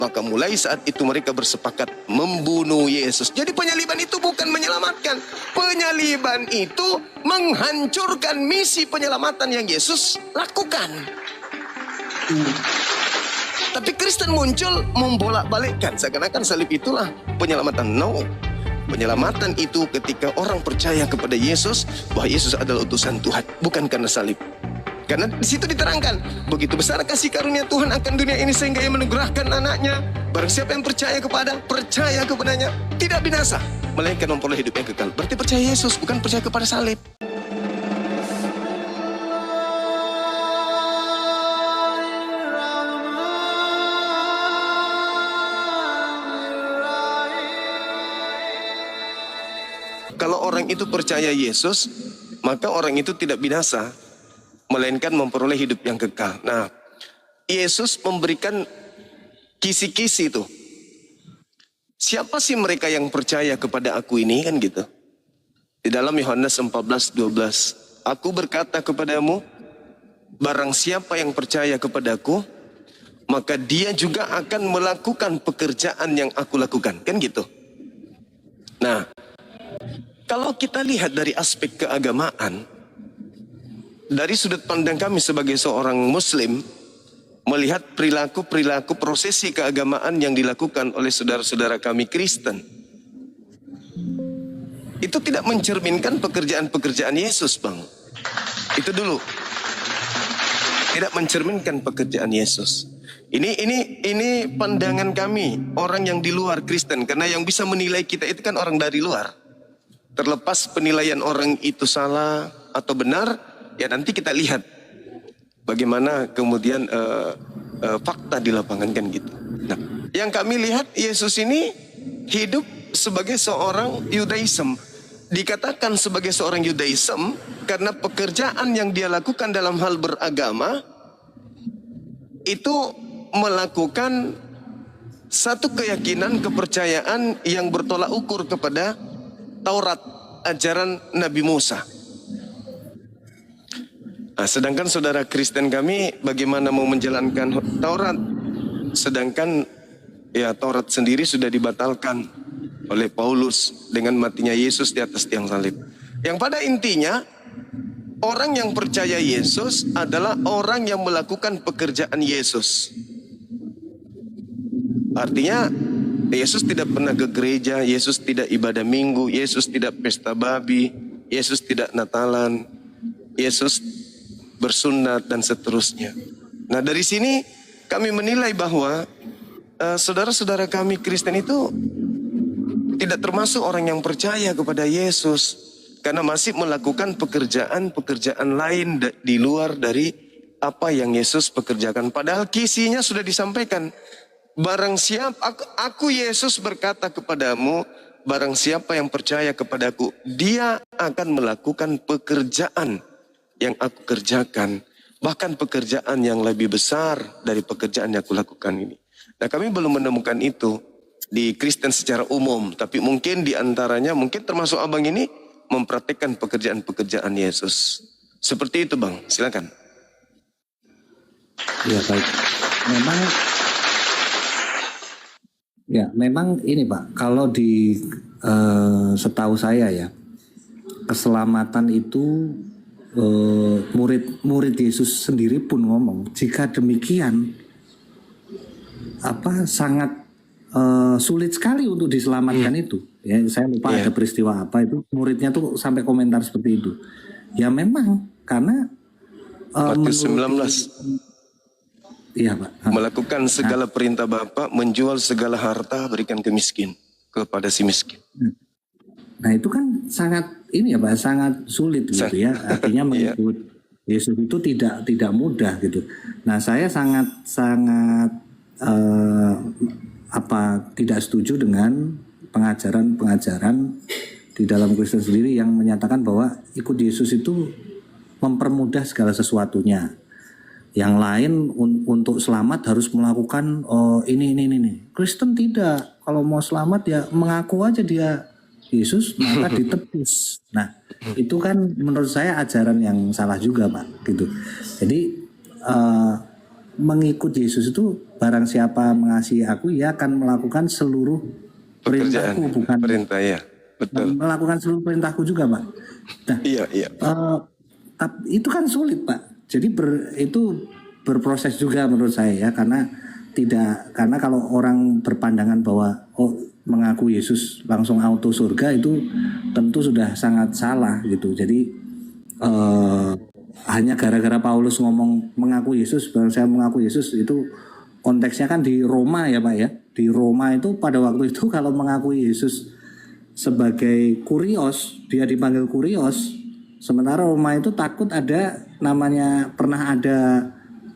Maka mulai saat itu mereka bersepakat membunuh Yesus. Jadi penyaliban itu bukan menyelamatkan. Penyaliban itu menghancurkan misi penyelamatan yang Yesus lakukan. Tapi Kristen muncul membolak-balikkan, seakan-akan salib itulah penyelamatan. No. Penyelamatan itu ketika orang percaya kepada Yesus, bahwa Yesus adalah utusan Tuhan, bukan karena salib. Karena di situ diterangkan, begitu besar kasih karunia Tuhan akan dunia ini sehingga Ia menugerahkan anaknya. Barang siapa yang percaya kepadanya, tidak binasa, melainkan memperoleh hidup yang kekal. Berarti percaya Yesus, bukan percaya kepada salib. Kalau orang itu percaya Yesus, maka orang itu tidak binasa, melainkan memperoleh hidup yang kekal. Nah, Yesus memberikan kisi-kisi itu. Siapa sih mereka yang percaya kepada aku ini, kan gitu. Di dalam Yohanes 14:12, aku berkata kepadamu, barang siapa yang percaya kepadaku, maka dia juga akan melakukan pekerjaan yang aku lakukan. Kan gitu. Nah, kalau kita lihat dari aspek keagamaan, dari sudut pandang kami sebagai seorang Muslim, melihat perilaku-perilaku prosesi keagamaan yang dilakukan oleh saudara-saudara kami Kristen, itu tidak mencerminkan pekerjaan-pekerjaan Yesus, Bang. Itu dulu. Tidak mencerminkan pekerjaan Yesus. Ini pandangan kami, orang yang di luar Kristen, karena yang bisa menilai kita itu kan orang dari luar. Terlepas penilaian orang itu salah atau benar, ya nanti kita lihat bagaimana kemudian fakta di lapangan, kan gitu. Nah, yang kami lihat Yesus ini hidup sebagai seorang Yudaism. Dikatakan sebagai seorang Yudaism karena pekerjaan yang dia lakukan dalam hal beragama itu melakukan satu keyakinan, kepercayaan yang bertolak ukur kepada Taurat, ajaran Nabi Musa. Nah, sedangkan saudara Kristen kami bagaimana mau menjalankan Taurat, sedangkan ya Taurat sendiri sudah dibatalkan oleh Paulus dengan matinya Yesus di atas tiang salib. Yang pada intinya orang yang percaya Yesus adalah orang yang melakukan pekerjaan Yesus. Artinya Yesus tidak pernah ke gereja, Yesus tidak ibadah minggu, Yesus tidak pesta babi, Yesus tidak Natalan, Yesus bersunat dan seterusnya. Nah, dari sini kami menilai bahwa saudara-saudara kami Kristen itu tidak termasuk orang yang percaya kepada Yesus, karena masih melakukan pekerjaan-pekerjaan lain di luar dari apa yang Yesus pekerjakan. Padahal kisinya sudah disampaikan. Barang siapa, aku Yesus berkata kepadamu, barang siapa yang percaya kepadaku, dia akan melakukan pekerjaan yang aku kerjakan, bahkan pekerjaan yang lebih besar dari pekerjaan yang aku lakukan ini. Nah, kami belum menemukan itu di Kristen secara umum, tapi mungkin di antaranya, mungkin termasuk abang ini, mempraktikkan pekerjaan-pekerjaan Yesus. Seperti itu, Bang. Silakan. Ya, baik. Memang ini Pak, kalau di setahu saya ya, keselamatan itu murid Yesus sendiri pun ngomong, jika demikian sangat sulit sekali untuk diselamatkan itu. Ya, saya lupa ada peristiwa apa itu, muridnya tuh sampai komentar seperti itu. Ya memang karena Matius 19. Iya Pak. Melakukan segala perintah Bapa, menjual segala harta, berikan ke miskin, kepada si miskin. Nah itu kan sangat ini ya Pak, sangat sulit gitu ya. Artinya mengikut Yesus itu tidak mudah gitu. Nah saya sangat tidak setuju dengan pengajaran di dalam Kristen sendiri yang menyatakan bahwa ikut Yesus itu mempermudah segala sesuatunya. Yang lain untuk selamat harus melakukan ini. Kristen tidak. Kalau mau selamat ya mengaku aja dia Yesus, maka ditebus. Nah, itu kan menurut saya ajaran yang salah juga, Pak, gitu. Jadi mengikut Yesus itu barang siapa mengasihi aku, ia akan melakukan seluruh Pekerjaan, perintahku, bukan perintah ya, betul. melakukan seluruh perintahku juga, Pak. Nah, Iya, iya. itu kan sulit, Pak. Jadi itu berproses juga menurut saya ya, karena kalau orang berpandangan bahwa mengaku Yesus langsung auto surga, itu tentu sudah sangat salah gitu. Jadi hanya gara-gara Paulus ngomong mengaku Yesus, barang saya mengaku Yesus, itu konteksnya kan di Roma ya Pak ya. Di Roma itu pada waktu itu kalau mengakui Yesus sebagai kurios, dia dipanggil kurios. Sementara Roma itu takut pernah ada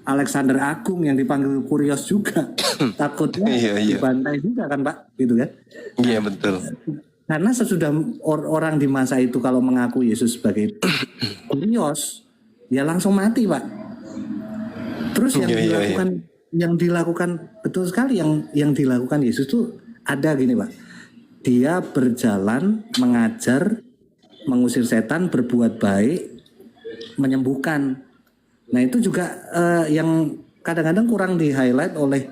Alexander Agung yang dipanggil kurios juga. Takutnya Iya. dibantai juga kan Pak, gitu kan. Iya, betul. Karena sesudah orang di masa itu kalau mengaku Yesus sebagai kurios, ya langsung mati Pak. Terus yang dilakukan betul sekali, yang dilakukan Yesus tuh ada gini Pak. Dia berjalan, mengajar, mengusir setan, berbuat baik, menyembuhkan. Nah itu juga yang kadang-kadang kurang di-highlight oleh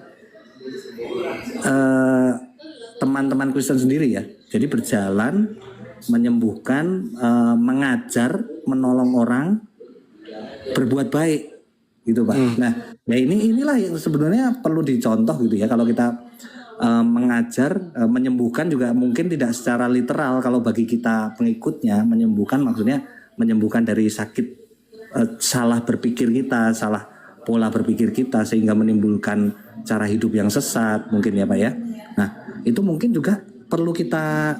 teman-teman Kristen sendiri ya. Jadi berjalan, menyembuhkan, mengajar, menolong orang, berbuat baik, gitu Pak. Nah, ya inilah yang sebenarnya perlu dicontoh gitu ya. Kalau kita mengajar, menyembuhkan juga mungkin tidak secara literal. Kalau bagi kita pengikutnya, menyembuhkan maksudnya menyembuhkan dari sakit, salah berpikir kita, salah pola berpikir kita, sehingga menimbulkan cara hidup yang sesat mungkin ya Pak ya. Nah itu mungkin juga perlu kita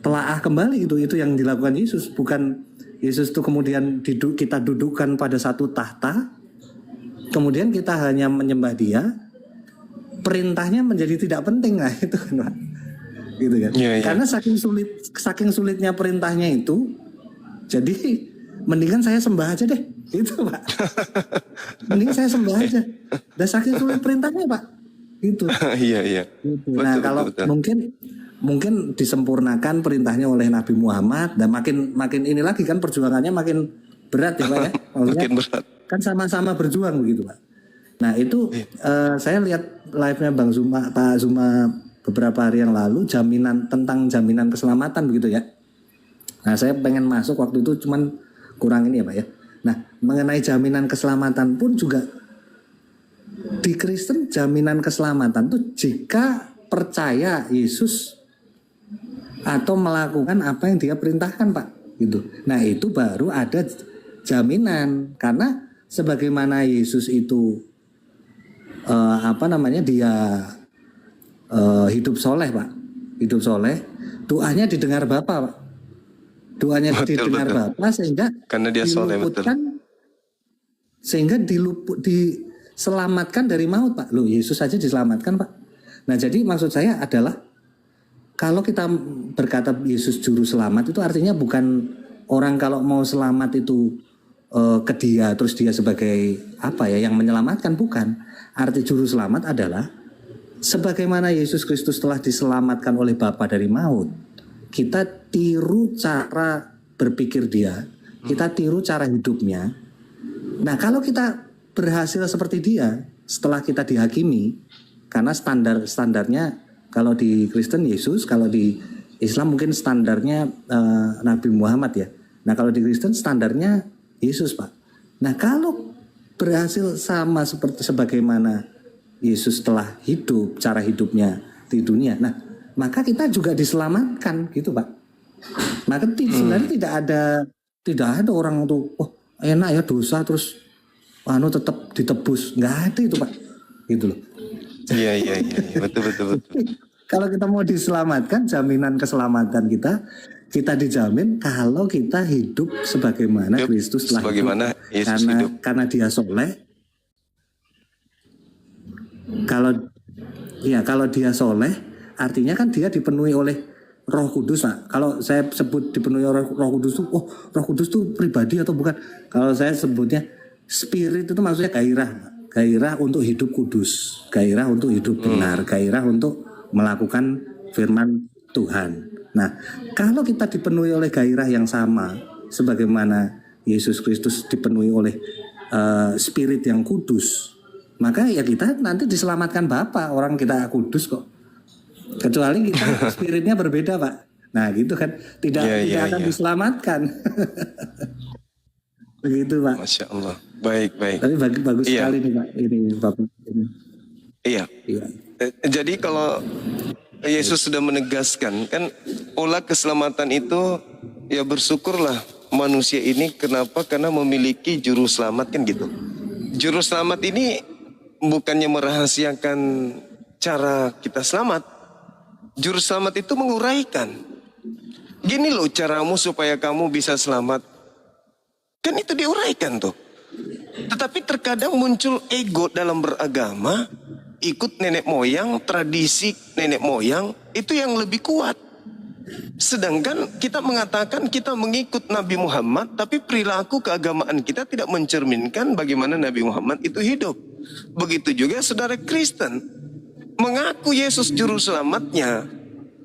telaah kembali gitu. Itu yang dilakukan Yesus. Bukan Yesus itu kemudian kita dudukkan pada satu tahta, kemudian kita hanya menyembah dia, perintahnya menjadi tidak penting lah itu kan Pak. Gitu kan. Yeah. Karena saking sulitnya perintahnya itu, jadi mendingan saya sembah aja deh. Gitu Pak. Mendingan saya sembah aja. Dan saking sulit perintahnya Pak. Gitu. Iya. Gitu. Nah, kalau mungkin disempurnakan perintahnya oleh Nabi Muhammad, dan makin ini lagi kan perjuangannya makin berat ya Pak ya. Maksudnya, makin berat. Kan sama-sama berjuang begitu Pak. Nah itu saya lihat live-nya Pak Zuma beberapa hari yang lalu, tentang jaminan keselamatan begitu ya. Nah saya pengen masuk waktu itu, cuman kurang ini ya Pak ya. Nah mengenai jaminan keselamatan pun juga di Kristen, jaminan keselamatan tuh jika percaya Yesus atau melakukan apa yang dia perintahkan Pak gitu. Nah itu baru ada jaminan, karena sebagaimana Yesus itu dia hidup soleh Pak, hidup soleh, doanya didengar Bapa Pak, doanya didengar Bapa sehingga karena dia soleh betul, sehingga diselamatkan dari maut Pak. Loh Yesus saja diselamatkan Pak. Nah jadi maksud saya adalah kalau kita berkata Yesus juru selamat, itu artinya bukan orang kalau mau selamat itu ke dia terus dia sebagai yang menyelamatkan, bukan. Arti juru selamat adalah sebagaimana Yesus Kristus telah diselamatkan oleh Bapa dari maut, kita tiru cara berpikir dia, kita tiru cara hidupnya. Nah kalau kita berhasil seperti dia setelah kita dihakimi, karena standarnya kalau di Kristen Yesus, kalau di Islam mungkin standarnya Nabi Muhammad ya. Nah kalau di Kristen standarnya Yesus Pak. Nah kalau berhasil sama seperti sebagaimana Yesus telah hidup, cara hidupnya di dunia, nah maka kita juga diselamatkan gitu Pak. Maka sebenarnya tidak ada orang tuh enak ya dosa terus tetap ditebus, nggak ada itu Pak, gitu loh. Iya betul. Kalau kita mau diselamatkan, jaminan keselamatan kita dijamin kalau kita hidup sebagaimana Kristus telah hidup. Karena dia soleh. Kalau dia soleh, artinya kan dia dipenuhi oleh Roh Kudus Pak. Kalau saya sebut dipenuhi oleh Roh Kudus tuh, Roh Kudus tuh pribadi atau bukan? Kalau saya sebutnya spirit itu maksudnya gairah untuk hidup kudus, gairah untuk hidup benar, gairah untuk melakukan firman Tuhan. Nah, kalau kita dipenuhi oleh gairah yang sama sebagaimana Yesus Kristus dipenuhi oleh spirit yang kudus, maka ya kita nanti diselamatkan Bapa, orang kita kudus kok. Kecuali kita spiritnya berbeda, Pak. Nah, gitu kan. Tidak akan diselamatkan. Begitu, Pak. Masya Allah. Baik. Tapi bagus sekali nih, Pak. Ini Bapak. Iya. Jadi kalau Yesus sudah menegaskan, kan pola keselamatan itu ya bersyukurlah manusia ini. Kenapa? Karena memiliki juru selamat, kan gitu. Juru selamat ini bukannya merahasiakan cara kita selamat. Juru selamat itu menguraikan. Gini loh caramu supaya kamu bisa selamat. Kan itu diuraikan tuh. Tetapi terkadang muncul ego dalam beragama. Ikut nenek moyang, tradisi nenek moyang. Itu yang lebih kuat. Sedangkan kita mengatakan kita mengikut Nabi Muhammad. Tapi perilaku keagamaan kita tidak mencerminkan bagaimana Nabi Muhammad itu hidup. Begitu juga saudara Kristen. Mengaku Yesus juru selamatnya,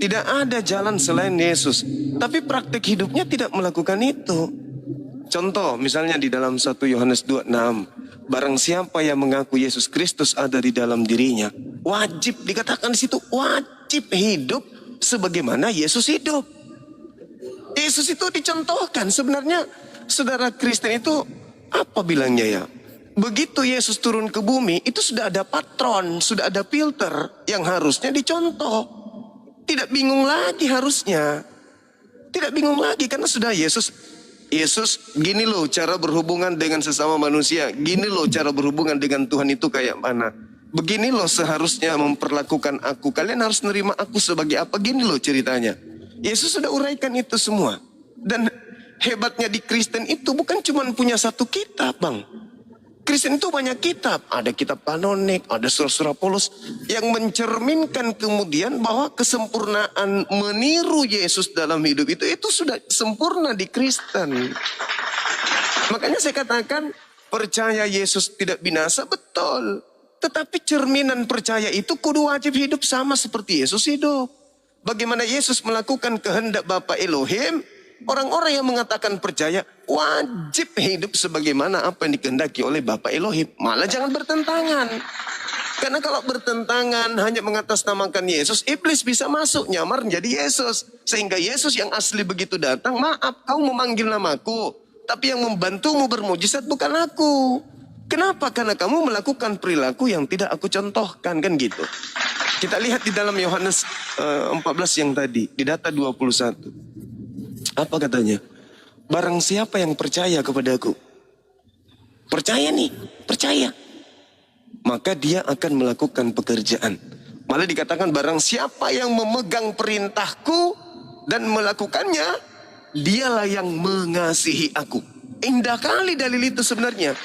tidak ada jalan selain Yesus, tapi praktik hidupnya tidak melakukan itu. Contoh misalnya di dalam 1 Yohanes 2:6, barang siapa yang mengaku Yesus Kristus ada di dalam dirinya, wajib dikatakan di situ, wajib hidup sebagaimana Yesus hidup. Yesus itu dicontohkan. Sebenarnya saudara Kristen itu apa bilangnya ya? Begitu Yesus turun ke bumi, itu sudah ada patron, sudah ada filter yang harusnya dicontoh. Tidak bingung lagi harusnya. Tidak bingung lagi karena sudah Yesus gini loh cara berhubungan dengan sesama manusia. Gini loh cara berhubungan dengan Tuhan itu kayak mana. Begini loh seharusnya memperlakukan aku. Kalian harus nerima aku sebagai apa. Gini loh ceritanya. Yesus sudah uraikan itu semua. Dan hebatnya di Kristen itu bukan cuma punya satu kitab, Bang. Kristen itu banyak kitab, ada kitab kanonik, ada surah-surah Paulus yang mencerminkan kemudian bahwa kesempurnaan meniru Yesus dalam hidup itu sudah sempurna di Kristen. Makanya saya katakan percaya Yesus tidak binasa, betul. Tetapi cerminan percaya itu kudu wajib hidup sama seperti Yesus hidup. Bagaimana Yesus melakukan kehendak Bapa Elohim, orang-orang yang mengatakan percaya wajib hidup sebagaimana apa yang dikehendaki oleh Bapa Elohim. Malah jangan bertentangan. Karena kalau bertentangan hanya mengatasnamakan Yesus, iblis bisa masuk nyamar menjadi Yesus. Sehingga Yesus yang asli begitu datang, maaf kau memanggil namaku. Tapi yang membantumu bermujizat bukan aku. Kenapa? Karena kamu melakukan perilaku yang tidak aku contohkan, kan gitu. Kita lihat di dalam Yohanes 14 yang tadi, di data 21. Apa katanya? Barang siapa yang percaya kepadaku. Percaya nih, percaya. Maka dia akan melakukan pekerjaan. Malah dikatakan barang siapa yang memegang perintahku dan melakukannya, dialah yang mengasihi aku. Indah kali dalil itu sebenarnya.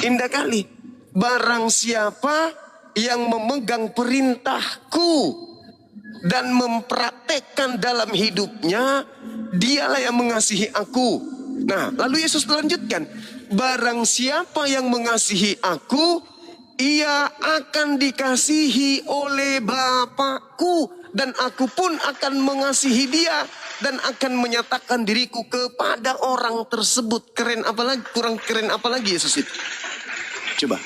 Indah kali. Barang siapa yang memegang perintahku dan mempraktekkan dalam hidupnya, dialah yang mengasihi aku. Nah, lalu Yesus melanjutkan, barang siapa yang mengasihi aku, ia akan dikasihi oleh Bapakku, dan aku pun akan mengasihi dia dan akan menyatakan diriku kepada orang tersebut. Keren apalagi, kurang keren apalagi Yesus itu. Coba.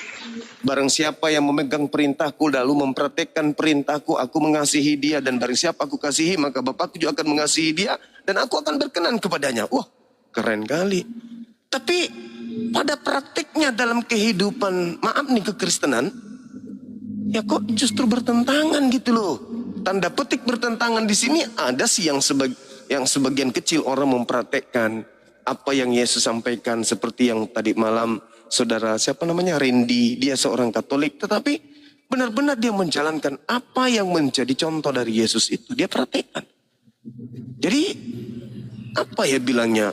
Barang siapa yang memegang perintahku lalu mempraktekkan perintahku, aku mengasihi dia. Dan barang siapa aku kasihi, maka Bapakku juga akan mengasihi dia. Dan aku akan berkenan kepadanya. Wah, keren kali. Tapi pada praktiknya dalam kehidupan, maaf nih, kekristenan, ya kok justru bertentangan gitu loh. Tanda petik bertentangan di sini ada sih yang sebagian kecil orang mempraktekkan apa yang Yesus sampaikan, seperti yang tadi malam saudara siapa namanya Randy, dia seorang Katolik, tetapi benar-benar dia menjalankan apa yang menjadi contoh dari Yesus itu, dia praktekkan. Jadi apa ya bilangnya?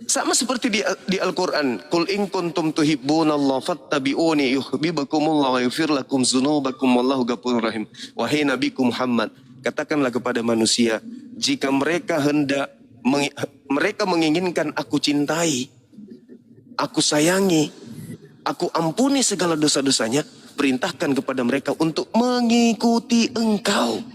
Sama seperti di Al-Quran, Qul in kuntum tuhibbunallaha fattabi'uni yuhibbukumullah wa yaghfir lakum dzunubakum wallahu ghafurur rahim. Wahai Nabiku Muhammad, katakanlah kepada manusia, jika mereka menginginkan aku cintai, aku sayangi, aku ampuni segala dosa-dosanya, perintahkan kepada mereka untuk mengikuti engkau.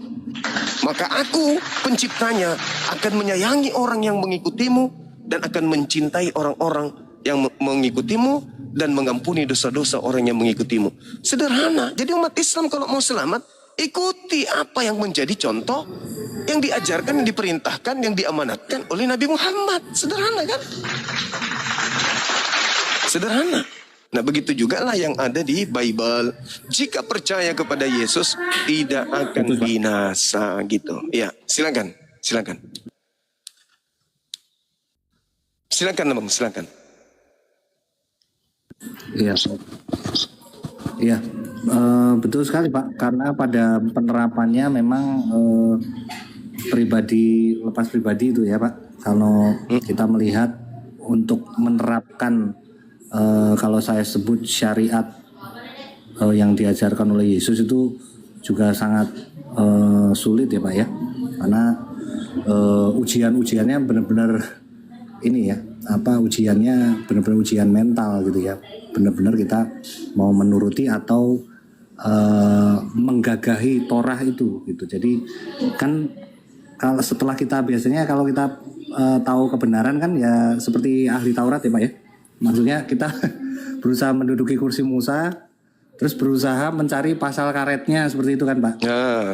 Maka aku, penciptanya, akan menyayangi orang yang mengikutimu dan akan mencintai orang-orang yang mengikutimu dan mengampuni dosa-dosa orang yang mengikutimu. Sederhana. Jadi umat Islam kalau mau selamat, ikuti apa yang menjadi contoh yang diajarkan, yang diperintahkan, yang diamanatkan oleh Nabi Muhammad. Sederhana kan? Sederhana. Nah begitu juga lah yang ada di Bible. Jika percaya kepada Yesus tidak akan binasa gitu. Ya, silakan, silakan. Silakan Bang, silakan. Iya, iya, betul sekali Pak. Karena pada penerapannya memang pribadi lepas pribadi itu ya Pak. Kalau kita melihat untuk menerapkan kalau saya sebut syariat yang diajarkan oleh Yesus itu juga sangat sulit ya Pak ya, karena ujiannya benar-benar ini ya, ujiannya benar-benar ujian mental gitu ya, benar-benar kita mau menuruti atau menggagahi Torah itu gitu. Jadi kan kalau setelah kita biasanya kalau kita tahu kebenaran kan ya seperti ahli Taurat ya Pak ya. Maksudnya kita berusaha menduduki kursi Musa, terus berusaha mencari pasal karetnya seperti itu kan Pak.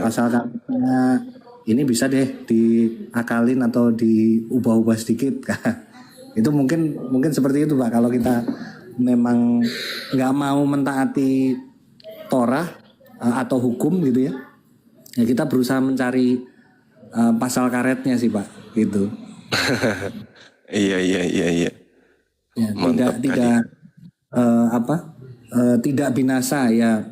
Pasal karetnya ini bisa deh diakalin atau diubah-ubah sedikit. Itu mungkin seperti itu Pak. Kalau kita memang nggak mau mentaati Torah atau hukum gitu ya, ya kita berusaha mencari pasal karetnya sih Pak, gitu. Iya. Ya, tidak binasa ya,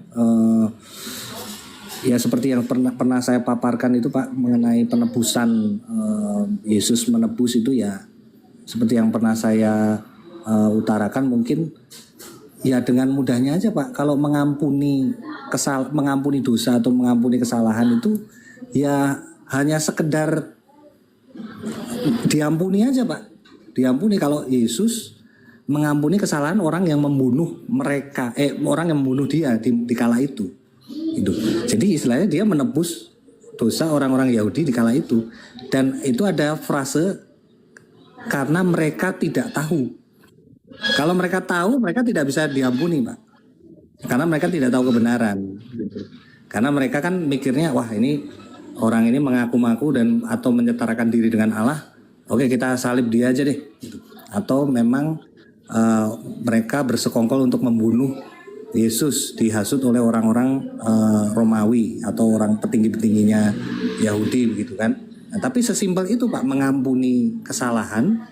ya seperti yang pernah saya paparkan itu Pak mengenai penebusan, Yesus menebus itu ya seperti yang pernah saya utarakan, mungkin ya dengan mudahnya aja Pak, kalau mengampuni dosa atau mengampuni kesalahan itu ya hanya sekedar diampuni aja Pak, diampuni. Kalau Yesus mengampuni kesalahan orang yang membunuh orang yang membunuh dia di kala itu. Jadi istilahnya dia menebus dosa orang-orang Yahudi di kala itu. Dan itu ada frase karena mereka tidak tahu. Kalau mereka tahu, mereka tidak bisa diampuni Pak, karena mereka tidak tahu kebenaran gitu. Karena mereka kan mikirnya wah ini orang ini mengaku-ngaku dan atau menyetarakan diri dengan Allah, oke kita salib dia aja deh gitu. Atau memang mereka bersekongkol untuk membunuh Yesus, dihasut oleh orang-orang Romawi atau orang petinggi-petingginya Yahudi begitu kan. Nah, tapi sesimpel itu Pak, mengampuni kesalahan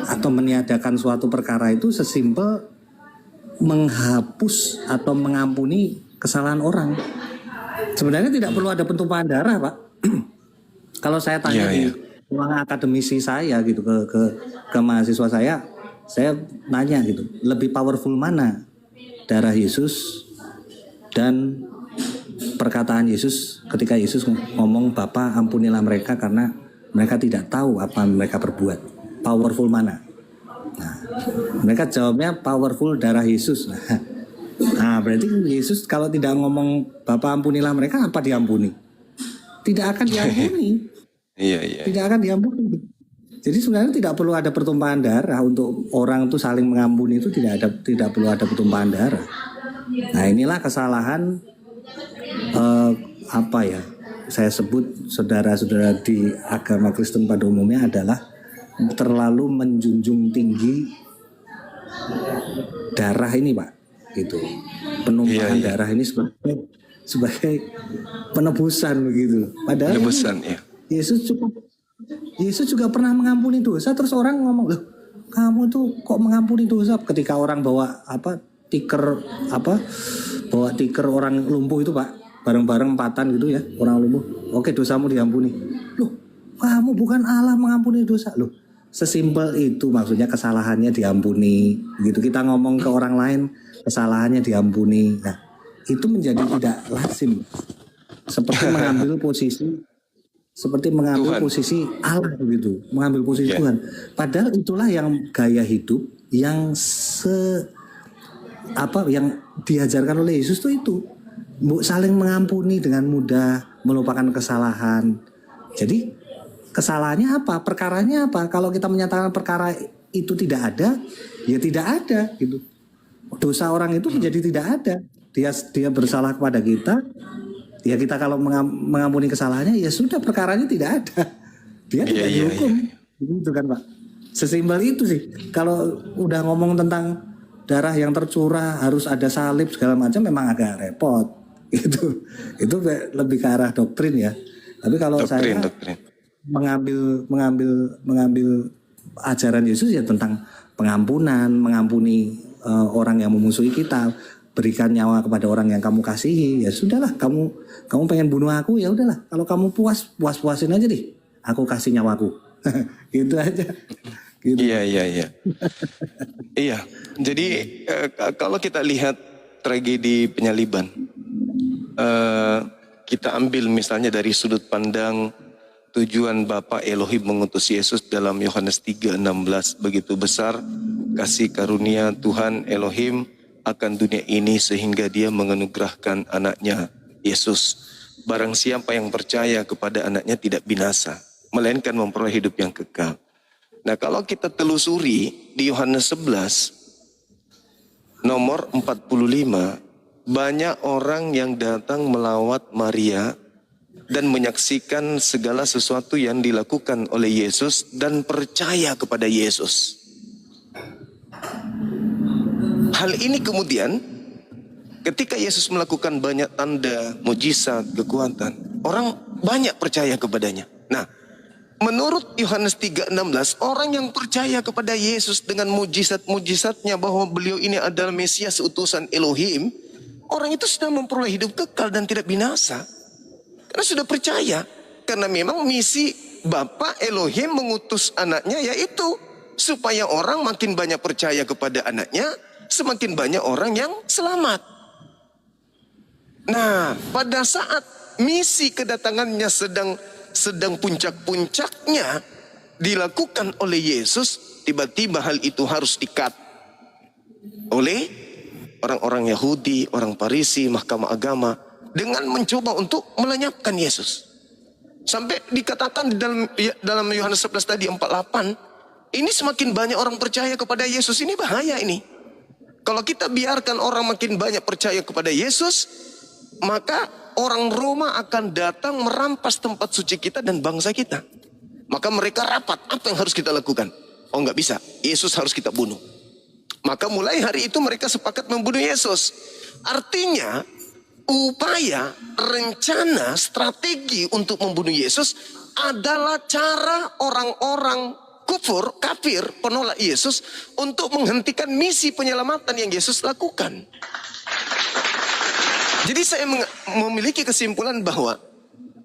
atau meniadakan suatu perkara itu sesimpel menghapus atau mengampuni kesalahan orang. Sebenarnya tidak perlu ada pentumpahan darah Pak. Kalau saya tanya di ruang akademisi saya gitu ke mahasiswa saya nanya gitu, lebih powerful mana darah Yesus dan perkataan Yesus ketika Yesus ngomong Bapa ampunilah mereka karena mereka tidak tahu apa mereka perbuat. Powerful mana? Nah, mereka jawabnya powerful darah Yesus. Nah, berarti Yesus kalau tidak ngomong Bapa ampunilah mereka, apa diampuni? Tidak akan diampuni. Iya. Tidak akan diampuni. Jadi sebenarnya tidak perlu ada pertumpahan darah untuk orang itu saling mengampuni, itu tidak perlu ada pertumpahan darah. Nah inilah kesalahan saya sebut saudara-saudara di agama Kristen pada umumnya adalah terlalu menjunjung tinggi darah ini Pak, gitu. Penumpahan darah ini sebagai penebusan begitu. Padahal penebusan, Yesus juga pernah mengampuni dosa, terus orang ngomong, loh kamu tuh kok mengampuni dosa? Ketika orang bawa tiker orang lumpuh itu Pak, bareng-bareng empatan gitu ya, orang lumpuh, oke dosamu diampuni. Loh kamu bukan Allah mengampuni dosa? Loh sesimpel itu maksudnya, kesalahannya diampuni gitu. Kita ngomong ke orang lain kesalahannya diampuni. Nah itu menjadi tidak lazim, seperti mengambil posisi Allah begitu, mengambil posisi Tuhan. Padahal itulah yang gaya hidup yang yang diajarkan oleh Yesus itu saling mengampuni dengan mudah, melupakan kesalahan. Jadi kesalahannya apa? Perkaranya apa? Kalau kita menyatakan perkara itu tidak ada, Ya tidak ada gitu. Dosa orang itu menjadi tidak ada. Dia bersalah kepada kita. Ya kita kalau mengampuni kesalahannya, ya sudah, perkaranya tidak ada. Dia tidak dihukum. Gitu kan Pak. Sesimpel itu sih. Kalau udah ngomong tentang darah yang tercurah harus ada salib segala macam, memang agak repot. Itu lebih ke arah doktrin ya. Tapi kalau saya mengambil ajaran Yesus ya tentang pengampunan, mengampuni orang yang memusuhi kita, berikan nyawa kepada orang yang kamu kasihi. Ya sudahlah, kamu pengen bunuh aku, ya udahlah. Kalau kamu puasin aja deh. Aku kasih nyawaku. Gitu aja. Gitu. Iya. Iya. Jadi kalau kita lihat tragedi penyaliban, kita ambil misalnya dari sudut pandang tujuan Bapa Elohim mengutus Yesus dalam Yohanes 3:16, begitu besar kasih karunia Tuhan Elohim akan dunia ini sehingga dia menganugerahkan anaknya Yesus. Barang siapa yang percaya kepada anaknya tidak binasa, melainkan memperoleh hidup yang kekal. Nah, kalau kita telusuri di Yohanes 11 nomor 45, banyak orang yang datang melawat Maria dan menyaksikan segala sesuatu yang dilakukan oleh Yesus dan percaya kepada Yesus. Hal ini kemudian ketika Yesus melakukan banyak tanda, mujizat, kekuatan, orang banyak percaya kepadanya. Nah, menurut Yohanes 3:16, orang yang percaya kepada Yesus dengan mujizat-mujizatnya bahwa beliau ini adalah Mesias utusan Elohim, orang itu sudah memperoleh hidup kekal dan tidak binasa. Karena sudah percaya. Karena memang misi Bapa Elohim mengutus anaknya yaitu supaya orang makin banyak percaya kepada anaknya, semakin banyak orang yang selamat. Nah, pada saat misi kedatangannya sedang puncak-puncaknya dilakukan oleh Yesus, tiba-tiba hal itu harus di-cut oleh orang-orang Yahudi, orang Farisi, mahkamah agama dengan mencoba untuk melenyapkan Yesus. Sampai dikatakan di dalam Yohanes 11 tadi 48, ini semakin banyak orang percaya kepada Yesus, ini bahaya ini. Kalau kita biarkan orang makin banyak percaya kepada Yesus, maka orang Roma akan datang merampas tempat suci kita dan bangsa kita. Maka mereka rapat, apa yang harus kita lakukan? Oh, nggak bisa, Yesus harus kita bunuh. Maka mulai hari itu mereka sepakat membunuh Yesus. Artinya upaya, rencana, strategi untuk membunuh Yesus adalah cara orang-orang kafir, penolak Yesus untuk menghentikan misi penyelamatan yang Yesus lakukan. Jadi saya memiliki kesimpulan bahwa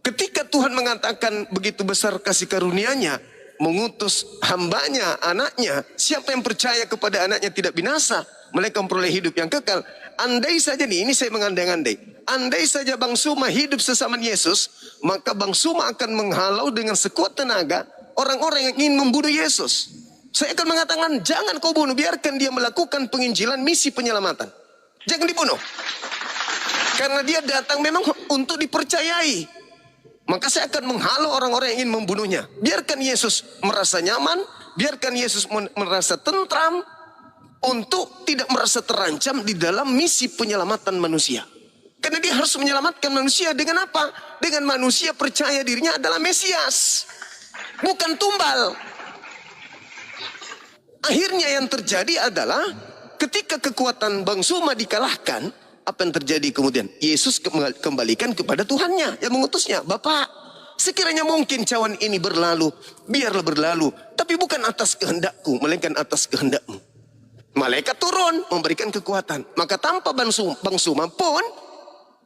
ketika Tuhan mengatakan begitu besar kasih karunia-Nya, mengutus hambanya, anaknya, siapa yang percaya kepada anaknya tidak binasa, melainkan memperoleh hidup yang kekal. Andai saja nih, ini saya mengandai-andai, andai saja Bang Suma hidup sesama Yesus, maka Bang Suma akan menghalau dengan sekuat tenaga orang-orang yang ingin membunuh Yesus. Saya akan mengatakan, jangan kau bunuh, biarkan dia melakukan penginjilan misi penyelamatan. Jangan dibunuh. Karena dia datang memang untuk dipercayai. Maka saya akan menghalau orang-orang yang ingin membunuhnya. Biarkan Yesus merasa nyaman, biarkan Yesus merasa tentram, untuk tidak merasa terancam di dalam misi penyelamatan manusia. Karena dia harus menyelamatkan manusia dengan apa? Dengan manusia percaya dirinya adalah Mesias, bukan tumbal. Akhirnya yang terjadi adalah ketika kekuatan Bang Suma dikalahkan, apa yang terjadi kemudian? Yesus kembalikan kepada Tuhannya yang mengutusnya. Bapak, sekiranya mungkin cawan ini berlalu, biarlah berlalu. Tapi bukan atas kehendakku, melainkan atas kehendakmu. Malaikat turun memberikan kekuatan. Maka tanpa Bang Suma pun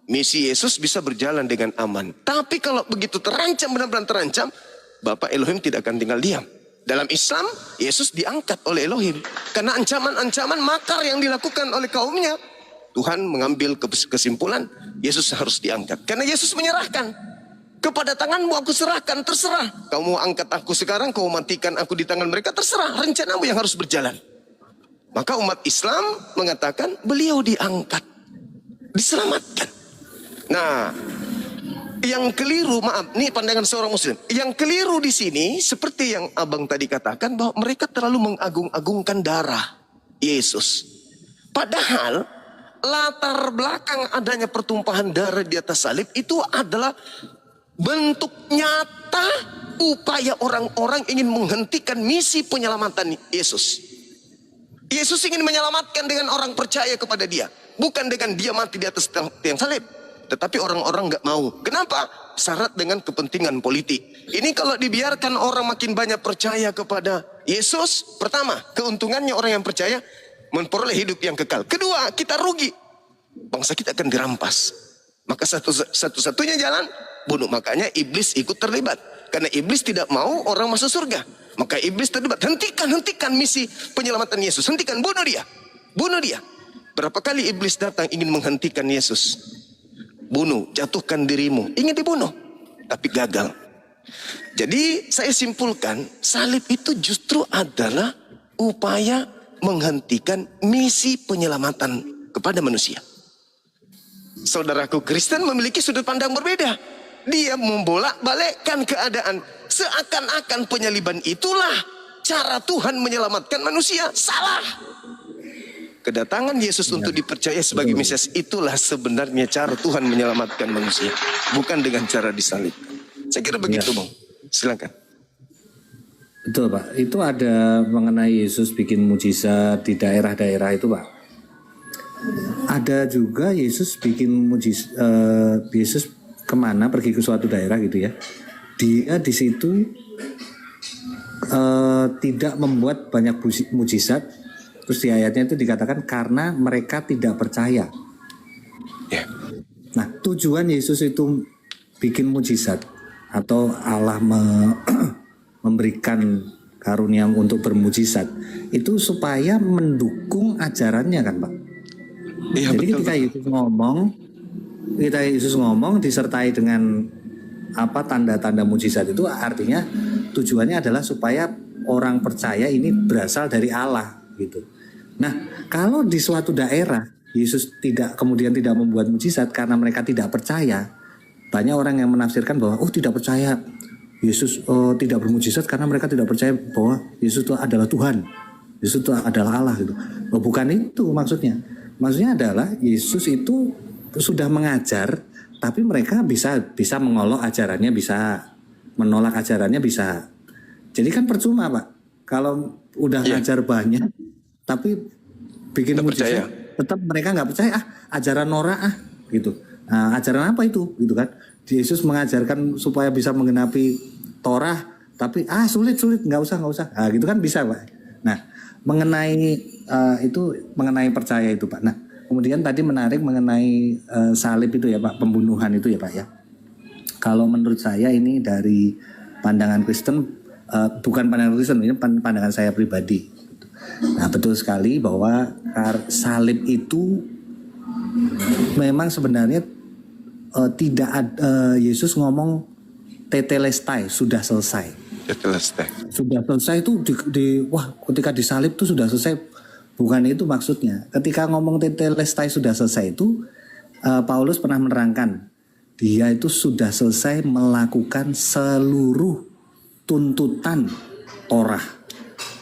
misi Yesus bisa berjalan dengan aman. Tapi kalau begitu terancam, benar-benar terancam, Bapa Elohim tidak akan tinggal diam. Dalam Islam, Yesus diangkat oleh Elohim. Karena ancaman-ancaman makar yang dilakukan oleh kaumnya, Tuhan mengambil kesimpulan, Yesus harus diangkat. Karena Yesus menyerahkan, kepada tanganmu aku serahkan, terserah. Kamu mau angkat aku sekarang, kau matikan aku di tangan mereka, terserah. Rencanamu yang harus berjalan. Maka umat Islam mengatakan beliau diangkat, diselamatkan. Nah, yang keliru, maaf, ini pandangan seorang Muslim. Yang keliru di sini seperti yang abang tadi katakan, bahwa mereka terlalu mengagung-agungkan darah. Yesus. Padahal latar belakang adanya pertumpahan darah di atas salib itu adalah bentuk nyata upaya orang-orang ingin menghentikan misi penyelamatan Yesus. Yesus ingin menyelamatkan dengan orang percaya kepada dia, bukan dengan dia mati di atas tiang salib. Tetapi orang-orang nggak mau. Kenapa? Syarat dengan kepentingan politik. Ini kalau dibiarkan orang makin banyak percaya kepada Yesus, pertama, keuntungannya orang yang percaya memperoleh hidup yang kekal. Kedua, kita rugi. Bangsa kita akan dirampas. Maka satu-satunya jalan bunuh. Makanya iblis ikut terlibat. Karena iblis tidak mau orang masuk surga. Maka iblis terlibat. Hentikan misi penyelamatan Yesus. Hentikan, bunuh dia. Bunuh dia. Berapa kali iblis datang ingin menghentikan Yesus? Bunuh, jatuhkan dirimu. Ingin dibunuh, tapi gagal. Jadi saya simpulkan, salib itu justru adalah upaya menghentikan misi penyelamatan kepada manusia. Saudaraku Kristen memiliki sudut pandang berbeda. Dia membolak-balikkan keadaan. Seakan-akan penyaliban itulah cara Tuhan menyelamatkan manusia. Salah. Kedatangan Yesus untuk dipercaya sebagai Mesias itulah sebenarnya cara Tuhan menyelamatkan manusia. Bukan dengan cara disalib. Saya kira begitu, Bang. Silakan. Betul, Pak. Itu ada mengenai Yesus bikin mujizat di daerah-daerah itu, Pak. Ada juga Yesus bikin mujizat, Yesus kemana pergi ke suatu daerah gitu ya. Dia di situ tidak membuat banyak mujizat. Terus di ayatnya itu dikatakan karena mereka tidak percaya. Yeah. Nah, tujuan Yesus itu bikin mujizat atau Allah memberikan karunia untuk bermujizat itu supaya mendukung ajarannya kan, Pak. Iya, jadi betul, ketika Yesus ngomong disertai dengan apa tanda-tanda mujizat itu artinya tujuannya adalah supaya orang percaya ini berasal dari Allah gitu. Nah, kalau di suatu daerah Yesus kemudian tidak membuat mujizat karena mereka tidak percaya, banyak orang yang menafsirkan bahwa tidak percaya Yesus tidak bermujizat karena mereka tidak percaya bahwa Yesus itu adalah Tuhan, Yesus itu adalah Allah gitu. Bukan itu maksudnya. Maksudnya adalah Yesus itu sudah mengajar, tapi mereka bisa mengolok ajarannya, bisa menolak ajarannya, bisa. Jadi kan percuma, Pak. Kalau udah ngajar banyak, tapi bikin mujizat, tetap mereka nggak percaya. Ajaran norak gitu. Nah, ajaran apa itu? Gitu kan? Yesus mengajarkan supaya bisa menggenapi Torah, tapi sulit, nggak usah. Nah, gitu kan bisa, Pak. Nah, mengenai mengenai percaya itu, Pak. Nah, kemudian tadi menarik mengenai salib itu ya, Pak, pembunuhan itu ya, Pak ya. Kalau menurut saya ini dari pandangan Kristen, bukan pandangan Kristen, ini pandangan saya pribadi. Nah, betul sekali bahwa salib itu memang sebenarnya tidak ada, Yesus ngomong tetelestai, sudah selesai. Tetelestai. Sudah selesai itu ketika disalib itu sudah selesai. Bukan itu maksudnya. Ketika ngomong tetelestai sudah selesai itu Paulus pernah menerangkan dia itu sudah selesai melakukan seluruh tuntutan Torah.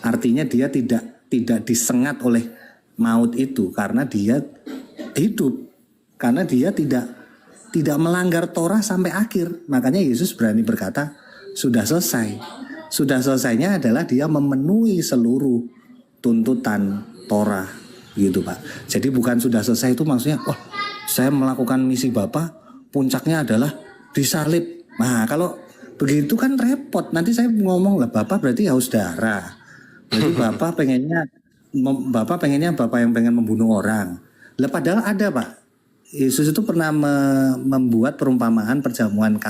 Artinya dia tidak disengat oleh maut itu karena dia hidup, karena dia tidak melanggar Torah sampai akhir. Makanya Yesus berani berkata sudah selesai. Sudah selesainya adalah dia memenuhi seluruh tuntutan Torah gitu, Pak. Jadi bukan sudah selesai itu maksudnya saya melakukan misi Bapa, puncaknya adalah disalib. Nah, kalau begitu kan repot. Nanti saya ngomong lah, Bapak berarti haus darah. Jadi Bapak pengennya Bapak yang pengen membunuh orang. Lah padahal ada, Pak. Yesus itu pernah membuat perumpamaan perjamuan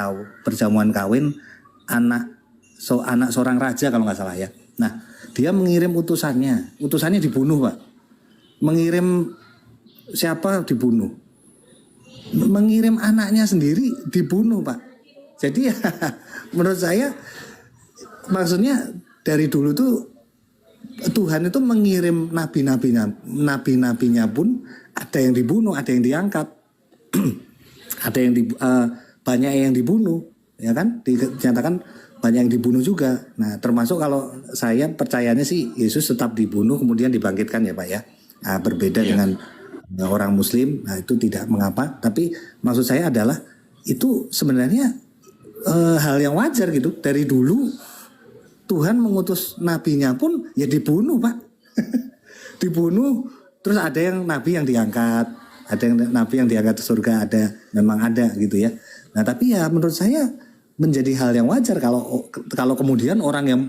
kawin anak seorang raja kalau nggak salah ya. Nah, dia mengirim utusannya dibunuh, Pak. Mengirim siapa dibunuh? Mengirim anaknya sendiri dibunuh, Pak. Jadi ya menurut saya maksudnya dari dulu tuh Tuhan itu mengirim nabi-nabinya pun ada yang dibunuh, ada yang diangkat, ada yang banyak yang dibunuh, ya kan? Dinyatakan banyak yang dibunuh juga. Nah, termasuk kalau saya percayanya sih Yesus tetap dibunuh kemudian dibangkitkan ya Pak ya. Nah, berbeda Iya. dengan orang Muslim, nah itu tidak mengapa. Tapi maksud saya adalah itu sebenarnya hal yang wajar gitu. Dari dulu Tuhan mengutus nabinya pun ya dibunuh Pak. Dibunuh, terus ada yang nabi yang diangkat, ada yang nabi yang diangkat ke surga, ada, memang ada gitu ya. Nah tapi ya menurut saya menjadi hal yang wajar kalau kemudian orang yang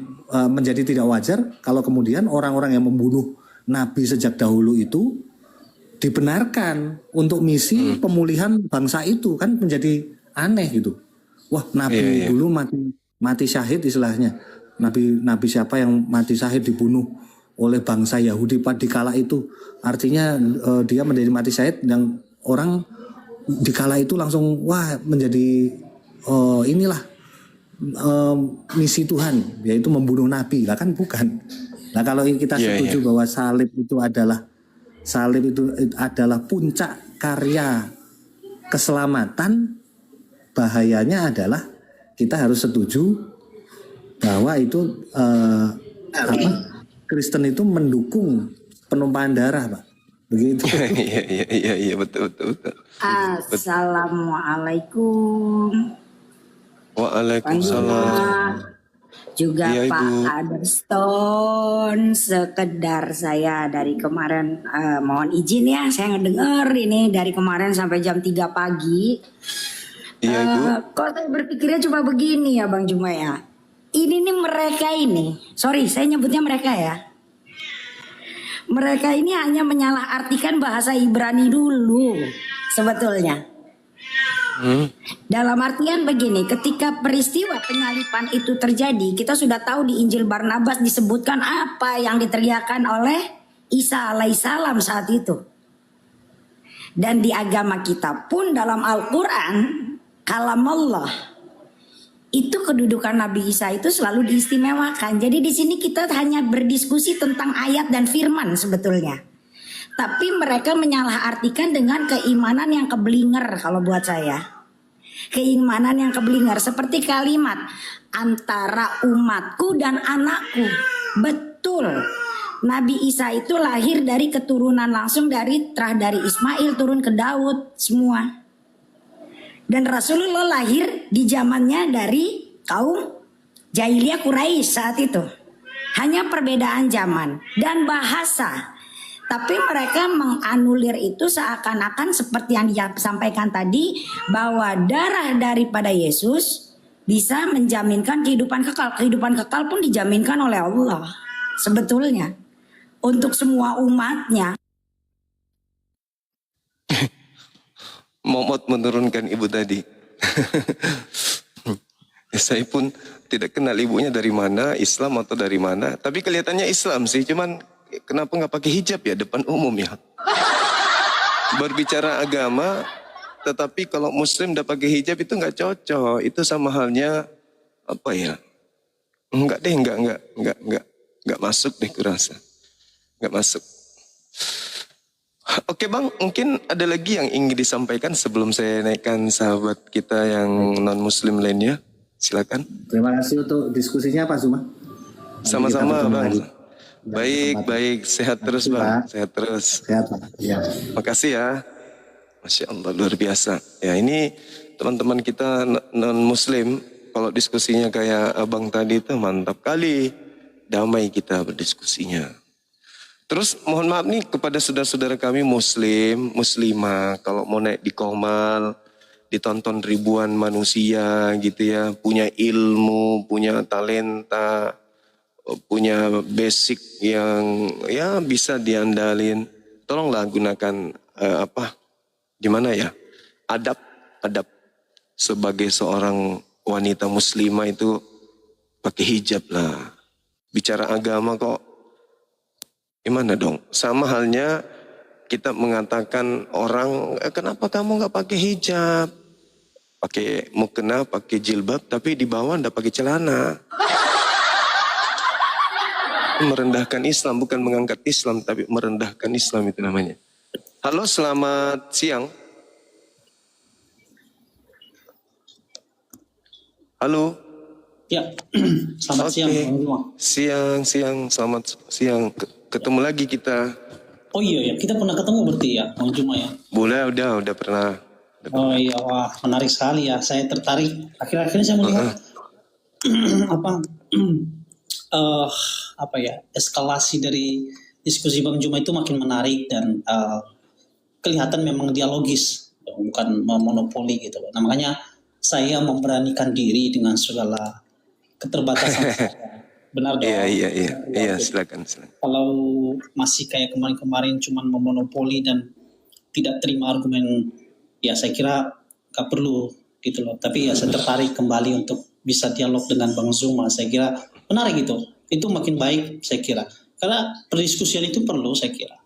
menjadi tidak wajar kalau kemudian orang-orang yang membunuh nabi sejak dahulu itu dibenarkan untuk misi pemulihan bangsa itu, kan menjadi aneh gitu. Wah, nabi Iya, iya. dulu mati syahid istilahnya. Nabi siapa yang mati syahid dibunuh oleh bangsa Yahudi pada kala itu. Artinya dia menjadi mati syahid dan orang di kala itu langsung wah menjadi inilah misi Tuhan, yaitu membunuh nabi. Lah kan bukan. Nah, kalau kita Iya, iya. setuju bahwa salib itu adalah puncak karya keselamatan, bahayanya adalah kita harus setuju bahwa itu Kristen itu mendukung penumpahan darah, Pak. Begitu. Iya, iya, iya, iya, betul, betul, betul. Assalamualaikum Pak Waalaikumsalam. Yuma, juga Iya, Pak Ibu. Aderston. Sekedar saya dari kemarin mohon izin ya, saya ngedenger ini dari kemarin sampai jam 3 pagi. Iya, Ibu. Kok saya berpikirnya cuma begini ya Bang Juma ya. Ini nih mereka ini, sorry saya nyebutnya mereka ya. Mereka ini hanya menyalahartikan bahasa Ibrani dulu sebetulnya. Dalam artian begini, ketika peristiwa penyalipan itu terjadi, kita sudah tahu di Injil Barnabas disebutkan apa yang diteriakan oleh Isa alaihissalam saat itu. Dan di agama kita pun dalam Al-Quran, kalam Allah, itu kedudukan Nabi Isa itu selalu diistimewakan. Jadi di sini kita hanya berdiskusi tentang ayat dan firman sebetulnya. Tapi mereka menyalahartikan dengan keimanan yang keblinger kalau buat saya. Keimanan yang keblinger seperti kalimat antara umatku dan anakku. Betul. Nabi Isa itu lahir dari keturunan langsung dari Ismail turun ke Daud semua. Dan Rasulullah lahir di zamannya dari kaum Jahiliyah Quraisy saat itu. Hanya perbedaan zaman dan bahasa. Tapi mereka menganulir itu seakan-akan seperti yang disampaikan tadi, bahwa darah daripada Yesus bisa menjaminkan kehidupan kekal. Kehidupan kekal pun dijaminkan oleh Allah sebetulnya untuk semua umatnya. Momot menurunkan ibu tadi. Saya pun tidak kenal ibunya dari mana, Islam atau dari mana. Tapi kelihatannya Islam sih, cuman kenapa nggak pakai hijab ya depan umum ya? Berbicara agama, tetapi kalau Muslim udah pakai hijab itu nggak cocok. Itu sama halnya apa ya? Enggak deh, enggak masuk deh kurasa, nggak masuk. Oke Bang, mungkin ada lagi yang ingin disampaikan sebelum saya naikkan sahabat kita yang non-muslim lainnya. Silakan. Terima kasih untuk diskusinya Pak Zuma. Sama-sama Bang. Lagi. Baik. Sehat terus Bang. Sehat terus. Sehat Pak. Ya. Makasih ya. Masya Allah, luar biasa. Ya ini teman-teman kita non-muslim, kalau diskusinya kayak abang tadi itu mantap kali. Damai kita berdiskusinya. Terus mohon maaf nih kepada saudara-saudara kami muslim, muslimah, kalau mau naik di Komal, ditonton ribuan manusia gitu ya, punya ilmu, punya talenta, punya basic yang ya bisa diandalin. Tolonglah gunakan gimana ya, adab sebagai seorang wanita muslimah itu pakai hijab lah. Bicara agama kok gimana dong? Sama halnya kita mengatakan orang, kenapa kamu nggak pakai hijab? Pakai mukena, pakai jilbab, tapi di bawah ndak pakai celana. Merendahkan Islam, bukan mengangkat Islam, tapi merendahkan Islam itu namanya. Halo, selamat siang. Halo. Ya, selamat siang Oke. Bang Juma. Siang, selamat siang. Ketemu lagi kita. Oh iya ya, kita pernah ketemu berarti ya Bang Juma ya. Udah pernah. Oh iya, wah menarik sekali ya. Saya tertarik. Akhir-akhir ini saya melihat apa eh apa ya, eskalasi dari diskusi Bang Juma itu makin menarik dan kelihatan memang dialogis, bukan monopoli gitu. Nah, makanya saya memberanikan diri dengan segala keterbatasan saya. Benar dong. Iya, silakan. Kalau masih kayak kemarin-kemarin cuman memonopoli dan tidak terima argumen, ya saya kira gak perlu gitu loh. Tapi ya saya tertarik kembali untuk bisa dialog dengan Bang Zuma. Saya kira menarik gitu. Itu makin baik saya kira. Karena perdiskusian itu perlu saya kira.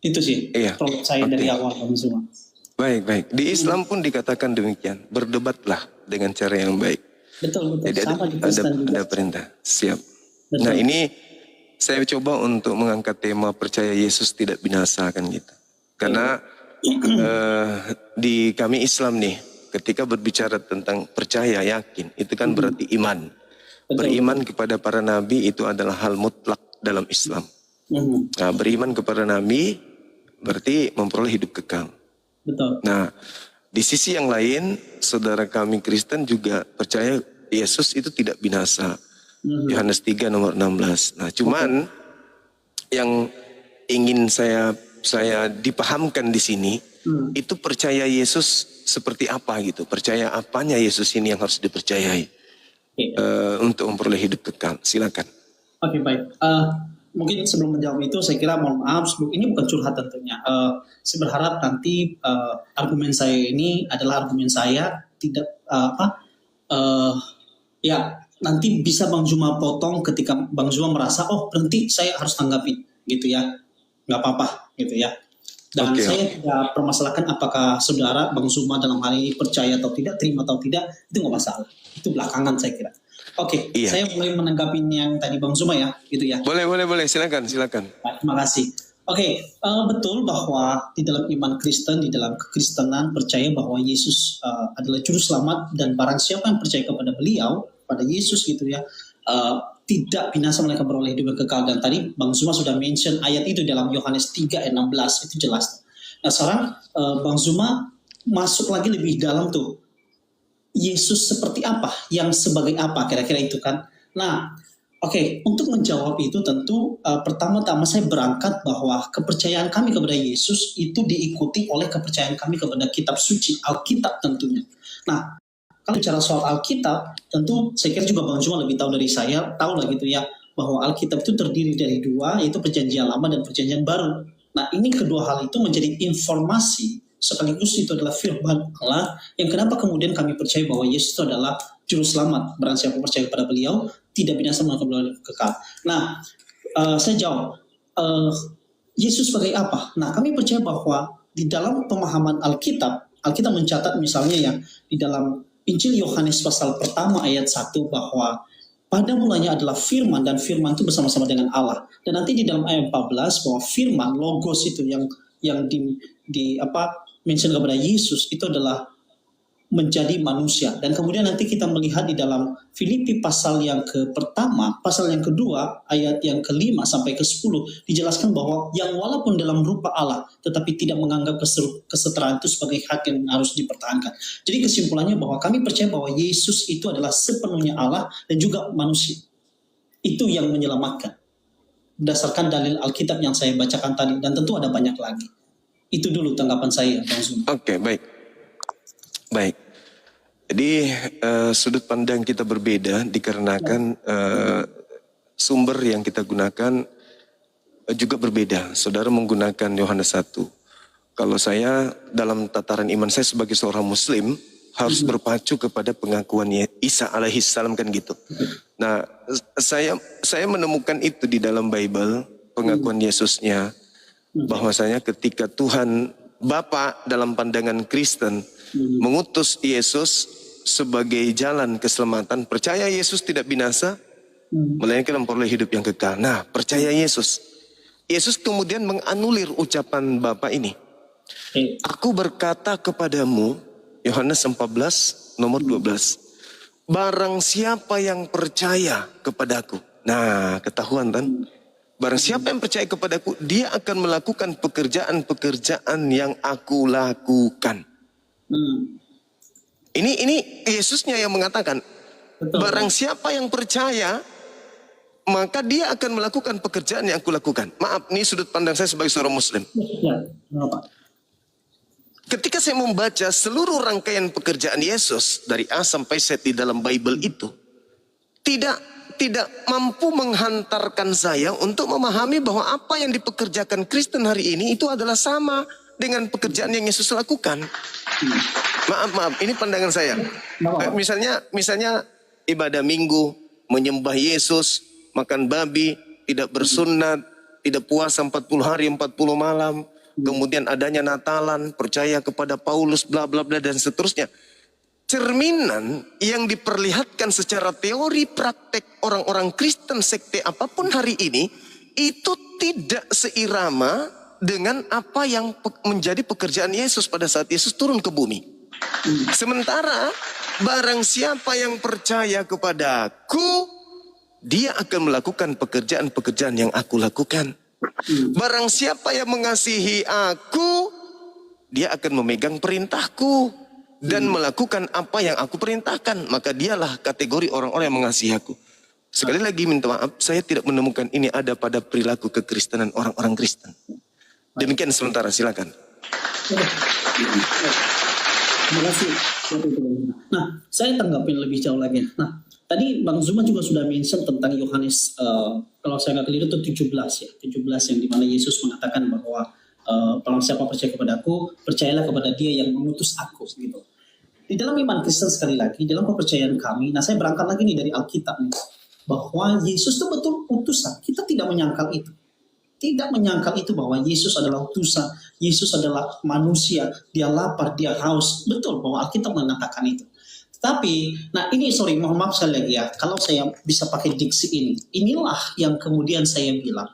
Itu sih Iya. program saya dari awal Bang Zuma. Baik. Di Islam pun dikatakan demikian. Berdebatlah dengan cara yang baik. Betul. Jadi Sama di Kristen juga. ada perintah. Siap. Betul. Nah, ini saya coba untuk mengangkat tema percaya Yesus tidak binasa kan gitu. Karena di kami Islam nih, ketika berbicara tentang percaya, yakin, itu kan berarti iman. Betul. Beriman kepada para nabi itu adalah hal mutlak dalam Islam. Nah, beriman kepada nabi berarti memperoleh hidup kekal. Betul. Nah, di sisi yang lain, saudara kami Kristen juga percaya Yesus itu tidak binasa. Yohanes 3 nomor 16. Nah, cuman yang ingin saya dipahamkan di sini, itu percaya Yesus seperti apa gitu. Percaya apanya Yesus ini yang harus dipercayai untuk memperoleh hidup kekal. Silakan. Oke, baik. Mungkin sebelum menjawab itu, saya kira mohon maaf, ini bukan curhat tentunya. Saya berharap nanti argumen saya ini adalah argumen saya, tidak ya nanti bisa Bang Zuma potong ketika Bang Zuma merasa, oh berhenti saya harus tanggapin gitu ya, nggak apa-apa gitu ya. Dan saya tidak permasalahkan apakah saudara Bang Zuma dalam hal ini percaya atau tidak, terima atau tidak, itu nggak masalah. Itu belakangan saya kira. Oke, saya mulai menanggapi yang tadi Bang Zuma ya, gitu ya. Boleh, silakan. Baik, terima kasih. Oke, betul bahwa di dalam iman Kristen, di dalam kekristenan percaya bahwa Yesus adalah juru selamat dan barang siapa yang percaya kepada beliau, pada Yesus gitu ya, tidak binasa mereka beroleh hidup yang kekal. Dan tadi Bang Zuma sudah mention ayat itu dalam Yohanes 3 ayat 16, itu jelas. Nah sekarang Bang Zuma masuk lagi lebih dalam tuh. Yesus seperti apa, yang sebagai apa, kira-kira itu kan. Nah, oke, untuk menjawab itu tentu pertama-tama saya berangkat bahwa kepercayaan kami kepada Yesus itu diikuti oleh kepercayaan kami kepada kitab suci, Alkitab tentunya. Nah, kalau bicara soal Alkitab, tentu saya kira juga Bang Zuma lebih tahu dari saya, tahu lah gitu ya, bahwa Alkitab itu terdiri dari dua, yaitu Perjanjian Lama dan Perjanjian Baru. Nah, ini kedua hal itu menjadi informasi, sekaligus itu adalah firman Allah, yang kenapa kemudian kami percaya bahwa Yesus itu adalah juru selamat. Barang siapa percaya kepada beliau, tidak binasa melakukan hidup kekal. Nah, saya jawab, Yesus sebagai apa? Nah, kami percaya bahwa di dalam pemahaman Alkitab mencatat misalnya ya, di dalam Injil Yohanes pasal pertama ayat 1 bahwa pada mulanya adalah firman dan firman itu bersama-sama dengan Allah. Dan nanti di dalam ayat 14 bahwa firman, logos itu yang mention kepada Yesus itu adalah menjadi manusia. Dan kemudian nanti kita melihat di dalam Filipi pasal yang pertama, pasal yang kedua, ayat yang ke-5 sampai ke-10 dijelaskan bahwa yang walaupun dalam rupa Allah tetapi tidak menganggap kesetaraan itu sebagai hak yang harus dipertahankan. Jadi kesimpulannya bahwa kami percaya bahwa Yesus itu adalah sepenuhnya Allah dan juga manusia. Itu yang menyelamatkan. Berdasarkan dalil Alkitab yang saya bacakan tadi, dan tentu ada banyak lagi. Itu dulu tanggapan saya, Bang Zuma. Oke, baik. Jadi sudut pandang kita berbeda dikarenakan sumber yang kita gunakan juga berbeda. Saudara menggunakan Yohanes 1. Kalau saya dalam tataran iman saya sebagai seorang muslim harus berpacu kepada pengakuan Isa alaihissalam kan gitu. Nah, saya menemukan itu di dalam Bible, pengakuan Yesusnya, bahwasanya ketika Tuhan Bapa dalam pandangan Kristen mengutus Yesus sebagai jalan keselamatan, percaya Yesus tidak binasa, melainkan memperoleh hidup yang kekal. Nah, percaya Yesus. Yesus kemudian menganulir ucapan Bapa ini. Aku berkata kepadamu, Yohanes 14 nomor 12. barang siapa yang percaya kepadaku. Nah, ketahuan kan? Barang siapa yang percaya kepadaku, dia akan melakukan pekerjaan-pekerjaan yang aku lakukan. Ini Yesusnya yang mengatakan, Betul. barang siapa yang percaya, maka dia akan melakukan pekerjaan yang aku lakukan. Maaf, ini sudut pandang saya sebagai seorang Muslim. Ya, kenapa? Ketika saya membaca seluruh rangkaian pekerjaan Yesus dari A sampai Z di dalam Bible itu, tidak mampu menghantarkan saya untuk memahami bahwa apa yang dipekerjakan Kristen hari ini itu adalah sama dengan pekerjaan yang Yesus lakukan. Maaf, ini pandangan saya. Misalnya ibadah minggu, menyembah Yesus, makan babi, tidak bersunat, tidak puasa 40 hari 40 malam, kemudian adanya Natalan, percaya kepada Paulus, bla bla bla dan seterusnya. Cerminan yang diperlihatkan secara teori praktek orang-orang Kristen sekte apapun hari ini itu tidak seirama dengan apa yang menjadi pekerjaan Yesus pada saat Yesus turun ke bumi. Sementara barang siapa yang percaya kepadaku, dia akan melakukan pekerjaan-pekerjaan yang aku lakukan. Barang siapa yang mengasihi aku, dia akan memegang perintahku dan melakukan apa yang aku perintahkan. Maka dialah kategori orang-orang yang mengasihi aku. Sekali lagi minta maaf, saya tidak menemukan ini ada pada perilaku kekristenan orang-orang Kristen. Demikian sementara, silakan. Terima kasih. Nah, saya tanggapin lebih jauh lagi. Nah, tadi Bang Zuma juga sudah mention tentang Yohanes, kalau saya nggak keliru itu 17 ya. 17 yang dimana Yesus mengatakan bahwa barang siapa percaya kepadaku, percayalah kepada dia yang mengutus aku. Gitu. Di dalam iman Kristen sekali lagi, dalam kepercayaan kami, nah saya berangkat lagi nih dari Alkitab nih, bahwa Yesus itu betul utusan. Kita tidak menyangkal itu. Tidak menyangkal itu bahwa Yesus adalah utusan, Yesus adalah manusia, dia lapar, dia haus. Betul bahwa Alkitab mengatakan itu. Tapi, nah ini mohon maaf sekali lagi ya, kalau saya bisa pakai diksi ini, inilah yang kemudian saya bilang,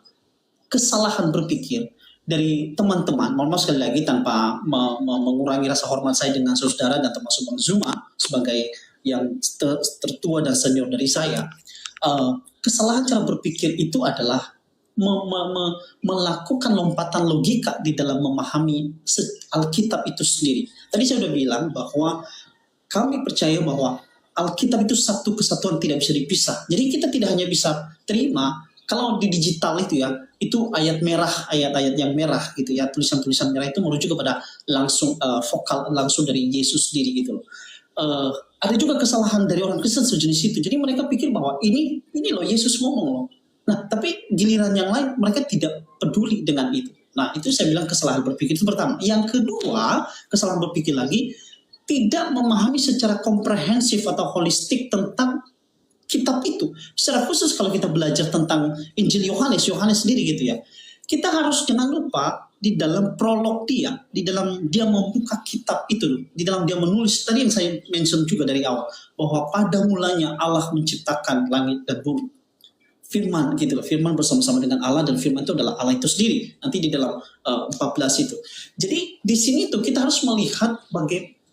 kesalahan berpikir dari teman-teman, mohon maaf sekali lagi tanpa mengurangi rasa hormat saya dengan saudara dan termasuk Bang Zuma sebagai yang tertua dan senior dari saya. Kesalahan cara berpikir itu adalah melakukan lompatan logika di dalam memahami Alkitab itu sendiri. Tadi saya sudah bilang bahwa kami percaya bahwa Alkitab itu satu kesatuan tidak bisa dipisah. Jadi kita tidak hanya bisa terima kalau di digital itu ya, itu ayat merah, ayat-ayat yang merah gitu ya, tulisan-tulisan merah itu merujuk kepada langsung vokal langsung dari Yesus sendiri gitu loh. Ada juga kesalahan dari orang Kristen sejenis itu. Jadi mereka pikir bahwa ini loh Yesus ngomong loh. Nah, tapi giliran yang lain mereka tidak peduli dengan itu. Nah, itu saya bilang kesalahan berpikir itu pertama. Yang kedua, kesalahan berpikir lagi tidak memahami secara komprehensif atau holistik tentang kitab itu. Secara khusus kalau kita belajar tentang Injil Yohanes sendiri gitu ya. Kita harus jangan lupa di dalam prolog dia, di dalam dia membuka kitab itu, di dalam dia menulis tadi yang saya mention juga dari awal bahwa pada mulanya Allah menciptakan langit dan bumi. Firman gitu loh, firman bersama-sama dengan Allah dan firman itu adalah Allah itu sendiri. Nanti di dalam 14 itu. Jadi di sini tuh kita harus melihat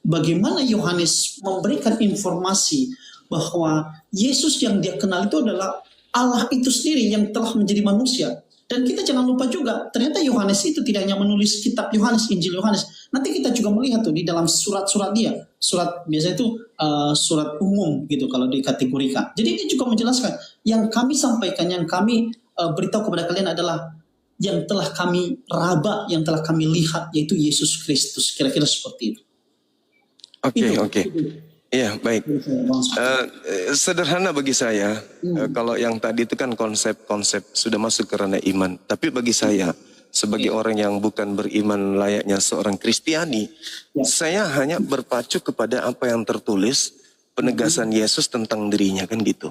bagaimana Yohanes memberikan informasi bahwa Yesus yang dia kenal itu adalah Allah itu sendiri yang telah menjadi manusia. Dan kita jangan lupa juga, ternyata Yohanes itu tidak hanya menulis kitab Yohanes, Injil Yohanes. Nanti kita juga melihat tuh di dalam surat-surat dia. Surat biasanya itu surat umum gitu kalau dikategorikan. Jadi ini juga menjelaskan, yang kami sampaikan, yang kami beritahu kepada kalian adalah yang telah kami raba, yang telah kami lihat, yaitu Yesus Kristus. Kira-kira seperti itu. Oke. Iya, baik. Sederhana bagi saya, kalau yang tadi itu kan konsep-konsep sudah masuk ke ranah iman. Tapi bagi saya, sebagai orang yang bukan beriman layaknya seorang Kristiani, saya hanya berpacu kepada apa yang tertulis, penegasan Yesus tentang dirinya, kan gitu.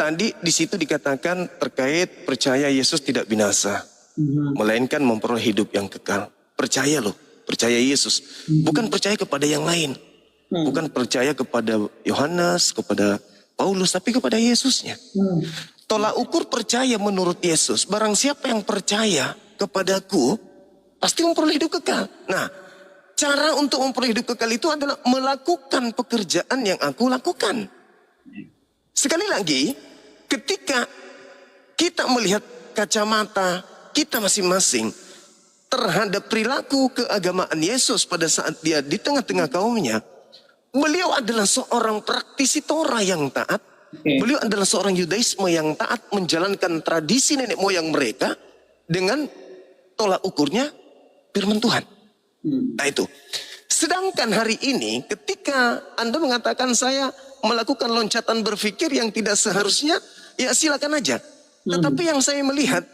Tadi di situ dikatakan terkait percaya Yesus tidak binasa, melainkan memperoleh hidup yang kekal. Percaya loh, percaya Yesus. Bukan percaya kepada yang lain. Bukan percaya kepada Yohanes, kepada Paulus, tapi kepada Yesusnya. Tolak ukur percaya menurut Yesus. Barang siapa yang percaya kepadaku, pasti memperoleh hidup kekal. Nah, cara untuk memperoleh hidup kekal itu adalah melakukan pekerjaan yang aku lakukan. Sekali lagi, ketika kita melihat kacamata kita masing-masing terhadap perilaku keagamaan Yesus pada saat dia di tengah-tengah kaumnya, beliau adalah seorang praktisi Torah yang taat. Beliau adalah seorang Yudaisme yang taat menjalankan tradisi nenek moyang mereka dengan tolak ukurnya firman Tuhan. Nah itu. Sedangkan hari ini ketika Anda mengatakan saya melakukan loncatan berpikir yang tidak seharusnya, ya silakan aja. Tetapi yang saya melihat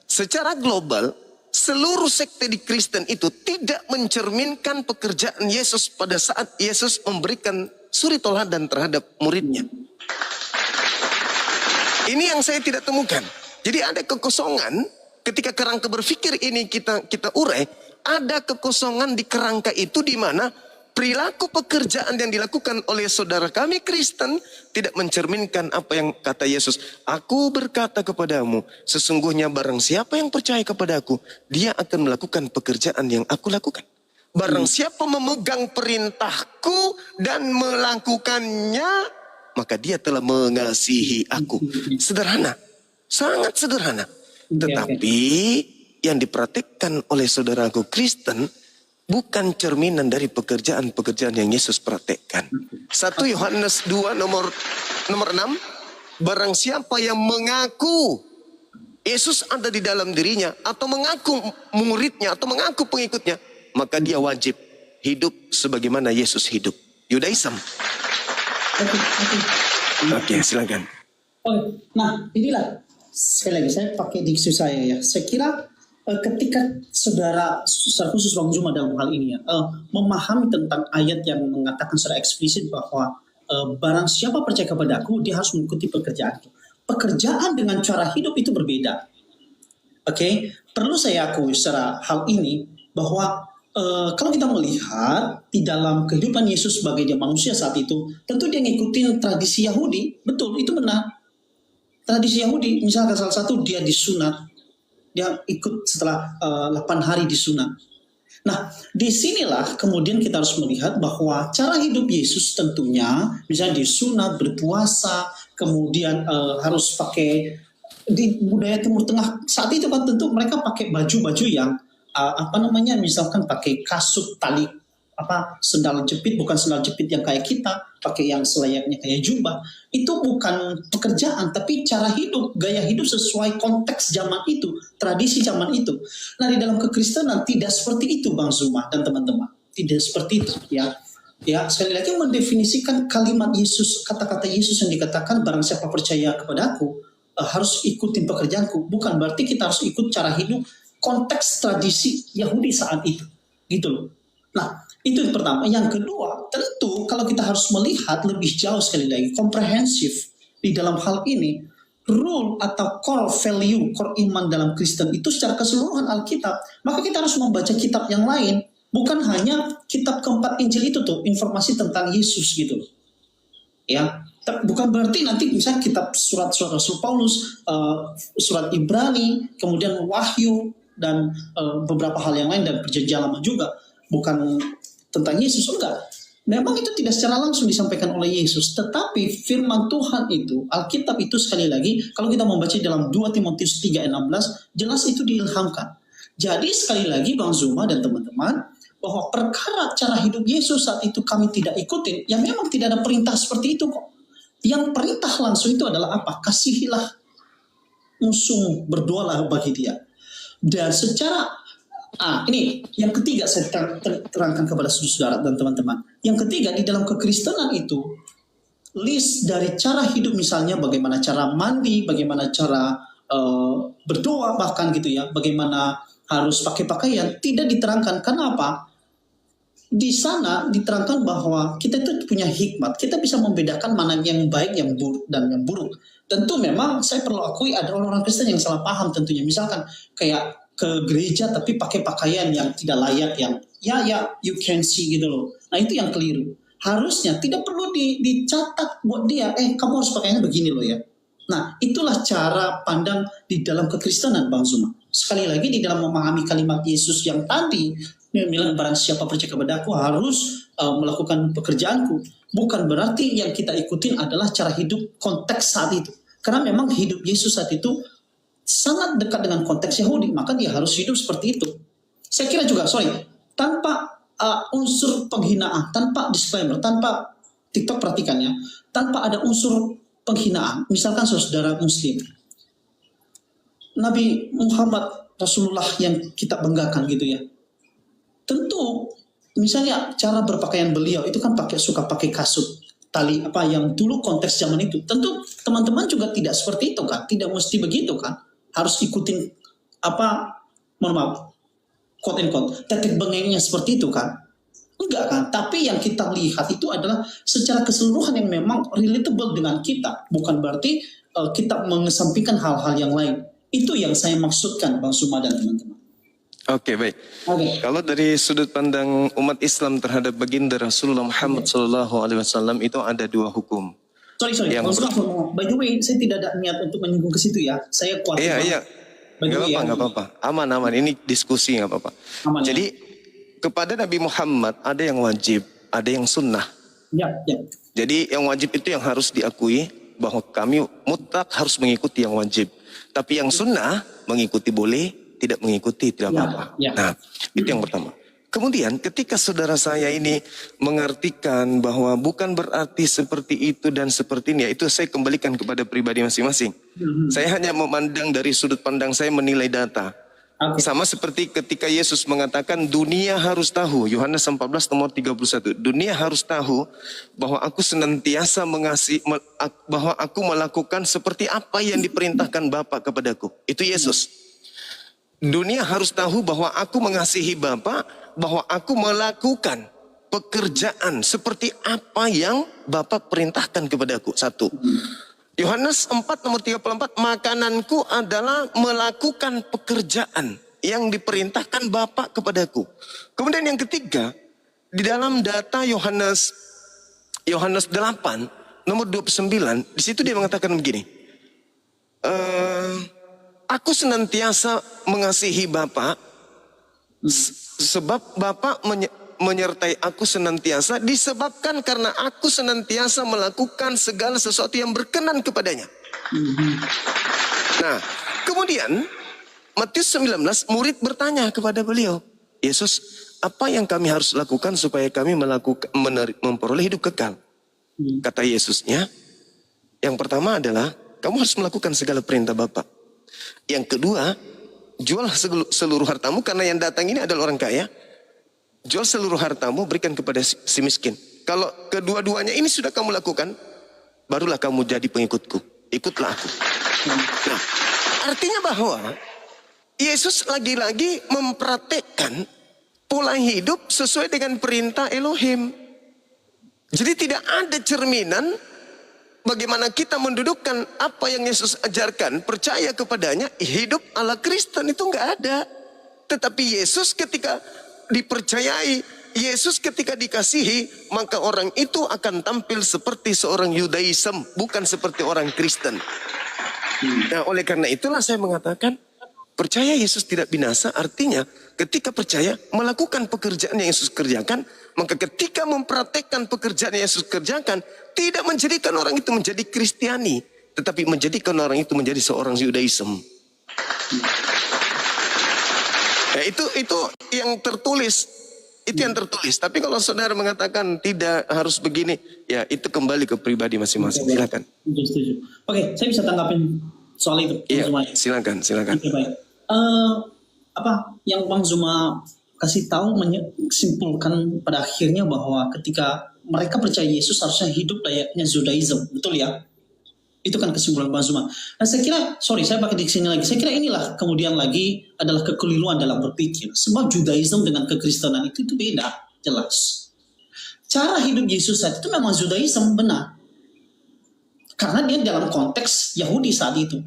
secara global, seluruh sekte di Kristen itu tidak mencerminkan pekerjaan Yesus pada saat Yesus memberikan suri toladan terhadap muridnya. Ini yang saya tidak temukan. Jadi ada kekosongan ketika kerangka berpikir ini kita urai, ada kekosongan di kerangka itu di mana perilaku pekerjaan yang dilakukan oleh saudara kami Kristen tidak mencerminkan apa yang kata Yesus. Aku berkata kepadamu, sesungguhnya barang siapa yang percaya kepadaku, dia akan melakukan pekerjaan yang aku lakukan. Barang siapa memegang perintahku dan melakukannya, maka dia telah mengasihi aku. Sederhana, sangat sederhana. Tetapi yang dipraktikkan oleh saudaraku Kristen bukan cerminan dari pekerjaan-pekerjaan yang Yesus praktekkan. 1 Yohanes 2 nomor 6. Barang siapa yang mengaku Yesus ada di dalam dirinya, atau mengaku muridnya, atau mengaku pengikutnya, maka dia wajib hidup sebagaimana Yesus hidup. Yudaism. Oke, silakan. Nah, inilah sekali lagi saya pakai diksi saya ya. Saya kira ketika saudara secara khusus Bang Zuma dalam hal ini ya, memahami tentang ayat yang mengatakan secara eksplisit bahwa barang siapa percaya kepadaku, dia harus mengikuti pekerjaanku. Pekerjaan dengan cara hidup itu berbeda. Oke, perlu saya akui secara hal ini bahwa kalau kita melihat di dalam kehidupan Yesus sebagai dia manusia saat itu, tentu dia ngikutin tradisi Yahudi. Betul, itu benar. Tradisi Yahudi, misalkan salah satu dia disunat, dia ikut setelah 8 hari disunat. Nah, disinilah kemudian kita harus melihat bahwa cara hidup Yesus tentunya, misalnya disunat, berpuasa, kemudian harus pakai, di budaya Timur Tengah saat itu kan tentu mereka pakai baju-baju yang misalkan pakai kasut tali, sendal jepit, bukan sendal jepit yang kayak kita, pakai yang selayaknya kayak jubah. Itu bukan pekerjaan, tapi cara hidup, gaya hidup sesuai konteks zaman itu, tradisi zaman itu. Nah, di dalam kekristenan tidak seperti itu, Bang Zuma dan teman-teman. Tidak seperti itu, ya. Ya, sekali lagi mendefinisikan kalimat Yesus, kata-kata Yesus yang dikatakan barang siapa percaya kepadaku harus ikutin pekerjaanku. Bukan berarti kita harus ikut cara hidup konteks tradisi Yahudi saat itu, gitu loh. Nah, itu yang pertama. Yang kedua, tentu kalau kita harus melihat lebih jauh sekali lagi, komprehensif di dalam hal ini, rule atau core value, core iman dalam Kristen itu secara keseluruhan Alkitab, maka kita harus membaca kitab yang lain, bukan hanya kitab keempat Injil itu tuh, informasi tentang Yesus gitu loh. Ya, bukan berarti nanti misalnya kitab surat-surat Rasul Paulus, surat Ibrani, kemudian Wahyu, dan beberapa hal yang lain, dan perjanjian lama juga, bukan tentang Yesus, enggak. Memang itu tidak secara langsung disampaikan oleh Yesus, tetapi firman Tuhan itu, Alkitab itu sekali lagi, kalau kita membaca dalam 2 Timotius 3 ayat 16, jelas itu diilhamkan. Jadi sekali lagi Bang Zuma dan teman-teman, bahwa perkara cara hidup Yesus saat itu kami tidak ikutin, ya memang tidak ada perintah seperti itu kok. Yang perintah langsung itu adalah apa? Kasihilah musuhmu, berdoalah bagi dia. Dan secara ini yang ketiga saya terangkan kepada saudara dan teman-teman. Yang ketiga, di dalam kekristenan itu list dari cara hidup, misalnya bagaimana cara mandi, bagaimana cara berdoa bahkan gitu ya, bagaimana harus pakai pakaian, tidak diterangkan. Kenapa? Di sana diterangkan bahwa kita itu punya hikmat, kita bisa membedakan mana yang baik, yang buruk dan yang buruk. Tentu memang saya perlu akui ada orang-orang Kristen yang salah paham tentunya. Misalkan kayak ke gereja tapi pakai pakaian yang tidak layak, yang ya you can see gitu loh. Nah, itu yang keliru. Harusnya tidak perlu dicatat buat dia, kamu harus pakainya begini loh ya. Nah, itulah cara pandang di dalam kekristenan Bang Zuma. Sekali lagi di dalam memahami kalimat Yesus yang tadi, Dia bilang barang siapa percaya kepada aku harus melakukan pekerjaanku. Bukan berarti yang kita ikutin adalah cara hidup konteks saat itu. Karena memang hidup Yesus saat itu sangat dekat dengan konteks Yahudi, maka dia harus hidup seperti itu. Saya kira juga, tanpa unsur penghinaan, tanpa disclaimer, tanpa TikTok perhatikannya, tanpa ada unsur penghinaan. Misalkan saudara Muslim, Nabi Muhammad Rasulullah yang kita banggakan gitu ya. Tentu misalnya cara berpakaian beliau itu kan suka pakai kasut tali apa yang dulu konteks zaman itu. Tentu teman-teman juga tidak seperti itu kan, tidak mesti begitu kan. Harus ikutin mohon maaf, quote and quote, tetek bengeknya seperti itu kan. Enggak kan, tapi yang kita lihat itu adalah secara keseluruhan yang memang relatable dengan kita. Bukan berarti kita mengesampingkan hal-hal yang lain. Itu yang saya maksudkan Bang Suma dan teman-teman. Oke, baik. Oke. Kalau dari sudut pandang umat Islam terhadap baginda Rasulullah Muhammad SAW itu ada dua hukum. Sorry. Yang By the way, saya tidak ada niat untuk menyinggung ke situ ya. Saya kuat. Iya. By the way, Nggak apa-apa. Aman. Ini diskusi nggak apa-apa. Aman, Jadi kepada Nabi Muhammad ada yang wajib, ada yang sunnah. Ya. Jadi yang wajib itu yang harus diakui bahwa kami mutlak harus mengikuti yang wajib. Tapi yang sunnah mengikuti boleh, tidak mengikuti tidak apa-apa. Ya. Nah, itu yang pertama. Kemudian ketika saudara saya ini mengartikan bahwa bukan berarti seperti itu dan seperti ini, itu saya kembalikan kepada pribadi masing-masing. Saya hanya memandang dari sudut pandang saya menilai data. Oke. Sama seperti ketika Yesus mengatakan dunia harus tahu, Yohanes 14 nomor 31. Dunia harus tahu bahwa aku senantiasa bahwa aku melakukan seperti apa yang diperintahkan Bapa kepadaku. Itu Yesus. Dunia harus tahu bahwa aku mengasihi Bapa, bahwa aku melakukan pekerjaan seperti apa yang Bapa perintahkan kepadaku. 1. Yohanes 4 nomor 34, makananku adalah melakukan pekerjaan yang diperintahkan Bapa kepadaku. Kemudian yang ketiga, di dalam data Yohanes 8 nomor 29, di situ dia mengatakan begini. Aku senantiasa mengasihi Bapa sebab Bapa menyertai aku senantiasa disebabkan karena aku senantiasa melakukan segala sesuatu yang berkenan kepadanya. Nah, kemudian Matius 19 murid bertanya kepada beliau, Yesus, apa yang kami harus lakukan supaya kami memperoleh hidup kekal? Kata Yesusnya, yang pertama adalah kamu harus melakukan segala perintah Bapa. Yang kedua, jual seluruh hartamu, karena yang datang ini adalah orang kaya. Jual seluruh hartamu, berikan kepada si miskin. Kalau kedua-duanya ini sudah kamu lakukan, barulah kamu jadi pengikutku. Ikutlah aku. Nah, artinya bahwa Yesus lagi-lagi mempraktekkan pola hidup sesuai dengan perintah Elohim. Jadi tidak ada cerminan bagaimana kita mendudukkan apa yang Yesus ajarkan, percaya kepadanya, hidup ala Kristen itu nggak ada. Tetapi Yesus ketika dipercayai, Yesus ketika dikasihi, maka orang itu akan tampil seperti seorang Yudaism, bukan seperti orang Kristen. Nah, oleh karena itulah saya mengatakan, percaya Yesus tidak binasa, artinya ketika percaya melakukan pekerjaan yang Yesus kerjakan, maka ketika mempraktekkan pekerjaan yang Yesus kerjakan, tidak menjadikan orang itu menjadi Kristiani, tetapi menjadikan orang itu menjadi seorang Yudaism. Ya, itu yang tertulis, Tapi kalau saudara mengatakan tidak harus begini, ya itu kembali ke pribadi masing-masing. Silakan. Setuju. Oke, saya bisa tanggapin soal itu. Iya, silakan. Oke, baik. Yang Bang Zuma kasih tahu simpulkan pada akhirnya bahwa ketika mereka percaya Yesus harusnya hidup layaknya Judaism, betul ya? Itu kan kesimpulan Bang Zuma. Nah, saya kira, saya pakai di sini lagi. Saya kira inilah kemudian lagi adalah kekeliruan dalam berpikir. Sebab Judaism dengan kekristenan itu beda, jelas. Cara hidup Yesus saat itu memang Judaism, benar. Karena dia dalam konteks Yahudi saat itu.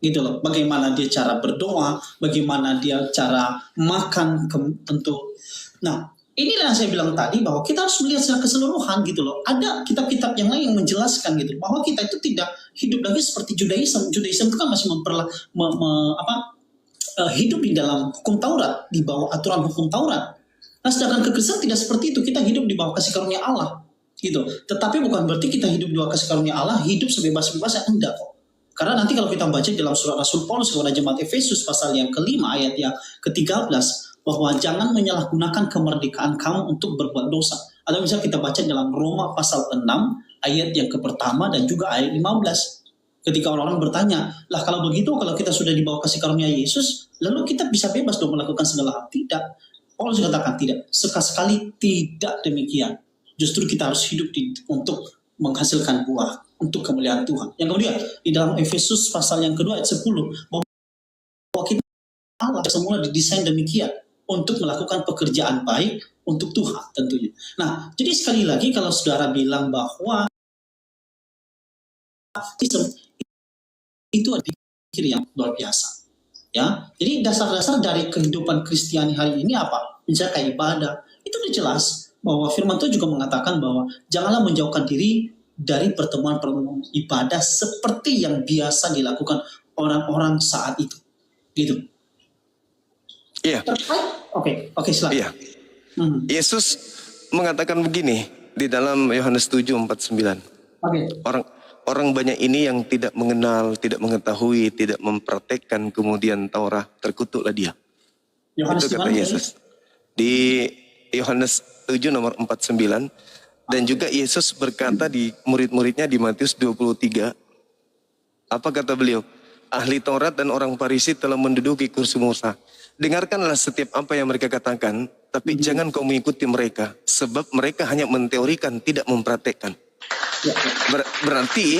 Gitu loh. Bagaimana dia cara berdoa, bagaimana dia cara makan tentu. Nah, inilah yang saya bilang tadi bahwa kita harus melihat secara keseluruhan gitu loh. Ada kitab-kitab yang lain yang menjelaskan gitu bahwa kita itu tidak hidup lagi seperti Judaism. Judaism itu kan masih hidup di dalam hukum Taurat, di bawah aturan hukum Taurat. Nah, sedangkan kekristenan tidak seperti itu. Kita hidup di bawah kasih karunia Allah, gitu. Tetapi bukan berarti kita hidup di bawah kasih karunia Allah, hidup sebebas-bebasnya, enggak kok. Karena nanti kalau kita baca dalam surat Rasul Paulus kepada jemaat Efesus pasal yang kelima ayat yang ke-13, bahwa jangan menyalahgunakan kemerdekaan kamu untuk berbuat dosa. Atau misalnya kita baca dalam Roma pasal 6 ayat yang ke-pertama dan juga ayat 15. Ketika orang-orang bertanya, lah kalau begitu, kalau kita sudah di bawah kasih karunia Yesus, lalu kita bisa bebas dong melakukan segala hal. Tidak. Paulus katakan tidak. Sekali-sekali tidak demikian. Justru kita harus hidup untuk menghasilkan buah untuk kemuliaan Tuhan. Yang kemudian di dalam Efesus pasal yang kedua ayat 10, bahwa kita Allah semula didesain demikian untuk melakukan pekerjaan baik untuk Tuhan tentunya. Nah, jadi sekali lagi kalau saudara bilang bahwa itu ada pikir yang luar biasa. Ya, jadi dasar-dasar dari kehidupan Kristiani hari ini apa? Misalnya kayak ibadah, itu udah jelas bahwa firman Tuhan juga mengatakan bahwa janganlah menjauhkan diri dari pertemuan-pertemuan ibadah seperti yang biasa dilakukan orang-orang saat itu. Gitu. Iya. Oke, silakan. Iya. Yesus mengatakan begini di dalam Yohanes 7:49. Oke. Orang banyak ini yang tidak mengenal, tidak mengetahui, tidak mempraktekkan kemudian Taurat, terkutuklah dia. Yohanes Itu kata Yesus. Di Yohanes 7 nomor 49. Dan juga Yesus berkata di murid-muridnya di Matius 23. Apa kata beliau? Ahli Taurat dan orang Farisi telah menduduki kursi Musa. Dengarkanlah setiap apa yang mereka katakan, tapi jangan kau mengikuti mereka. Sebab mereka hanya menteorikan, tidak mempraktekkan. Berarti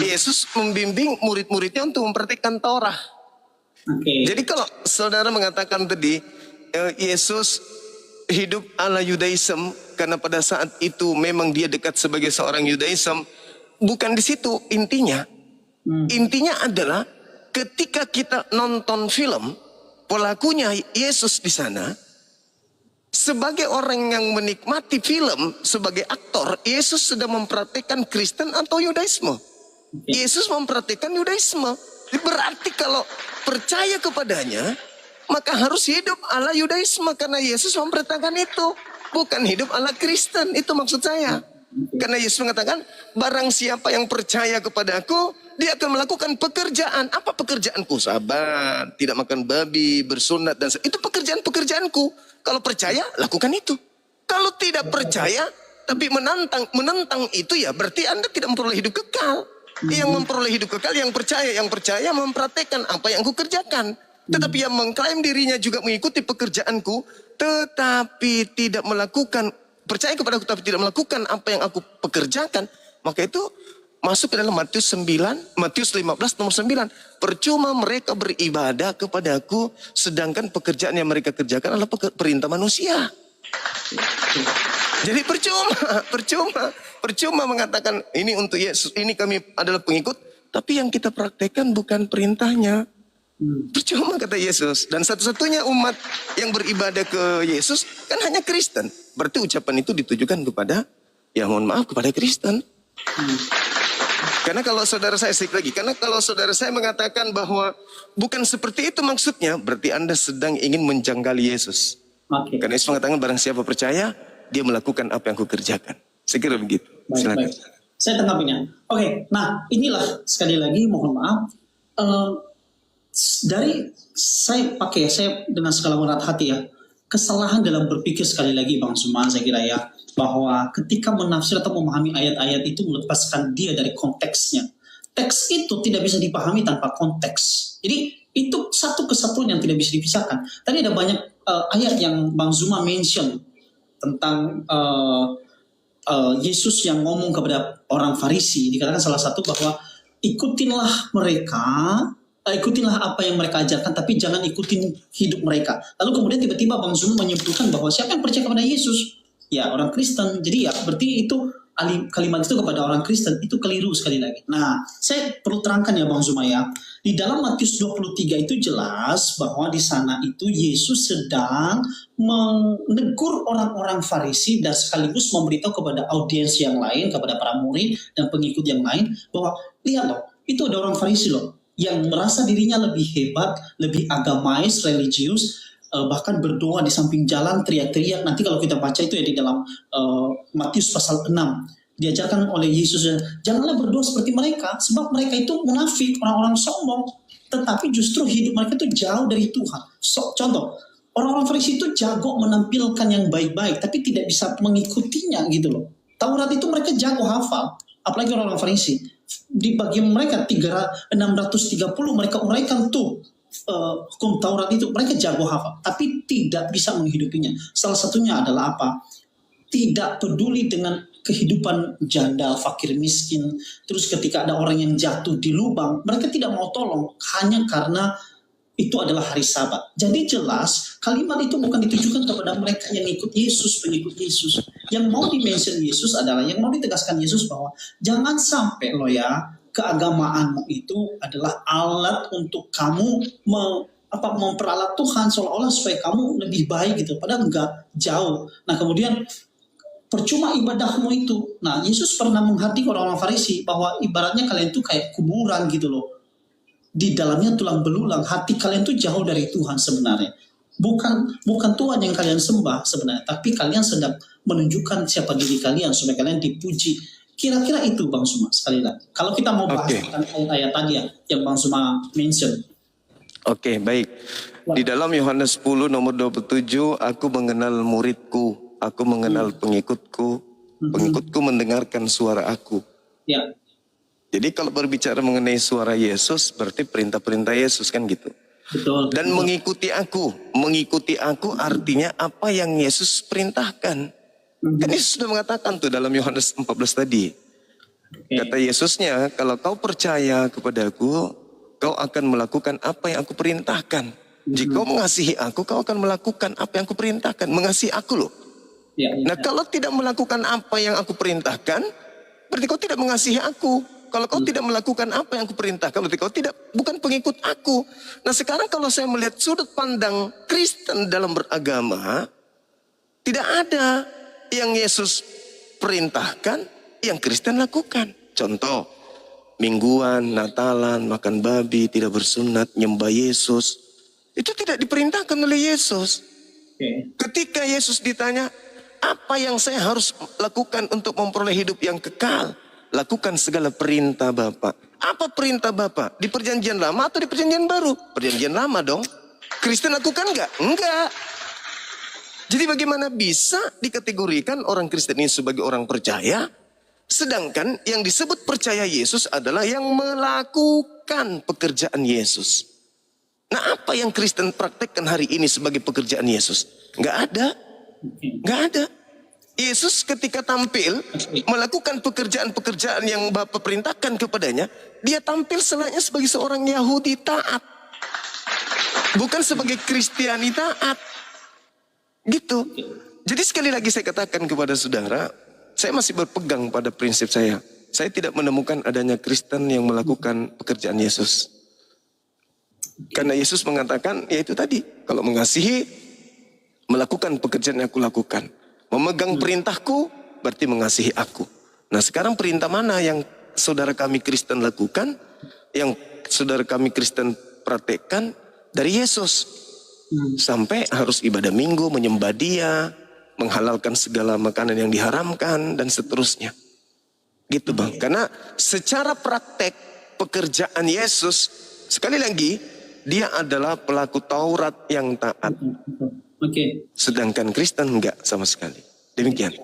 Yesus membimbing murid-muridnya untuk mempraktikkan Taurat. Jadi kalau saudara mengatakan tadi Yesus hidup ala Yudaism karena pada saat itu memang dia dekat sebagai seorang Yudaism, bukan di situ intinya. Intinya adalah ketika kita nonton film, pelakunya Yesus di sana. Sebagai orang yang menikmati film, sebagai aktor, Yesus sudah mempraktikkan Kristen atau Yudaisme. Yesus mempraktikkan Yudaisme. Berarti kalau percaya kepadanya, maka harus hidup ala Yudaisme. Karena Yesus mempraktikkan itu. Bukan hidup ala Kristen, itu maksud saya. Karena Yesus mengatakan, barang siapa yang percaya kepadaku, dia akan melakukan pekerjaan. Apa pekerjaanku? Sabar, tidak makan babi, bersunat, dan itu pekerjaan-pekerjaanku. Kalau percaya, lakukan itu. Kalau tidak percaya, tapi menentang itu ya berarti Anda tidak memperoleh hidup kekal. Yang memperoleh hidup kekal, yang percaya mempraktekkan apa yang aku kerjakan. Tetapi yang mengklaim dirinya juga mengikuti pekerjaanku, tetapi tidak melakukan, percaya kepada aku tapi tidak melakukan apa yang aku pekerjakan, maka itu masuk ke dalam Matius 15 nomor 9. Percuma mereka beribadah kepadaku, sedangkan pekerjaan yang mereka kerjakan adalah perintah manusia. Jadi percuma mengatakan ini untuk Yesus, ini kami adalah pengikut, tapi yang kita praktekkan bukan perintahnya. Percuma kata Yesus. Dan satu-satunya umat yang beribadah ke Yesus kan hanya Kristen. Berarti ucapan itu ditujukan kepada, ya mohon maaf, kepada Kristen. Karena kalau saudara saya mengatakan bahwa bukan seperti itu maksudnya, berarti Anda sedang ingin menjangkali Yesus. Karena Yesus mengatakan barang siapa percaya, dia melakukan apa yang aku kerjakan. Saya kira begitu. Silakan. Saya tanggapinya. Nah inilah sekali lagi mohon maaf. Saya dengan segala berat hati ya, kesalahan dalam berpikir sekali lagi Bang Suman, saya kira ya, bahwa ketika menafsir atau memahami ayat-ayat itu melepaskan dia dari konteksnya. Teks itu tidak bisa dipahami tanpa konteks. Jadi itu satu kesatuan yang tidak bisa dipisahkan. Tadi ada banyak ayat yang Bang Zuma mention tentang Yesus yang ngomong kepada orang Farisi. Dikatakan salah satu bahwa ikutilah apa yang mereka ajarkan, tapi jangan ikutin hidup mereka. Lalu kemudian tiba-tiba Bang Zuma menyimpulkan bahwa siapa yang percaya kepada Yesus? Ya orang Kristen. Jadi ya berarti itu kalimat itu kepada orang Kristen itu keliru sekali lagi. Nah saya perlu terangkan ya Bang Zuma ya. Di dalam Matius 23 itu jelas bahwa di sana itu Yesus sedang menegur orang-orang Farisi dan sekaligus memberitahu kepada audiens yang lain, kepada para murid dan pengikut yang lain bahwa lihat loh, itu ada orang Farisi loh yang merasa dirinya lebih hebat, lebih agamais, religius, bahkan berdoa di samping jalan teriak-teriak. Nanti kalau kita baca itu ya di dalam Matius pasal 6, diajarkan oleh Yesus, janganlah berdoa seperti mereka, sebab mereka itu munafik, orang-orang sombong, tetapi justru hidup mereka itu jauh dari Tuhan. Contoh, orang-orang Farisi itu jago menampilkan yang baik-baik, tapi tidak bisa mengikutinya gitu loh. Taurat itu mereka jago hafal, apalagi orang-orang Farisi. Di bagian mereka 630 mereka uraikan tuh hukum Taurat itu, mereka jago hafal, tapi tidak bisa menghidupinya. Salah satunya adalah apa? Tidak peduli dengan kehidupan janda, fakir, miskin. Terus ketika ada orang yang jatuh di lubang, mereka tidak mau tolong hanya karena itu adalah hari Sabat. Jadi jelas kalimat itu bukan ditujukan kepada mereka yang ikut Yesus, pengikut Yesus. Yang mau dimention Yesus adalah, yang mau ditegaskan Yesus bahwa jangan sampai lo ya, keagamaanmu itu adalah alat untuk kamu memperalat Tuhan seolah-olah supaya kamu lebih baik gitu. Padahal enggak, jauh. Nah kemudian percuma ibadahmu itu. Nah Yesus pernah menghadapi orang-orang Farisi bahwa ibaratnya kalian itu kayak kuburan gitu loh. Di dalamnya tulang belulang, hati kalian tuh jauh dari Tuhan sebenarnya. Bukan Tuhan yang kalian sembah sebenarnya, tapi kalian sedang menunjukkan siapa diri kalian supaya kalian dipuji. Kira-kira itu Bang Suma sekali lagi. Kalau kita mau bahas tentang ayat-ayat tadi ya, yang Bang Suma mention. Oke, baik. Di dalam Yohanes 10 nomor 27, aku mengenal muridku, aku mengenal pengikutku, pengikutku mendengarkan suara aku. Ya. Jadi kalau berbicara mengenai suara Yesus, berarti perintah-perintah Yesus kan gitu. Betul. Dan mengikuti aku artinya apa yang Yesus perintahkan. Kan Yesus sudah mengatakan tuh dalam Yohanes 14 tadi. Kata Yesusnya, kalau kau percaya kepadaku, kau akan melakukan apa yang aku perintahkan. Jika kau mengasihi aku, kau akan melakukan apa yang aku perintahkan. Mengasihi aku loh. Ya. Nah kalau tidak melakukan apa yang aku perintahkan, berarti kau tidak mengasihi aku. Kalau kau tidak melakukan apa yang aku perintahkan, berarti kau bukan pengikut aku. Nah sekarang kalau saya melihat sudut pandang Kristen dalam beragama, tidak ada yang Yesus perintahkan, yang Kristen lakukan. Contoh, mingguan, Natalan, makan babi, tidak bersunat, nyembah Yesus. Itu tidak diperintahkan oleh Yesus. Ketika Yesus ditanya, apa yang saya harus lakukan untuk memperoleh hidup yang kekal? Lakukan segala perintah Bapa. Apa perintah Bapa? Di perjanjian lama atau di perjanjian baru? Perjanjian lama dong. Kristen lakukan enggak? Enggak. Jadi bagaimana bisa dikategorikan orang Kristen ini sebagai orang percaya? Sedangkan yang disebut percaya Yesus adalah yang melakukan pekerjaan Yesus. Nah apa yang Kristen praktekkan hari ini sebagai pekerjaan Yesus? Enggak ada. Enggak ada. Yesus ketika tampil melakukan pekerjaan-pekerjaan yang Bapa perintahkan kepadanya, dia tampil selainnya sebagai seorang Yahudi taat. Bukan sebagai Kristiani taat. Gitu. Jadi sekali lagi saya katakan kepada saudara, saya masih berpegang pada prinsip saya. Saya tidak menemukan adanya Kristen yang melakukan pekerjaan Yesus. Karena Yesus mengatakan, ya itu tadi, kalau mengasihi, melakukan pekerjaan yang aku lakukan. Memegang perintahku berarti mengasihi aku. Nah sekarang perintah mana yang saudara kami Kristen lakukan, yang saudara kami Kristen praktekkan dari Yesus. Sampai harus ibadah minggu, menyembah Dia, menghalalkan segala makanan yang diharamkan dan seterusnya. Gitu Bang. Karena secara praktek pekerjaan Yesus, sekali lagi, Dia adalah pelaku Taurat yang taat. Sedangkan Kristen enggak sama sekali. Demikian.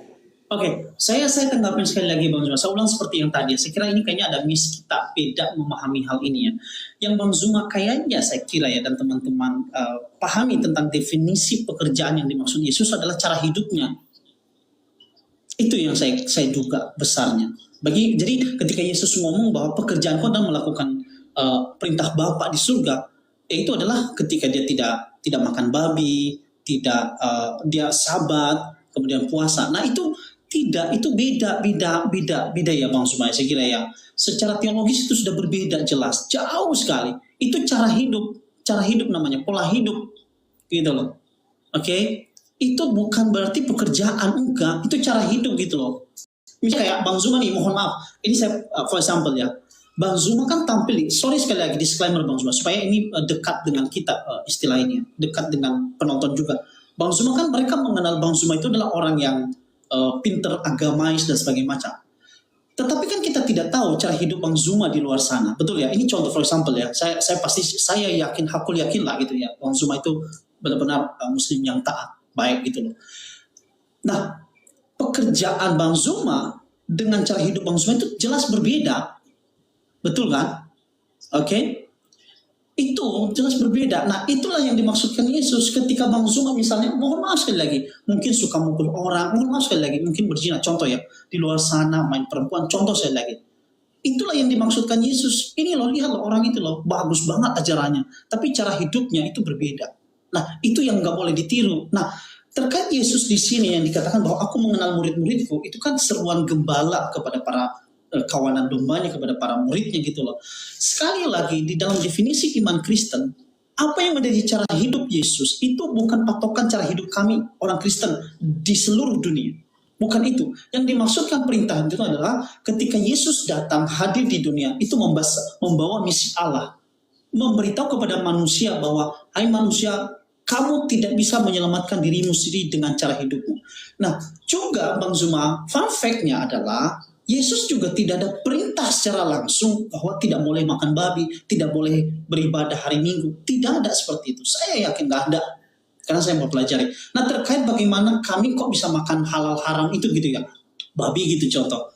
Saya tanggapin sekali lagi Bang Zuma. Saya ulang seperti yang tadi. Saya kira ini kayaknya ada miss kita beda memahami hal ini ya. Yang Bang Zuma kayaknya saya kira ya dan teman-teman pahami tentang definisi pekerjaan yang dimaksud Yesus adalah cara hidupnya. Itu yang saya duga besarnya. Jadi ketika Yesus ngomong bahwa pekerjaanku adalah melakukan perintah Bapa di surga, itu adalah ketika dia tidak makan babi, dia sabat, kemudian puasa. Nah itu beda ya Bang Sumaya. Saya kira ya secara teologis itu sudah berbeda jelas, jauh sekali. Itu cara hidup namanya, pola hidup gitu loh. Itu bukan berarti pekerjaan, enggak, itu cara hidup gitu loh. Misalnya kayak Bang Zuma nih, mohon maaf, ini saya for example ya, Bang Zuma kan tampil, sorry sekali lagi disclaimer Bang Zuma, supaya ini dekat dengan kita istilah ini, dekat dengan penonton juga. Bang Zuma kan mereka mengenal Bang Zuma itu adalah orang yang pinter, agamais dan sebagainya macam. Tetapi kan kita tidak tahu cara hidup Bang Zuma di luar sana, betul ya? Ini contoh for example ya, saya yakin, hakul yakin lah gitu ya, Bang Zuma itu benar-benar Muslim yang taat, baik gitu loh. Nah, pekerjaan Bang Zuma dengan cara hidup Bang Zuma itu jelas berbeda. Betul kan? Oke? Itu jelas berbeda. Nah, itulah yang dimaksudkan Yesus ketika Bang Zuma misalnya, mohon maaf sekali lagi, mungkin suka mukul orang, mohon maaf sekali lagi, mungkin berzina, contoh ya, di luar sana main perempuan, contoh sekali lagi. Itulah yang dimaksudkan Yesus. Ini loh, lihat loh, orang itu loh, bagus banget ajarannya, tapi cara hidupnya itu berbeda. Nah, itu yang nggak boleh ditiru. Nah, terkait Yesus di sini yang dikatakan bahwa aku mengenal murid-muridku, itu kan seruan gembala kepada para kawanan dombanya, kepada para muridnya gitu loh. Sekali lagi di dalam definisi iman Kristen, apa yang menjadi cara hidup Yesus itu bukan patokan cara hidup kami orang Kristen di seluruh dunia. Bukan itu. Yang dimaksudkan perintah itu adalah ketika Yesus datang hadir di dunia, itu membawa misi Allah. Memberitahu kepada manusia bahwa, hai manusia, kamu tidak bisa menyelamatkan dirimu sendiri dengan cara hidupmu. Nah, juga Bang Zuma, fun fact-nya adalah Yesus juga tidak ada perintah secara langsung bahwa tidak boleh makan babi, tidak boleh beribadah hari Minggu. Tidak ada seperti itu. Saya yakin tidak ada. Karena saya mau pelajari. Nah, terkait bagaimana kami kok bisa makan halal haram itu gitu ya. Babi gitu contoh.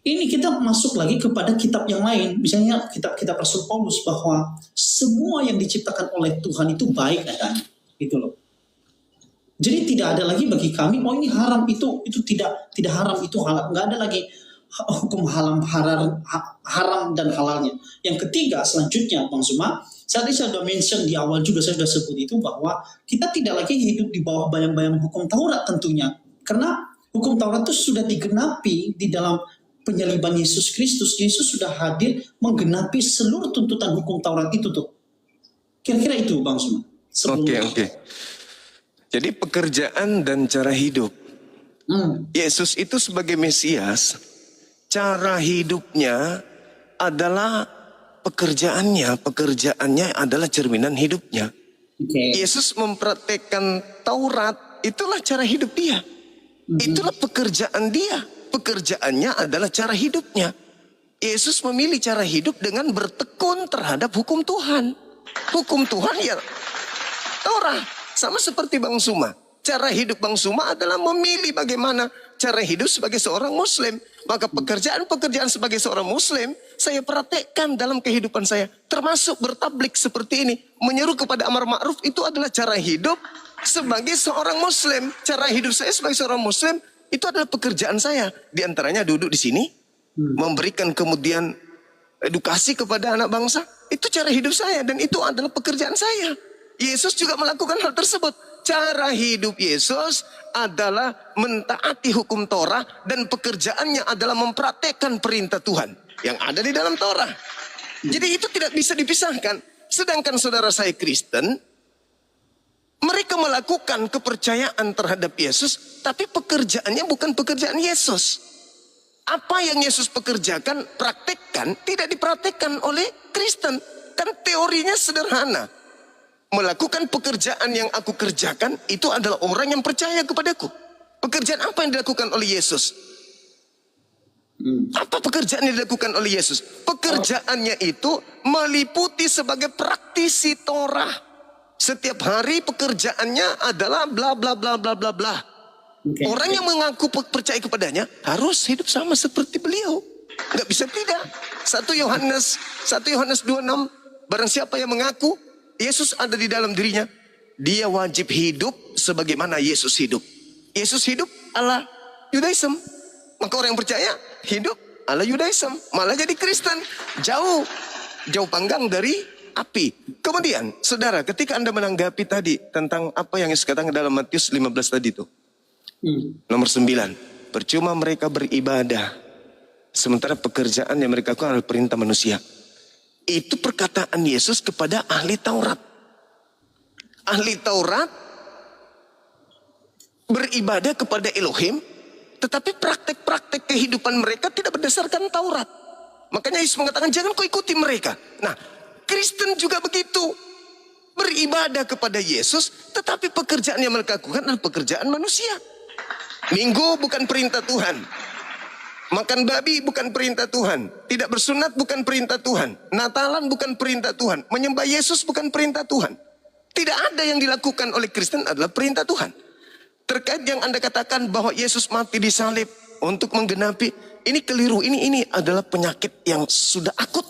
Ini kita masuk lagi kepada kitab yang lain. Misalnya kitab-kitab Rasul Paulus bahwa semua yang diciptakan oleh Tuhan itu baik adanya. Gitu loh. Jadi tidak ada lagi bagi kami, oh ini haram, itu tidak haram, itu halal. Nggak ada lagi hukum haram dan halalnya. Yang ketiga, selanjutnya Bang Zuma, saya sudah mention di awal juga, saya sudah sebut itu bahwa kita tidak lagi hidup di bawah bayang-bayang hukum Taurat tentunya. Karena hukum Taurat itu sudah digenapi di dalam penyaliban Yesus Kristus. Yesus sudah hadir menggenapi seluruh tuntutan hukum Taurat itu tuh. Kira-kira itu Bang Zuma. Oke. Jadi pekerjaan dan cara hidup. Yesus itu sebagai Mesias, cara hidupnya adalah pekerjaannya adalah cerminan hidupnya. Yesus mempraktekkan Taurat, itulah cara hidup dia. Itulah pekerjaan dia. Pekerjaannya adalah cara hidupnya. Yesus memilih cara hidup dengan bertekun terhadap hukum Tuhan. Hukum Tuhan ya Taurat. Sama seperti Bang Zuma. Cara hidup Bang Zuma adalah memilih bagaimana cara hidup sebagai seorang Muslim. Maka pekerjaan sebagai seorang Muslim saya praktekkan dalam kehidupan saya. Termasuk bertablik seperti ini. Menyeru kepada amar ma'ruf itu adalah cara hidup sebagai seorang Muslim. Cara hidup saya sebagai seorang Muslim itu adalah pekerjaan saya. Di antaranya duduk di sini. Memberikan kemudian edukasi kepada anak bangsa. Itu cara hidup saya dan itu adalah pekerjaan saya. Yesus juga melakukan hal tersebut. Cara hidup Yesus adalah mentaati hukum Torah dan pekerjaannya adalah mempraktekkan perintah Tuhan yang ada di dalam Torah. Jadi itu tidak bisa dipisahkan. Sedangkan saudara saya Kristen, mereka melakukan kepercayaan terhadap Yesus, tapi pekerjaannya bukan pekerjaan Yesus. Apa yang Yesus pekerjakan, praktekkan, tidak dipraktekkan oleh Kristen. Kan teorinya sederhana. Melakukan pekerjaan yang aku kerjakan itu adalah orang yang percaya kepadaku. Pekerjaan apa yang dilakukan oleh Yesus? Apa pekerjaan yang dilakukan oleh Yesus? Pekerjaannya itu meliputi sebagai praktisi Torah. Setiap hari pekerjaannya adalah bla bla bla bla bla bla. Orang yang mengaku percaya kepadanya harus hidup sama seperti beliau. Nggak bisa tidak. 1 Yohanes 2:6, barang siapa yang mengaku Yesus ada di dalam dirinya, dia wajib hidup sebagaimana Yesus hidup. Yesus hidup ala Yudaism. Maka orang yang percaya hidup ala Yudaism, malah jadi Kristen. Jauh panggang dari api. Kemudian, saudara, ketika Anda menanggapi tadi tentang apa yang Yesus katakan dalam Matius 15 tadi itu. Nomor 9, percuma mereka beribadah sementara pekerjaan yang mereka lakukan adalah perintah manusia. Itu perkataan Yesus kepada ahli Taurat. Ahli Taurat beribadah kepada Elohim, tetapi praktek-praktek kehidupan mereka tidak berdasarkan Taurat. Makanya Yesus mengatakan jangan kau ikuti mereka. Nah, Kristen juga begitu. Beribadah kepada Yesus, tetapi pekerjaan yang mereka lakukan adalah pekerjaan manusia. Minggu bukan perintah Tuhan. Makan babi bukan perintah Tuhan. Tidak bersunat bukan perintah Tuhan. Natalan bukan perintah Tuhan. Menyembah Yesus bukan perintah Tuhan. Tidak ada yang dilakukan oleh Kristen adalah perintah Tuhan. Terkait yang Anda katakan bahwa Yesus mati di salib untuk menggenapi, ini keliru. Ini adalah penyakit yang sudah akut.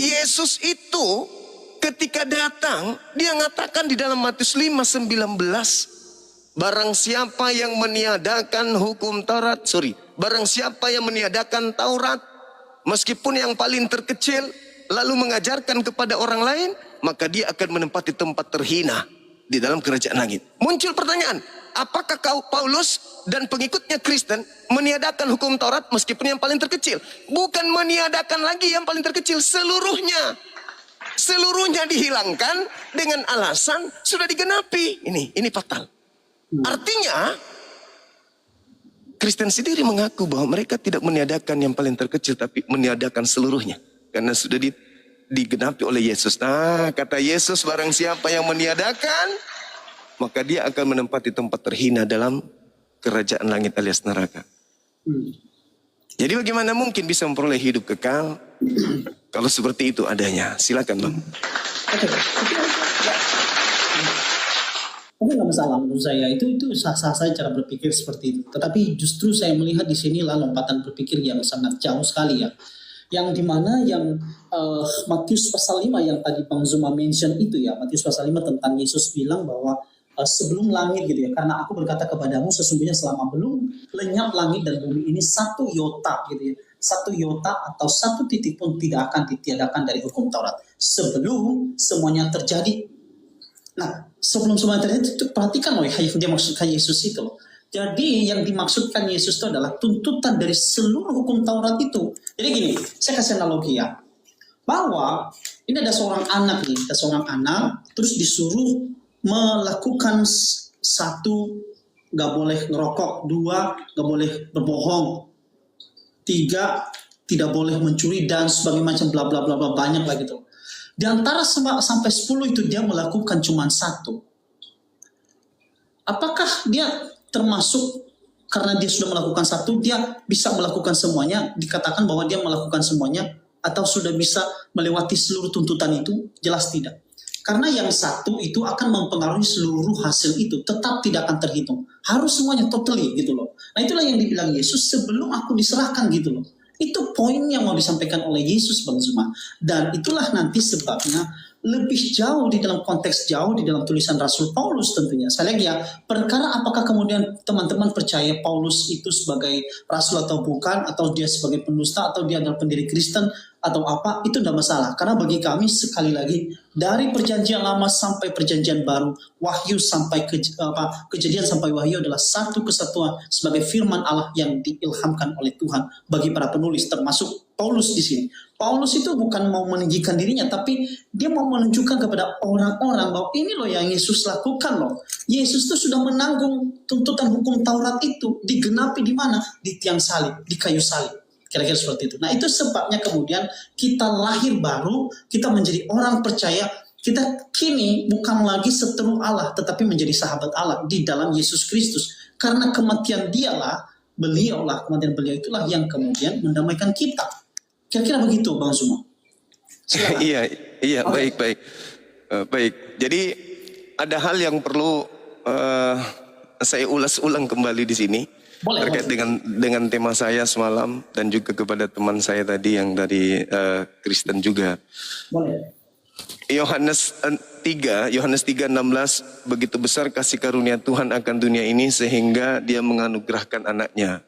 Yesus itu ketika datang, dia mengatakan di dalam Matius 5:19, barang siapa yang meniadakan hukum Taurat, barang siapa yang meniadakan Taurat, meskipun yang paling terkecil, lalu mengajarkan kepada orang lain, maka dia akan menempati tempat terhina di dalam kerajaan langit. Muncul pertanyaan, apakah Paulus dan pengikutnya Kristen meniadakan hukum Taurat meskipun yang paling terkecil? Bukan meniadakan lagi yang paling terkecil, seluruhnya. Seluruhnya dihilangkan dengan alasan sudah digenapi. Ini fatal. Artinya Kristen sendiri mengaku bahwa mereka tidak meniadakan yang paling terkecil, tapi meniadakan seluruhnya. Karena sudah digenapi oleh Yesus. Nah, kata Yesus, barang siapa yang meniadakan, maka dia akan menempati tempat terhina dalam kerajaan langit alias neraka. Jadi bagaimana mungkin bisa memperoleh hidup kekal kalau seperti itu adanya? Silakan Bang. Oke, nggak masalah menurut saya, itu sah-sah saja cara berpikir seperti itu. Tetapi justru saya melihat di sinilah lompatan berpikir yang sangat jauh sekali ya. Yang dimana yang Matius pasal 5 yang tadi Bang Zuma mention itu ya, Matius pasal 5 tentang Yesus bilang bahwa sebelum langit gitu ya, karena aku berkata kepadamu sesungguhnya selama belum lenyap langit dan bumi ini satu iota gitu ya, satu iota atau satu titik pun tidak akan ditiadakan dari hukum Taurat sebelum semuanya terjadi. Nah, sebelum semuanya terjadi itu perhatikan loh yang dia maksudkan Yesus itu loh. Jadi yang dimaksudkan Yesus itu adalah tuntutan dari seluruh hukum Taurat itu. Jadi gini, saya kasih analogi ya, bahwa ini ada seorang anak nih, ada seorang anak terus disuruh melakukan satu, gak boleh ngerokok, 2, gak boleh berbohong, 3, tidak boleh mencuri dan sebagainya macam bla bla bla bla, banyak lah gitu. Di antara sampai 10 itu dia melakukan cuma 1. Apakah dia termasuk karena dia sudah melakukan 1 dia bisa melakukan semuanya, dikatakan bahwa dia melakukan semuanya, atau sudah bisa melewati seluruh tuntutan itu? Jelas tidak. Karena yang 1 itu akan mempengaruhi seluruh hasil itu, tetap tidak akan terhitung. Harus semuanya totally gitu loh. Nah itulah yang dibilang Yesus sebelum aku diserahkan gitu loh. Itu poin yang mau disampaikan oleh Yesus Bang Zuma. Dan itulah nanti sebabnya lebih jauh di dalam konteks jauh di dalam tulisan Rasul Paulus tentunya. Saya lihat ya, perkara apakah kemudian teman-teman percaya Paulus itu sebagai rasul atau bukan, atau dia sebagai pendusta, atau dia adalah pendiri Kristen, atau apa, itu tidak masalah. Karena bagi kami sekali lagi, dari perjanjian lama sampai perjanjian baru, wahyu sampai kejadian sampai wahyu adalah satu kesatuan sebagai firman Allah yang diilhamkan oleh Tuhan bagi para penulis, termasuk Paulus di sini. Paulus itu bukan mau meninggikan dirinya, tapi dia mau menunjukkan kepada orang-orang bahwa ini loh yang Yesus lakukan loh. Yesus itu sudah menanggung tuntutan hukum Taurat itu, digenapi di mana? Di tiang salib, di kayu salib. Kira-kira seperti itu. Nah itu sebabnya kemudian kita lahir baru, kita menjadi orang percaya, kita kini bukan lagi seteru Allah, tetapi menjadi sahabat Allah di dalam Yesus Kristus. Karena kematian dialah, kematian beliau itulah yang kemudian mendamaikan kita. Kira-kira begitu Bang Zuma. Iya, okay. Baik. Jadi ada hal yang perlu saya ulas-ulang kembali di sini. Terkait dengan tema saya semalam dan juga kepada teman saya tadi yang dari Kristen juga. Boleh. Yohanes 3:16, begitu besar kasih karunia Tuhan akan dunia ini sehingga dia menganugerahkan anaknya,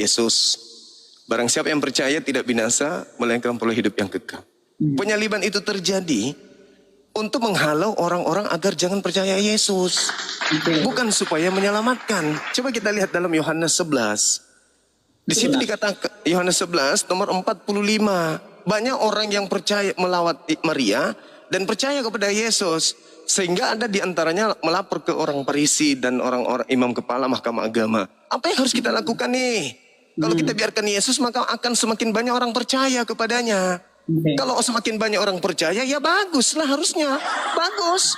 Yesus. Barang siapa yang percaya tidak binasa, melainkan memperoleh hidup yang kekal. Penyaliban itu terjadi untuk menghalau orang-orang agar jangan percaya Yesus. Bukan supaya menyelamatkan. Coba kita lihat dalam Yohanes 11. Di situ dikatakan, Yohanes 11 nomor 45. Banyak orang yang percaya melawat Maria dan percaya kepada Yesus. Sehingga ada di antaranya melapor ke orang Farisi dan orang-orang imam kepala mahkamah agama. Apa yang harus kita lakukan nih? Kalau kita biarkan Yesus, maka akan semakin banyak orang percaya kepadanya. Oke. Kalau semakin banyak orang percaya, ya baguslah harusnya. Bagus.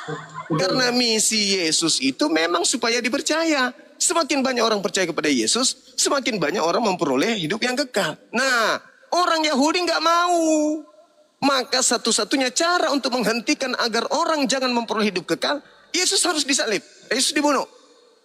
Karena misi Yesus itu memang supaya dipercaya. Semakin banyak orang percaya kepada Yesus, semakin banyak orang memperoleh hidup yang kekal. Nah, orang Yahudi nggak mau. Maka satu-satunya cara untuk menghentikan agar orang jangan memperoleh hidup kekal, Yesus harus disalib. Yesus dibunuh.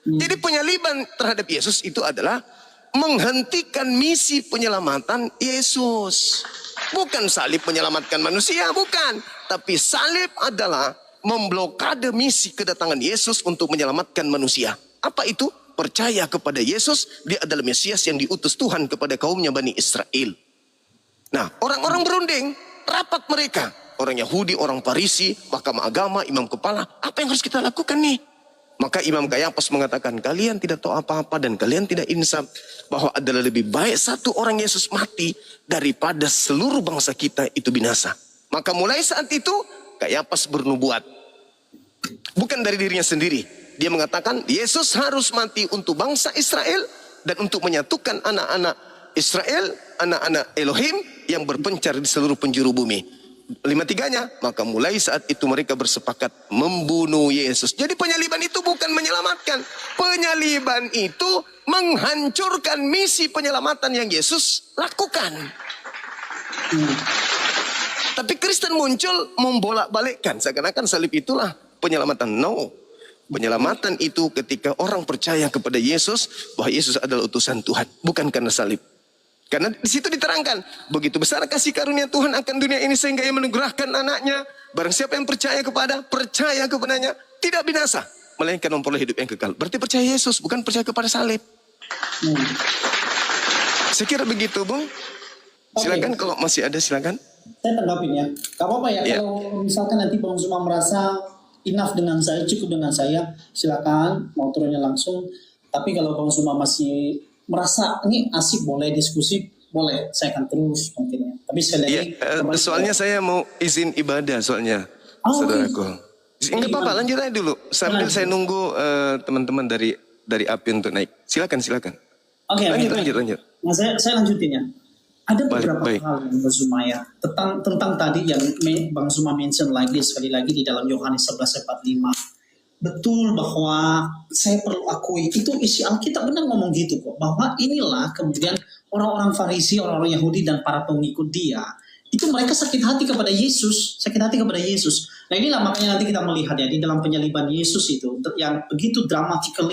Jadi penyaliban terhadap Yesus itu adalah menghentikan misi penyelamatan Yesus. Bukan salib menyelamatkan manusia, bukan. Tapi salib adalah memblokade misi kedatangan Yesus untuk menyelamatkan manusia. Apa itu? Percaya kepada Yesus, dia adalah Mesias yang diutus Tuhan kepada kaumnya Bani Israel. Nah, orang-orang berunding, rapat mereka. Orang Yahudi, orang Farisi, mahkamah agama, imam kepala. Apa yang harus kita lakukan nih? Maka Imam Kayafas mengatakan, kalian tidak tahu apa-apa dan kalian tidak insaf. Bahwa adalah lebih baik satu orang Yesus mati daripada seluruh bangsa kita itu binasa. Maka mulai saat itu, Kayafas bernubuat. Bukan dari dirinya sendiri. Dia mengatakan, Yesus harus mati untuk bangsa Israel dan untuk menyatukan anak-anak Israel, anak-anak Elohim yang berpencar di seluruh penjuru bumi. 5-3-nya, maka mulai saat itu mereka bersepakat membunuh Yesus. Jadi penyaliban itu bukan menyelamatkan. Penyaliban itu menghancurkan misi penyelamatan yang Yesus lakukan. Tapi Kristen muncul membolak-balikkan. Seakan-akan salib itulah penyelamatan. No. Penyelamatan itu ketika orang percaya kepada Yesus, bahwa Yesus adalah utusan Tuhan. Bukan karena salib. Karena di situ diterangkan, begitu besar kasih karunia Tuhan akan dunia ini sehingga ia menugerahkan anaknya. Barang siapa yang percaya kepadanya, tidak binasa, melainkan memperoleh hidup yang kekal. Berarti percaya Yesus, bukan percaya kepada salib. Saya kira begitu, Bung. Silakan kalau masih ada, silakan. Saya tanggapin ya. Gak apa-apa ya, kalau misalkan nanti Bang Zuma merasa enough dengan saya, cukup dengan saya, silakan mau turunnya langsung. Tapi kalau Bang Zuma masih merasa ini asik, boleh diskusi, boleh, saya akan terus mungkin ya. Tapi sekali lagi, soalnya saya mau izin ibadah soalnya, saudaraku. Enggak apa-apa, lanjut aja dulu. Sambil saya nunggu teman-teman dari API untuk naik. Silakan. Oke. Lanjut. Nah, saya lanjutin ya. Ada beberapa hal yang Bang Zuma ya tentang tadi yang Bang Zuma mention lagi sekali lagi di dalam Yohanes 11:45. Betul bahwa saya perlu akui itu isi Alkitab benar ngomong gitu kok, bahwa inilah kemudian orang-orang Farisi, orang-orang Yahudi dan para pengikut dia itu mereka sakit hati kepada Yesus. Nah inilah makanya nanti kita melihat ya di dalam penyaliban Yesus itu yang begitu dramatikal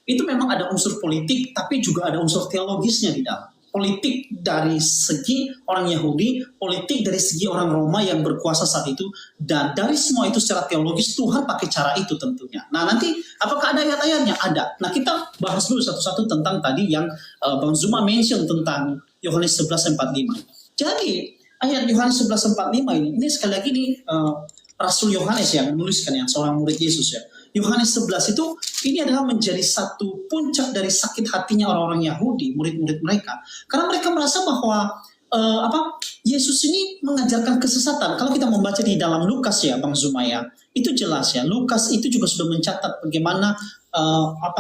itu memang ada unsur politik tapi juga ada unsur teologisnya di dalam. Politik dari segi orang Yahudi, politik dari segi orang Roma yang berkuasa saat itu, dan dari semua itu secara teologis Tuhan pakai cara itu tentunya. Nah nanti apakah ada ayat-ayatnya? Ada. Nah kita bahas dulu satu-satu tentang tadi yang Bang Zuma mention tentang Yohanes 11:45. Jadi ayat Yohanes 11:45 ini sekali lagi Rasul Yohanes yang menuliskan, yang seorang murid Yesus ya. Yohanes 11 itu ini adalah menjadi satu puncak dari sakit hatinya orang-orang Yahudi, murid-murid mereka. Karena mereka merasa bahwa Yesus ini mengajarkan kesesatan. Kalau kita membaca di dalam Lukas ya, Bang Zuma ya, itu jelas ya. Lukas itu juga sudah mencatat bagaimana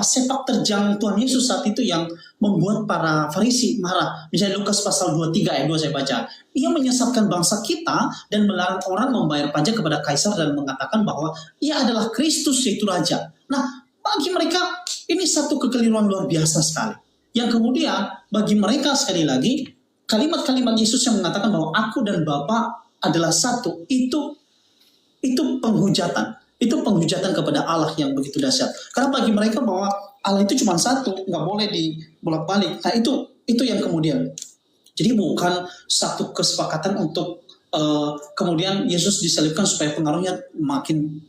sepak terjang Tuhan Yesus saat itu yang membuat para Farisi marah. Misalnya Lukas pasal 23 ayat 2 saya baca. Ia menyesatkan bangsa kita dan melarang orang membayar pajak kepada Kaisar dan mengatakan bahwa ia adalah Kristus yaitu Raja. Nah, bagi mereka ini satu kekeliruan luar biasa sekali. Yang kemudian bagi mereka sekali lagi kalimat-kalimat Yesus yang mengatakan bahwa aku dan Bapa adalah satu, itu penghujatan. Itu penghujatan kepada Allah yang begitu dahsyat. Karena bagi mereka bahwa Allah itu cuma satu, nggak boleh dibolak-balik. Nah itu yang kemudian. Jadi bukan satu kesepakatan untuk kemudian Yesus disalibkan supaya pengaruhnya makin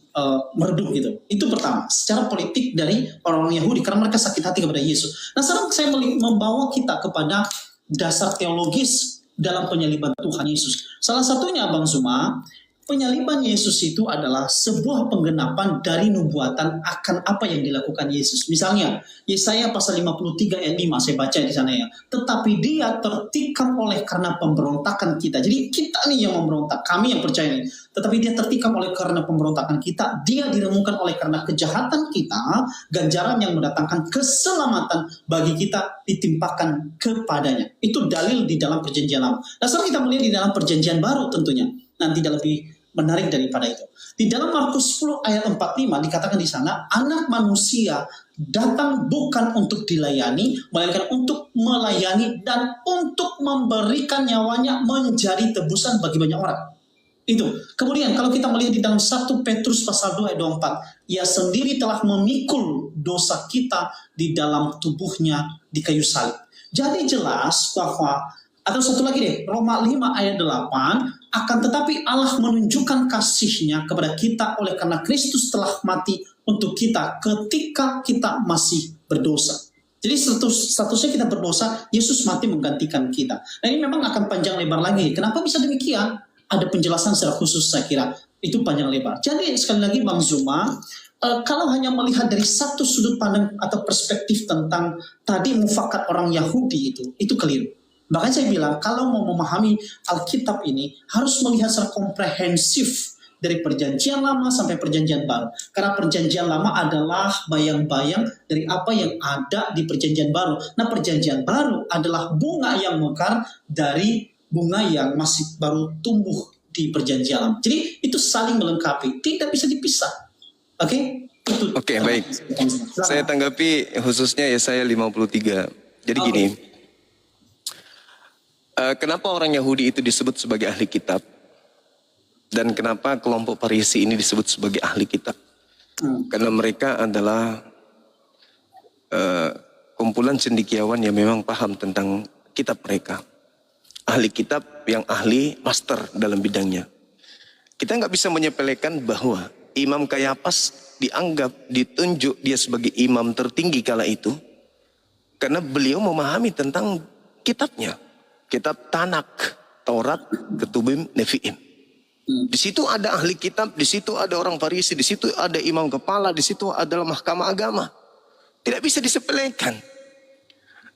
meredup gitu. Itu pertama, secara politik dari orang-orang Yahudi karena mereka sakit hati kepada Yesus. Nah sekarang saya membawa kita kepada dasar teologis dalam penyaliban Tuhan Yesus. Salah satunya Bang Zuma, penyaliban Yesus itu adalah sebuah penggenapan dari nubuatan akan apa yang dilakukan Yesus. Misalnya, Yesaya pasal 53 ayat 5, saya baca di sana ya. Tetapi dia tertikam oleh karena pemberontakan kita. Jadi kita nih yang memberontak, kami yang percaya nih. Tetapi dia tertikam oleh karena pemberontakan kita. Dia diremukkan oleh karena kejahatan kita. Ganjaran yang mendatangkan keselamatan bagi kita ditimpakan kepadanya. Itu dalil di dalam perjanjian lama. Nah, sekarang kita melihat di dalam perjanjian baru tentunya. Nanti tidak lebih menarik daripada itu. Di dalam Markus 10 ayat 45 dikatakan di sana, anak manusia datang bukan untuk dilayani, melainkan untuk melayani dan untuk memberikan nyawanya menjadi tebusan bagi banyak orang. Itu. Kemudian kalau kita melihat di dalam 1 Petrus pasal 2 ayat 24, ia sendiri telah memikul dosa kita di dalam tubuhnya di kayu salib. Jadi jelas bahwa, atau satu lagi deh, Roma 5 ayat 8, akan tetapi Allah menunjukkan kasih-Nya kepada kita oleh karena Kristus telah mati untuk kita ketika kita masih berdosa. Jadi statusnya kita berdosa, Yesus mati menggantikan kita. Nah, ini memang akan panjang lebar lagi. Kenapa bisa demikian? Ada penjelasan secara khusus saya kira. Itu panjang lebar. Jadi sekali lagi Bang Zuma, kalau hanya melihat dari satu sudut pandang atau perspektif tentang tadi mufakat orang Yahudi itu keliru. Bahkan saya bilang, kalau mau memahami Alkitab ini, harus melihat secara komprehensif dari perjanjian lama sampai perjanjian baru. Karena perjanjian lama adalah bayang-bayang dari apa yang ada di perjanjian baru. Nah, perjanjian baru adalah bunga yang mekar dari bunga yang masih baru tumbuh di perjanjian lama. Jadi, itu saling melengkapi, tidak bisa dipisah. Oke? Oke, baik. Saya tanggapi khususnya Yesaya 53. Jadi gini, kenapa orang Yahudi itu disebut sebagai ahli kitab? Dan kenapa kelompok Farisi ini disebut sebagai ahli kitab? Karena mereka adalah kumpulan cendekiawan yang memang paham tentang kitab mereka. Ahli kitab yang ahli master dalam bidangnya. Kita nggak bisa menyepelekan bahwa Imam Kayafas dianggap, ditunjuk dia sebagai imam tertinggi kala itu. Karena beliau memahami tentang kitabnya. Kitab Tanak, Taurat, Ketubim, Nevi'im. Di situ ada ahli kitab, di situ ada orang Farisi, di situ ada imam kepala, di situ adalah mahkamah agama. Tidak bisa disepelekan.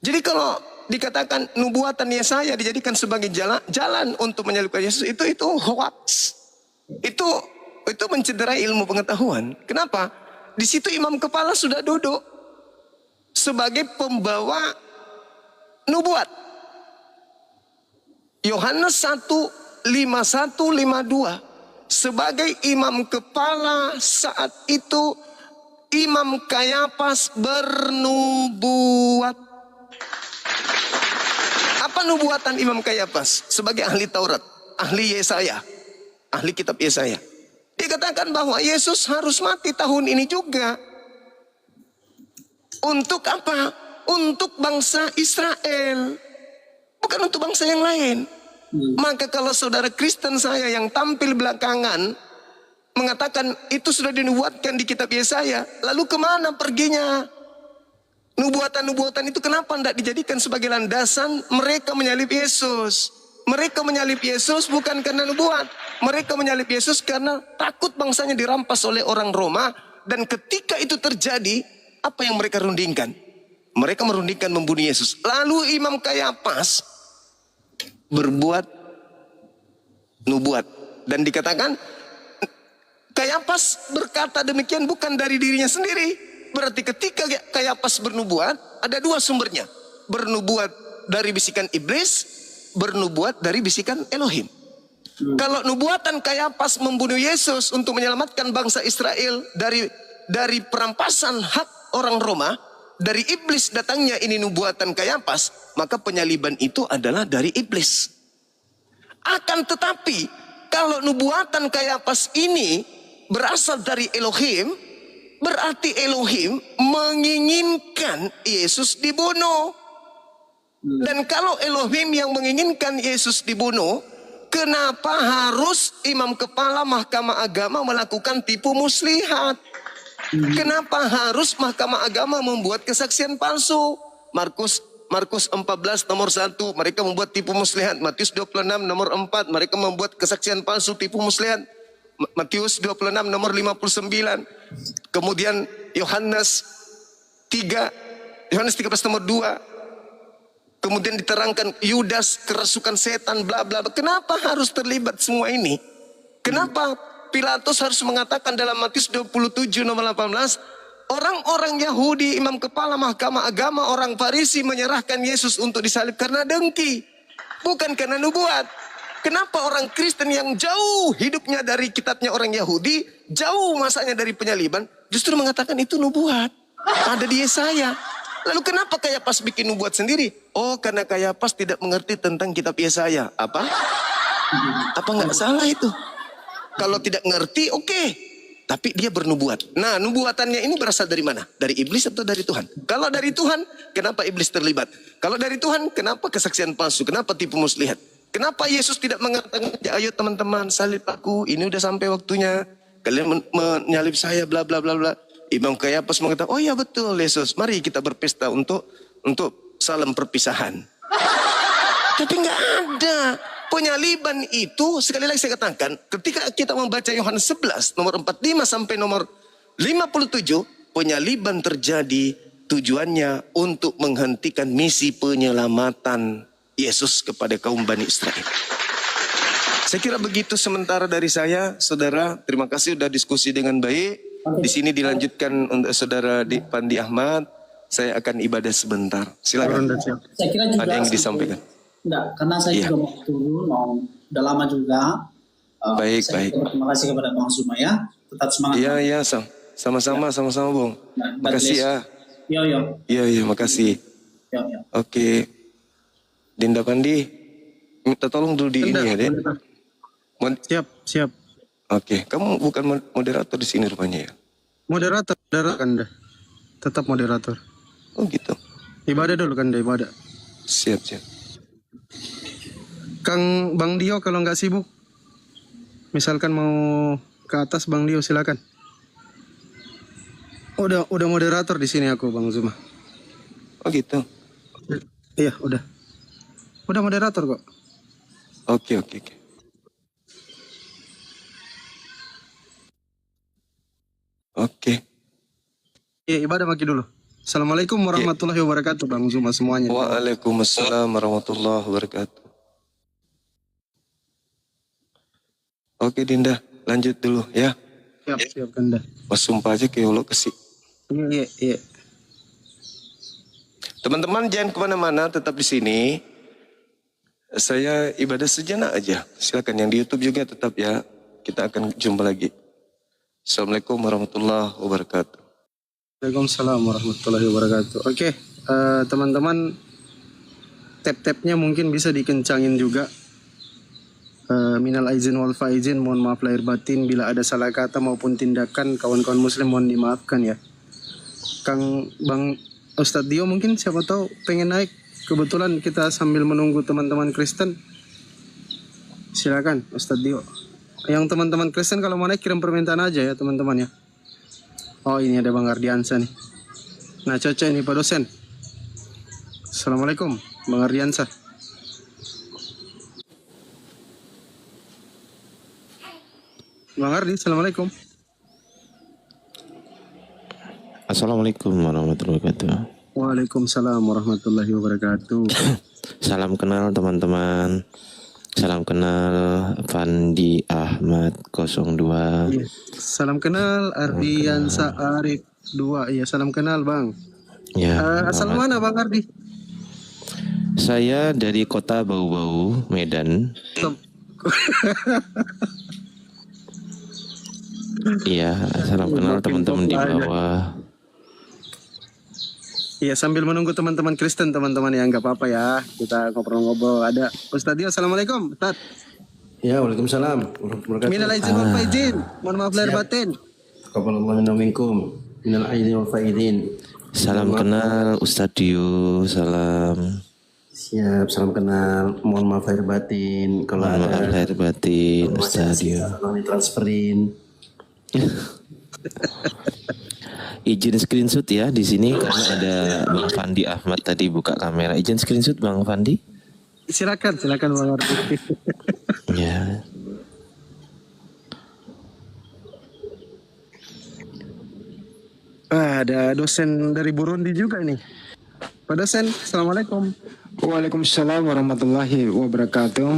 Jadi kalau dikatakan nubuatan Yesaya dijadikan sebagai jalan untuk menyalibkan Yesus, itu hoax. Itu mencederai ilmu pengetahuan. Kenapa? Di situ imam kepala sudah duduk sebagai pembawa nubuat. Yohanes 1:51-52 sebagai imam kepala saat itu Imam Kayafas bernubuat. Apa nubuatan Imam Kayafas sebagai ahli Taurat, ahli Yesaya, ahli kitab Yesaya? Dikatakan bahwa Yesus harus mati tahun ini juga. Untuk apa? Untuk bangsa Israel. Bukan untuk bangsa yang lain. Maka kalau saudara Kristen saya yang tampil belakangan mengatakan itu sudah dinubuatkan di kitab Yesaya, lalu kemana perginya? Nubuatan-nubuatan itu kenapa tidak dijadikan sebagai landasan mereka menyalib Yesus? Mereka menyalib Yesus bukan karena nubuat. Mereka menyalib Yesus karena takut bangsanya dirampas oleh orang Roma. Dan ketika itu terjadi, apa yang mereka rundingkan? Mereka merundingkan membunuh Yesus. Lalu Imam Kayafas berbuat nubuat. Dan dikatakan Kayafas berkata demikian bukan dari dirinya sendiri. Berarti ketika Kayafas bernubuat, ada dua sumbernya. Bernubuat dari bisikan iblis, bernubuat dari bisikan Elohim. Kalau nubuatan Kayafas membunuh Yesus untuk menyelamatkan bangsa Israel dari perampasan hak orang Roma, dari iblis datangnya ini nubuatan Kayafas, maka penyaliban itu adalah dari iblis. Akan tetapi kalau nubuatan Kayafas ini berasal dari Elohim, berarti Elohim menginginkan Yesus dibunuh. Dan kalau Elohim yang menginginkan Yesus dibunuh, kenapa harus imam kepala mahkamah agama melakukan tipu muslihat? Kenapa harus mahkamah agama membuat kesaksian palsu? Markus 14 nomor 1 mereka membuat tipu muslihat. Matius 26 nomor 4 mereka membuat kesaksian palsu tipu muslihat. Matius 26 nomor 59. Kemudian Yohanes 3, Yohanes 13 nomor 2. Kemudian diterangkan Yudas kerasukan setan bla bla. Kenapa harus terlibat semua ini? Kenapa Pilatus harus mengatakan dalam Matius 27 nomor 18, orang-orang Yahudi, imam kepala mahkamah agama, orang Farisi menyerahkan Yesus untuk disalib karena dengki, bukan karena nubuat. Kenapa orang Kristen yang jauh hidupnya dari kitabnya orang Yahudi, jauh masanya dari penyaliban, justru mengatakan itu nubuat, ada di Yesaya. Lalu kenapa Kayapas bikin nubuat sendiri? Oh, karena Kayapas tidak mengerti tentang kitab Yesaya. Apa nggak salah itu? Kalau tidak ngerti, oke. Tapi dia bernubuat. Nah, nubuatannya ini berasal dari mana? Dari iblis atau dari Tuhan? Kalau dari Tuhan, kenapa iblis terlibat? Kalau dari Tuhan, kenapa kesaksian palsu? Kenapa tipu muslihat? Kenapa Yesus tidak mengatakan, ya, ayo teman-teman salib aku, ini udah sampai waktunya. Kalian menyalib saya, bla bla bla bla. Imam Kayapas mengatakan, oh ya betul Yesus, mari kita berpesta untuk salam perpisahan. Tapi nggak ada. Penyaliban itu, sekali lagi saya katakan, ketika kita membaca Yohanes 11, nomor 45 sampai nomor 57, penyaliban terjadi tujuannya untuk menghentikan misi penyelamatan Yesus kepada kaum Bani Israel. Saya kira begitu sementara dari saya, saudara. Terima kasih sudah diskusi dengan baik. Di sini dilanjutkan untuk saudara Pandi Ahmad. Saya akan ibadah sebentar. Silakan. Saya kira juga ada yang disampaikan. Enggak, karena saya juga mau turun, udah lama juga. Baik. Terima kasih kepada Bang Zuma ya. Tetap semangat. Iya, sama-sama, Bung. Makasih ya. Iya, makasih. Yo. Oke. Dinda Pandi, minta tolong dulu di ini ya, Dek. Siap. Oke, kamu bukan moderator di sini rupanya ya? Moderator Kanda. Tetap moderator. Oh gitu. Ibadah dulu Kanda, ibadah. Siap. Kang Bang Dio kalau nggak sibuk, misalkan mau ke atas Bang Dio silakan. Udah moderator di sini aku Bang Zuma. Oh gitu. Iya udah moderator kok. Oke. Oke. Iya ibadah maki dulu. Assalamualaikum warahmatullahi wabarakatuh Bang Zuma semuanya. Waalaikumsalam warahmatullahi wabarakatuh. Oke Dinda, lanjut dulu ya. Siap Kanda. Mas sumpah aja ke Allah kesih. Iya. Teman-teman jangan kemana-mana, tetap di sini. Saya ibadah sejenak aja. Silakan yang di YouTube juga tetap ya. Kita akan jumpa lagi. Assalamualaikum warahmatullahi wabarakatuh. Waalaikumsalam warahmatullahi wabarakatuh. Oke, teman-teman, tap-tapnya mungkin bisa dikencangin juga. Minal aizin wal faizin, mohon maaf lahir batin bila ada salah kata maupun tindakan kawan-kawan muslim mohon dimaafkan ya. Kang Bang Ustadz Dio mungkin siapa tahu pengen naik, kebetulan kita sambil menunggu teman-teman Kristen. Silakan Ustadz Dio. Yang teman-teman Kristen kalau mau naik kirim permintaan aja ya teman-teman ya. Oh ini ada Bang Ardiansa nih. Nah cocok ini Pak dosen. Assalamualaikum Bang Ardiansa. Bang Ardi, Assalamualaikum. Assalamualaikum warahmatullahi wabarakatuh. Waalaikumsalam warahmatullahi wabarakatuh. Salam kenal teman-teman. Salam kenal Pandi Ahmad 02. Salam kenal Ardiansa Arif 2. Iya, salam kenal Bang. Ya. Asal mana Bang Ardi? Saya dari kota Bau-Bau, Medan. Iya, salam kenal teman-teman di bawah. Iya, sambil menunggu teman-teman Kristen, teman-teman ya, nggak apa-apa ya. Kita ngobrol-ngobrol. Ada Ustadz Dio, Assalamualaikum. Ustadz. Ya, waalaikumsalam. Minal aizin wal faizin. Mohon maaf lahir batin. Qabalallahu minkum. Minal aizin wal faizin. Salam kenal Ustadz Dio, salam. Siap, salam kenal. Mohon maaf lahir batin. Kalau Mohon maaf ada lahir batin Ustadz Dio. tolong ditransferin. Izin screenshot ya di sini karena ada Bang Fandi Ahmad tadi buka kamera. Izin screenshot Bang Fandi. Silakan Bang Ardi. Ya. Ada dosen dari Burundi juga nih. Pak dosen, assalamualaikum. Waalaikumsalam warahmatullahi wabarakatuh.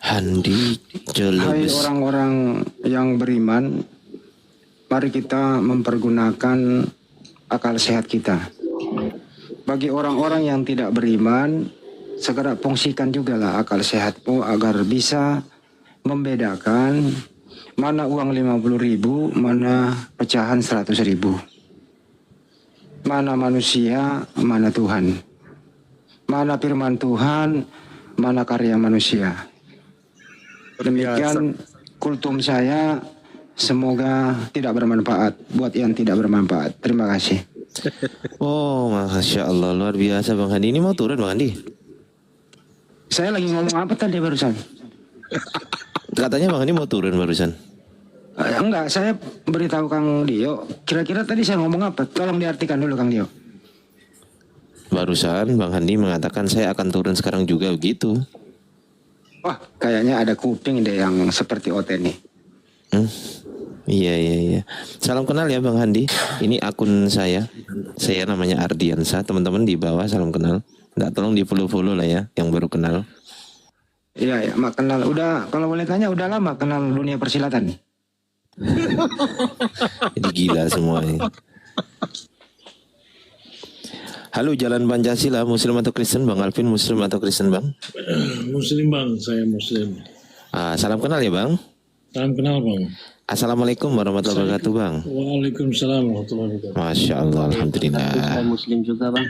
Handi Hai Jolobes. orang-orang yang beriman, mari kita mempergunakan akal sehat kita. Bagi orang-orang yang tidak beriman, segera fungsikan juga lah akal sehatmu agar bisa membedakan mana uang 50.000, mana pecahan 100.000. Mana manusia, mana Tuhan. Mana firman Tuhan, mana karya manusia. Demikian kultum saya, semoga tidak bermanfaat buat yang tidak bermanfaat. Terima kasih. Oh, Masya Allah, luar biasa Bang Handi. Ini mau turun Bang Handi? Saya lagi ngomong apa tadi barusan? Katanya Bang Handi mau turun barusan. Enggak, saya beritahu Kang Dio. Kira-kira tadi saya ngomong apa? Tolong diartikan dulu Kang Dio. Barusan Bang Handi mengatakan saya akan turun sekarang juga begitu. Wah, kayaknya ada kuping deh yang seperti Ote nih. Iya. Salam kenal ya Bang Handi. Ini akun saya. Saya namanya Ardiansa. Teman-teman di bawah salam kenal. Nggak, tolong di follow lah ya yang baru kenal. Iya, ya, mak kenal. Udah, kalau boleh tanya, udah lama kenal dunia persilatan nih? Jadi gila semua ini. Halo Jalan Pancasila, Muslim atau Kristen Bang Alvin? Muslim atau Kristen Bang? Muslim bang, saya Muslim. Salam kenal ya Bang. Salam kenal bang. Assalamualaikum warahmatullahi wabarakatuh Bang. Waalaikumsalam warahmatullahi wabarakatuh. Masya Allah, Alhamdulillah. Saya Muslim juga bang.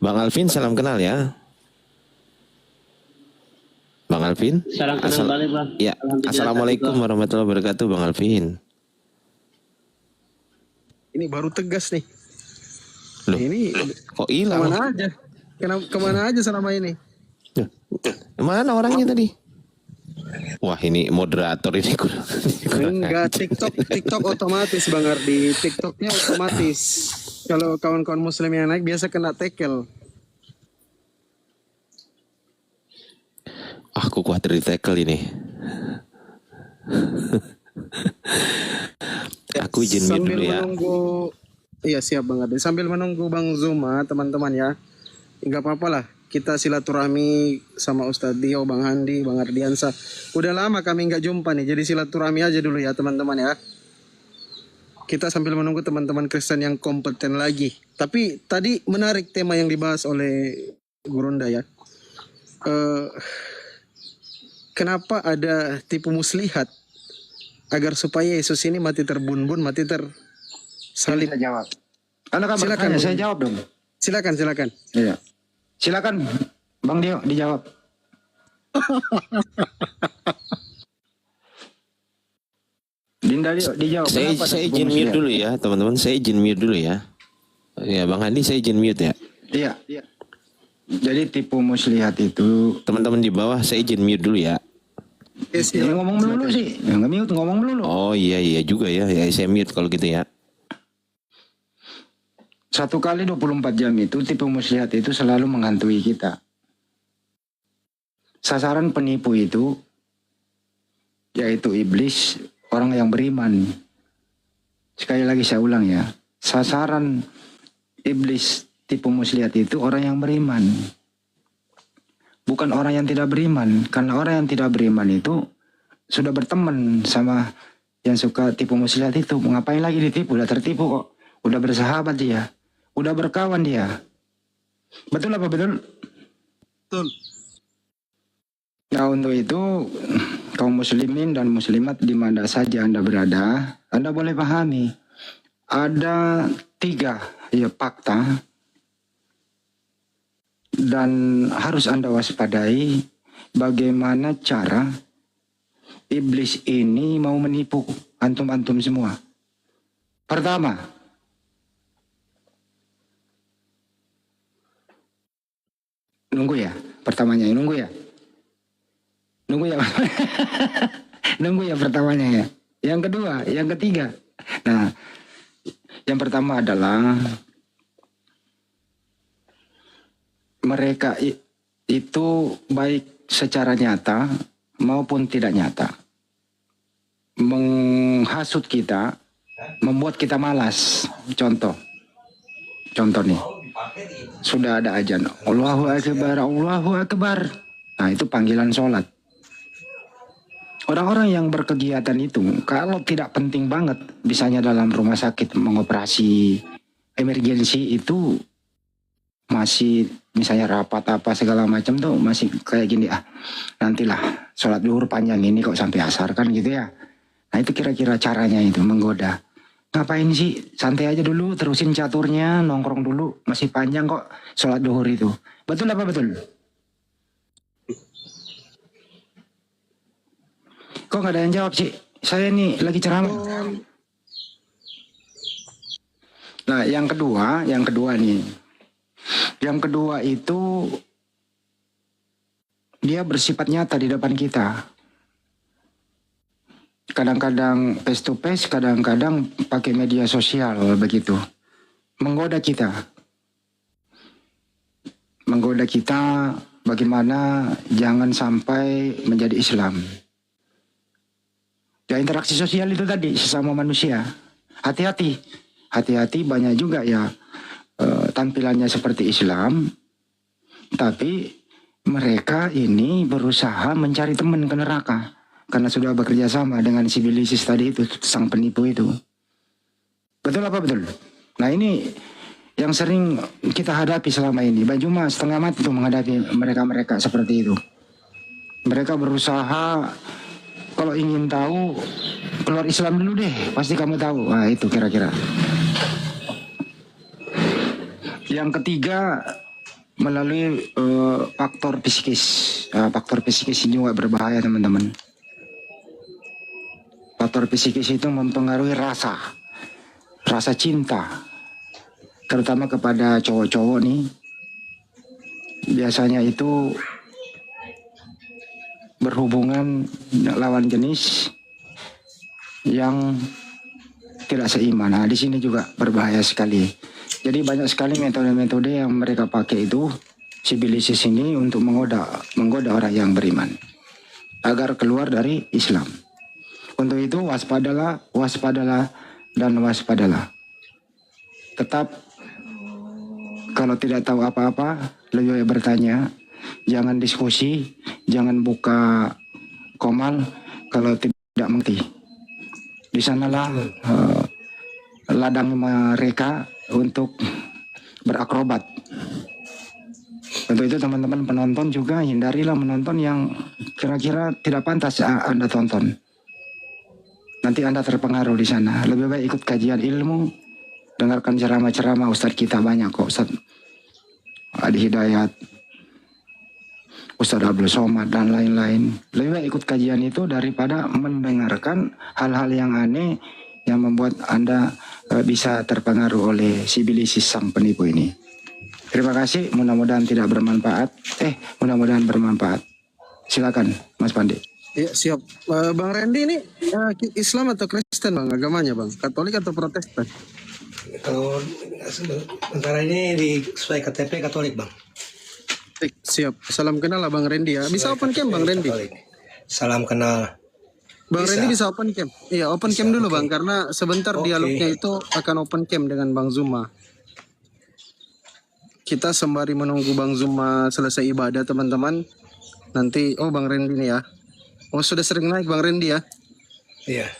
Bang Alvin salam kenal ya. Bang Alvin. Salam kenal balik bang. Ya, Assalamualaikum warahmatullahi wabarakatuh Bang Alvin. Ini baru tegas nih. Loh, Ini kok hilang? kemana aja? Kemana aja selama ini? Mana orangnya tadi? Wah ini moderator ini kurang Enggak, TikTok otomatis Bang Ardi. TikToknya otomatis. Kalau kawan-kawan Muslim yang naik biasa kena tackle. Aku khawatir di tackle ini. Aku izin mute Sambil dulu ya. menunggu, iya siap Bang Ardi. Sambil menunggu Bang Zuma, teman-teman ya. Enggak apa-apa lah. Kita silaturahmi sama Ustadz Dio, Bang Handi, Bang Ardiansa. Udah lama kami nggak jumpa nih, jadi silaturahmi aja dulu ya teman-teman ya. Kita sambil menunggu teman-teman Kristen yang kompeten lagi. Tapi tadi menarik tema yang dibahas oleh Gurunda ya. Kenapa ada tipu muslihat agar supaya Yesus ini mati terbun-bun, mati tersalib? Saya jawab. Anda kan Silakan, bertanya, Bang. saya jawab dong. Silakan. Iya. Silakan Bang Dio dijawab. Dinda Dio dijawab. Saya Kenapa ada izin tipu mute muslihat? dulu ya teman-teman. Saya izin mute dulu ya. Ya Bang Handi saya izin mute ya. Iya. Jadi tipu muslihat itu Teman-teman di bawah saya izin mute dulu ya. ya ngomong melulu sih. Ya, nggak mute, ngomong melulu. Oh iya juga ya. Ya saya mute kalau gitu ya. 1 kali 24 jam itu tipu muslihat itu selalu menghantui kita. Sasaran penipu itu yaitu iblis, orang yang beriman. Sekali lagi saya ulang ya. Sasaran iblis tipu muslihat itu orang yang beriman. Bukan orang yang tidak beriman. Karena orang yang tidak beriman itu sudah berteman sama yang suka tipu muslihat itu. Ngapain lagi ditipu? Udah tertipu kok. Udah bersahabat dia. Udah berkawan dia. Betul apa betul? Betul. Nah untuk itu kaum muslimin dan muslimat di mana saja Anda berada, Anda boleh pahami. Ada 3 fakta dan harus Anda waspadai bagaimana cara iblis ini mau menipu antum-antum semua. Pertama, nunggu ya, pertamanya nunggu ya. Nunggu ya pertamanya ya. Yang kedua, yang ketiga. Nah, yang pertama adalah mereka itu baik secara nyata maupun tidak nyata menghasut kita membuat kita malas. Contoh nih, sudah ada azan, Allahu Akbar, Allahu Akbar. Nah itu panggilan sholat. Orang-orang yang berkegiatan itu, kalau tidak penting banget, misalnya dalam rumah sakit mengoperasi emergensi itu masih misalnya rapat apa segala macam tuh masih kayak gini, nantilah sholat zuhur panjang ini kok sampai asar kan gitu ya. Nah itu kira-kira caranya itu menggoda. Ngapain sih, santai aja dulu, terusin caturnya, nongkrong dulu, masih panjang kok sholat zuhur itu. Betul apa betul? Kok nggak ada yang jawab sih? Saya nih lagi ceramah. Nah, yang kedua nih. Yang kedua itu dia bersifat nyata di depan kita. Kadang-kadang face to face, kadang-kadang pakai media sosial begitu. Menggoda kita. Menggoda kita bagaimana jangan sampai menjadi Islam. Ya interaksi sosial itu tadi sesama manusia. Hati-hati banyak juga ya tampilannya seperti Islam, tapi mereka ini berusaha mencari teman ke neraka karena sudah bekerja sama dengan si Bilisis tadi itu, sang penipu itu. Betul apa betul? Nah ini yang sering kita hadapi selama ini. Bang Juma setengah mati tuh menghadapi mereka-mereka seperti itu. Mereka berusaha, kalau ingin tahu, keluar Islam dulu deh, pasti kamu tahu. Nah itu kira-kira. Yang ketiga, melalui faktor psikis. Faktor psikis ini juga berbahaya teman-teman. Faktor psikis itu mempengaruhi rasa cinta. Terutama kepada cowok-cowok nih. Biasanya itu berhubungan lawan jenis yang tidak seiman. Nah, di sini juga berbahaya sekali. Jadi banyak sekali metode-metode yang mereka pakai itu si Bilisis ini untuk menggoda orang yang beriman agar keluar dari Islam. Untuk itu waspadalah, dan waspadalah. Tetap kalau tidak tahu apa-apa lebih baik bertanya. Jangan diskusi, jangan buka komal kalau tidak mengerti. Di sanalah ladang mereka untuk berakrobat. Untuk itu teman-teman penonton juga hindarilah menonton yang kira-kira tidak pantas Anda tonton. Nanti Anda terpengaruh di sana. Lebih baik ikut kajian ilmu, dengarkan ceramah-ceramah Ustadz kita banyak kok, Ustadz Adi Hidayat, Ustadz Abdul Somad dan lain-lain. Lebih baik ikut kajian itu daripada mendengarkan hal-hal yang aneh yang membuat Anda bisa terpengaruh oleh si Bilisis sang penipu ini. Terima kasih, mudah-mudahan tidak bermanfaat. Mudah-mudahan bermanfaat. Silakan Mas Pandi. Ya siap. Bang Randy ini Islam atau Kristen bang agamanya bang? Katolik atau Protestan? Kalau sementara ini di sesuai KTP Katolik bang. Siap. Salam kenal lah Bang Randy ya. Bisa open cam Bang Randy? Salam kenal. Bang Randy bisa open cam? Iya open cam dulu Bang, karena sebentar dialognya itu akan open cam dengan Bang Zuma. Kita sembari menunggu Bang Zuma selesai ibadah teman-teman. Nanti, Bang Randy nih ya. Sudah sering naik Bang Randy ya? Iya.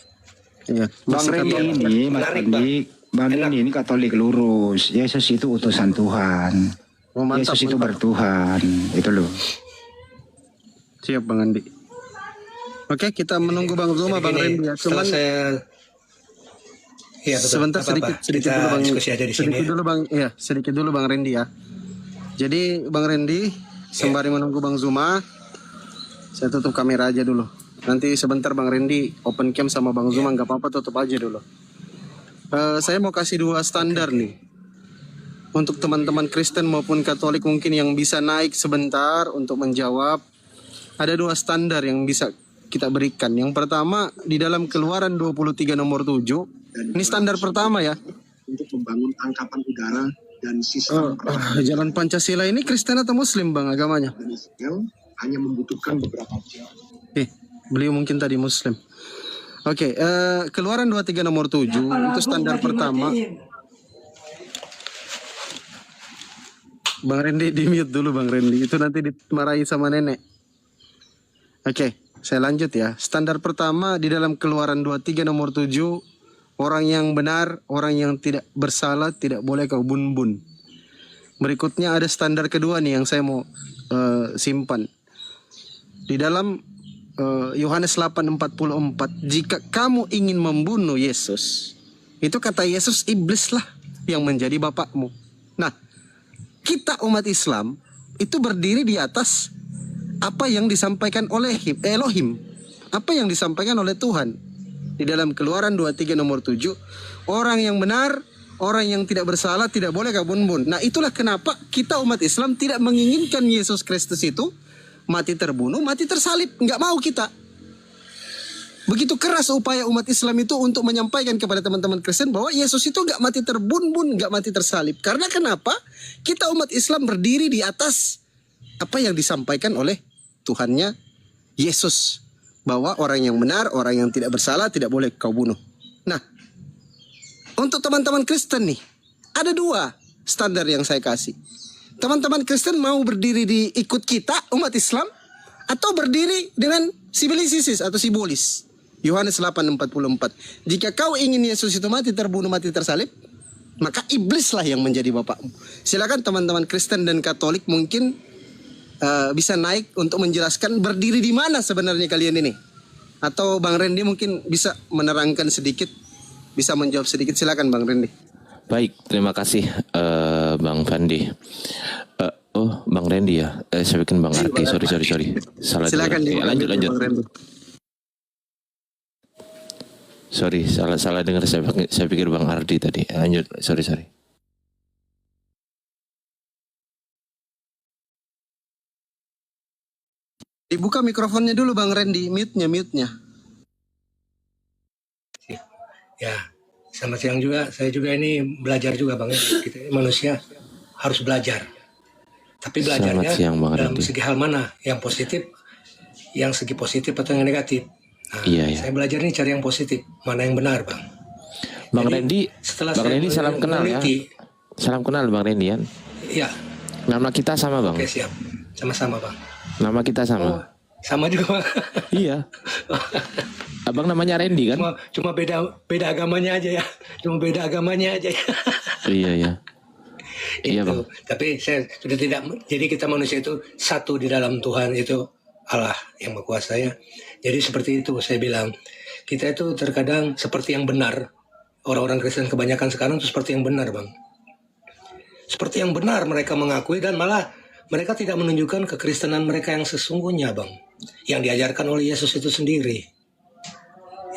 Iya. Bang Randy ini, Mas Pandi, Bang Randy ini Katolik lurus. Yesus itu utusan Tuhan. Mantap, Yesus itu bertuhan, itu loh. Siap Bang Andi. Oke, kita menunggu Bang Zuma, Bang Randy ya. Cuman sebentar sedikit dulu Bang. Sedikit dulu Bang Randy ya. Jadi Bang Randy sembari menunggu Bang Zuma, saya tutup kamera aja dulu. Nanti sebentar Bang Randy open cam sama Bang Zuma, nggak apa-apa tutup aja dulu. Saya mau kasih 2 standar nih. Untuk teman-teman Kristen maupun Katolik mungkin yang bisa naik sebentar untuk menjawab. Ada 2 standar yang bisa kita berikan. Yang pertama di dalam Keluaran 23 nomor 7. Ini standar pertama ya. Untuk membangun angkatan udara dan sistem Jalan Pancasila ini Kristen atau Muslim Bang agamanya? hanya membutuhkan beberapa jam. Beliau mungkin tadi Muslim. Oke, Keluaran 23 nomor 7 itu standar pertama. Bang Randy di mute dulu Bang Randy. Itu nanti dimarahi sama nenek. Oke, saya lanjut ya. Standar pertama di dalam Keluaran 23 nomor 7, orang yang benar, orang yang tidak bersalah tidak boleh kau bun-bun. Berikutnya ada standar kedua nih yang saya mau simpan. Di dalam Yohanes 8:44, jika kamu ingin membunuh Yesus, itu kata Yesus, iblis lah yang menjadi bapakmu. Nah, kita umat Islam itu berdiri di atas apa yang disampaikan oleh Elohim, apa yang disampaikan oleh Tuhan. Di dalam Keluaran 23 nomor 7, orang yang benar, orang yang tidak bersalah tidak boleh kau bun-bun. Nah, itulah kenapa kita umat Islam tidak menginginkan Yesus Kristus itu mati terbunuh, mati tersalib. Nggak mau kita. Begitu keras upaya umat Islam itu untuk menyampaikan kepada teman-teman Kristen bahwa Yesus itu nggak mati terbun-bun, nggak mati tersalib. Karena kenapa? Kita umat Islam berdiri di atas apa yang disampaikan oleh Tuhannya Yesus. Bahwa orang yang benar, orang yang tidak bersalah tidak boleh kau bunuh. Nah, untuk teman-teman Kristen nih, ada dua standar yang saya kasih. Teman-teman Kristen mau berdiri di ikut kita umat Islam atau berdiri dengan sibilisisis atau sibolis. Yohanes 8:44. Jika kau ingin Yesus itu mati terbunuh, mati tersalib, maka iblislah yang menjadi bapakmu. Silakan teman-teman Kristen dan Katolik mungkin bisa naik untuk menjelaskan berdiri di mana sebenarnya kalian ini. Atau Bang Randy mungkin bisa menerangkan sedikit, bisa menjawab sedikit. Silakan Bang Randy. Baik, terima kasih Bang Fandi. Oh, Bang Randy ya. Saya bikin Bang Arki. Sorry. Salah. Silakan Lanjut. Bang Randy. Sorry, salah dengar. Saya pikir Bang Ardi tadi. Lanjut. Sorry. Dibuka mikrofonnya dulu Bang Randy, mute-nya. Ya, selamat siang juga. Saya juga ini belajar juga Bang. Kita ini manusia harus belajar. Tapi belajarnya Selamat siang, Bang dalam Randy. segi hal mana? Yang positif, yang segi positif atau yang negatif? Nah, Iya. Saya belajar nih cari yang positif, mana yang benar Bang. Bang Jadi, Randy, setelah Bang saya Randy salam kenal ya. meneliti, Salam kenal Bang Randy ya. Ya, Nama kita sama Bang. oke siap. Sama-sama Bang. Nama kita Oh, sama. sama juga Bang. Iya. Abang namanya Randy kan? Cuma beda agamanya aja ya. Cuma beda agamanya aja ya. Iya. Iya Itu. Bang. Tapi saya sudah tidak. Jadi kita manusia itu satu di dalam Tuhan, itu Allah yang berkuasa ya. Jadi seperti itu saya bilang. Kita itu terkadang seperti yang benar. Orang-orang Kristen kebanyakan sekarang itu seperti yang benar Bang. Seperti yang benar mereka mengakui, dan malah mereka tidak menunjukkan kekristenan mereka yang sesungguhnya Bang. Yang diajarkan oleh Yesus itu sendiri.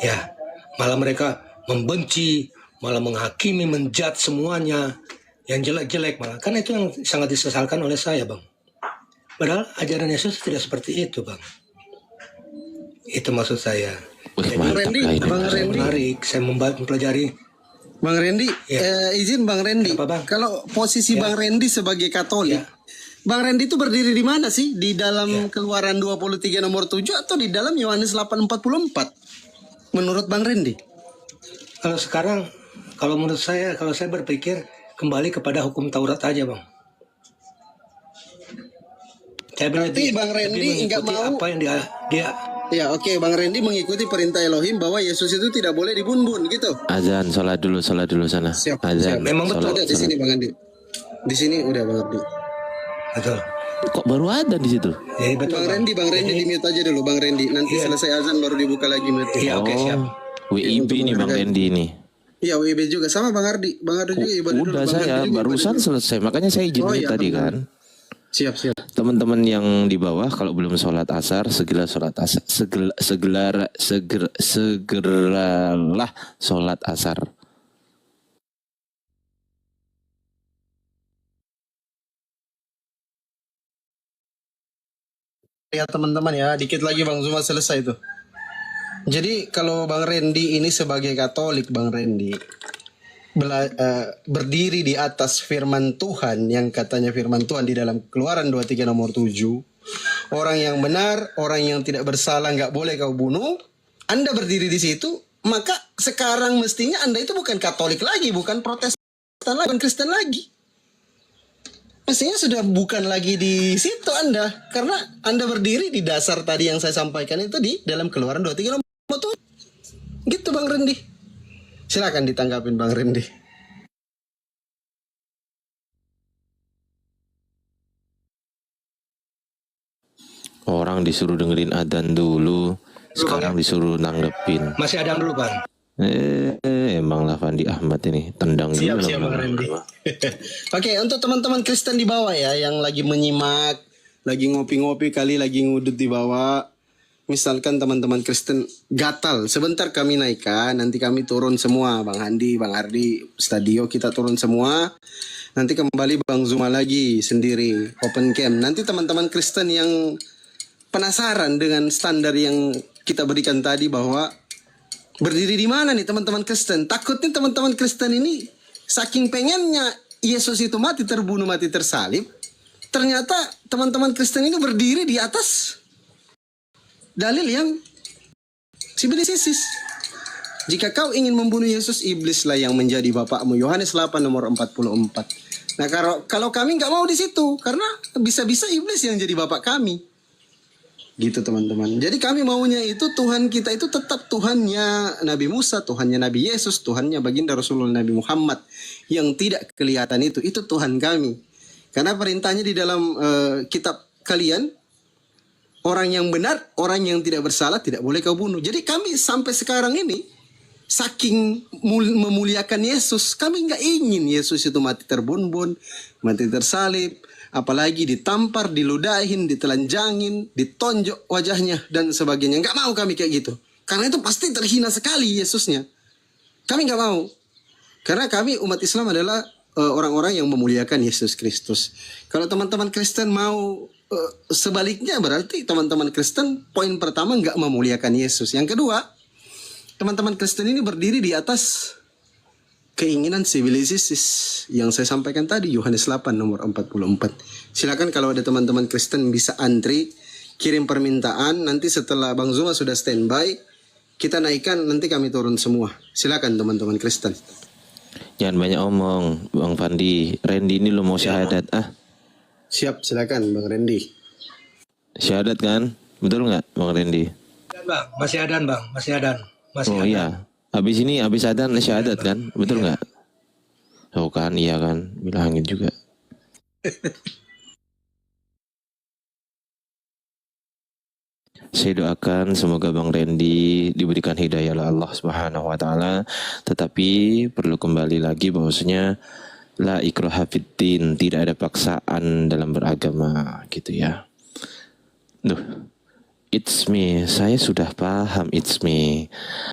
Ya, malah mereka membenci, malah menghakimi, menjudge semuanya. Yang jelek-jelek malah. Kan itu yang sangat disesalkan oleh saya Bang. Padahal ajaran Yesus tidak seperti itu Bang. Itu maksud saya. Jadi, Bang Randy, menarik, saya mempelajari. Bang Randy, Ya. izin Bang Randy. Kenapa, Bang? Kalau posisi Ya. Bang Randy sebagai Katolik, Ya. Bang Randy itu berdiri di mana sih? Di dalam Ya. Keluaran 23 nomor 7 atau di dalam Yohanes 8:44? Menurut Bang Randy? Kalau sekarang, kalau menurut saya, kalau saya berpikir kembali kepada hukum Taurat aja Bang. Saya Berarti Bang Randy nggak mengikuti mau- apa yang dia Ya, oke, Bang Randy mengikuti perintah Elohim bahwa Yesus itu tidak boleh dibun-bun gitu. Azan, sholat dulu sana. Siap. Azan. Memang betul sholat, Ada di sholat. sini Bang Andi. Di sini udah Bang Andi. betul. Kok baru ada di situ? Jadi betul Bang Randy di mute aja dulu Bang Randy. Nanti Iya. selesai azan baru dibuka lagi mute. Iya, oke, siap. WIB ini Bang Randy ini. Iya, WIB juga sama Bang Ardi. Bang Ardi juga ibadah dulu. Udah Bang saya Ardi juga barusan ibadah dulu. selesai. Makanya saya izin Oh, mute iya, tadi betul. kan. Siap. Teman-teman yang di bawah kalau belum sholat asar segeralah sholat asar. Ya teman-teman ya, dikit lagi Bang Zuma selesai tuh. Jadi kalau Bang Randy ini sebagai Katolik Bang Randy berdiri di atas firman Tuhan yang katanya firman Tuhan di dalam Keluaran 23 nomor 7. Orang yang benar, orang yang tidak bersalah nggak boleh kau bunuh. Anda berdiri di situ, maka sekarang mestinya Anda itu bukan Katolik lagi, bukan Protestan lagi, bukan Kristen lagi. Mestinya sudah bukan lagi di situ Anda, karena Anda berdiri di dasar tadi yang saya sampaikan itu di dalam Keluaran 23 tuh. Gitu Bang Rendi. Silakan ditanggapin Bang Rendi. Orang disuruh dengerin adzan dulu, sekarang disuruh nanggepin. Masih Adam dulu Bang. Emang lah Fandi Ahmad ini tendang Siap, dulu. siap Bang Rendi. Oke, untuk teman-teman Kristen di bawah ya, yang lagi menyimak, lagi ngopi-ngopi kali, lagi ngudut di bawah. Misalkan teman-teman Kristen gatal, sebentar kami naikkan, nanti kami turun semua, Bang Handi, Bang Ardi, Stadio kita turun semua. Nanti kembali Bang Zuma lagi sendiri, open camp. Nanti teman-teman Kristen yang penasaran dengan standar yang kita berikan tadi bahwa berdiri di mana nih teman-teman Kristen? Takutnya teman-teman Kristen ini saking pengennya Yesus itu mati terbunuh, mati tersalib, ternyata teman-teman Kristen ini berdiri di atas dalil yang sibilisis. Jika kau ingin membunuh Yesus, iblislah yang menjadi bapakmu. Yohanes 8 nomor 44. Nah, kalau kami nggak mau di situ, karena bisa-bisa iblis yang jadi bapak kami. Gitu teman-teman. Jadi kami maunya itu Tuhan kita itu tetap Tuhannya Nabi Musa, Tuhannya Nabi Yesus, Tuhannya baginda Rasulullah Nabi Muhammad. Yang tidak kelihatan itu Tuhan kami. Karena perintahnya di dalam kitab kalian, orang yang benar, orang yang tidak bersalah tidak boleh kau bunuh. Jadi kami sampai sekarang ini, saking memuliakan Yesus, kami nggak ingin Yesus itu mati terbun-bun, mati tersalib, apalagi ditampar, diludahin, ditelanjangin, ditonjok wajahnya, dan sebagainya. Nggak mau kami kayak gitu. Karena itu pasti terhina sekali Yesusnya. Kami nggak mau. Karena kami umat Islam adalah orang-orang yang memuliakan Yesus Kristus. Kalau teman-teman Kristen mau sebaliknya, berarti teman-teman Kristen poin pertama nggak memuliakan Yesus. Yang kedua, teman-teman Kristen ini berdiri di atas keinginan sibilisis yang saya sampaikan tadi, Yohanes 8 nomor 44. Silakan kalau ada teman-teman Kristen bisa antri, kirim permintaan, nanti setelah Bang Zuma sudah standby, kita naikkan, nanti kami turun semua. Silakan teman-teman Kristen. Jangan banyak omong, Bang Fandi. Randy ini lo mau syahadat Siap, silakan Bang Randy. Syahadat kan? Betul nggak Bang Randy? Bang, masih Adan Bang, masih Adan. Masih Oh Adan. iya. Habis ini habis adzan syahadat kan? Betul nggak? Oh kan, iya kan, bilangin juga. Saya doakan semoga Bang Randy diberikan hidayah oleh Allah Subhanahu wa taala, tetapi perlu kembali lagi bahwasanya la ikraha fiddin, tidak ada paksaan dalam beragama gitu ya. It's me, saya sudah paham it's me.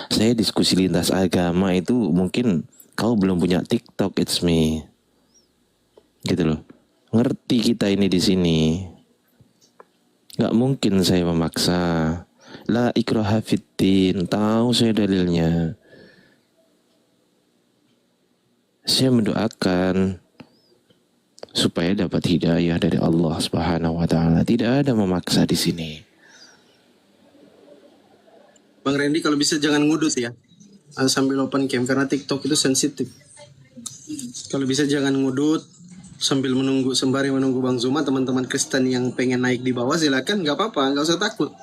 Saya diskusi lintas agama itu mungkin kau belum punya TikTok it's me. Gitu loh. Ngerti kita ini di sini. Gak mungkin saya memaksa. La ikraha fiddin, tahu saya dalilnya. Saya mendoakan supaya dapat hidayah dari Allah Subhanahu wa taala. Tidak ada memaksa di sini. Bang Randy kalau bisa jangan ngudut ya, sambil open cam, karena TikTok itu sensitif. Kalau bisa jangan ngudut sambil sembari menunggu Bang Zuma. Teman-teman Kristen yang pengen naik di bawah silakan, nggak apa-apa, nggak usah takut.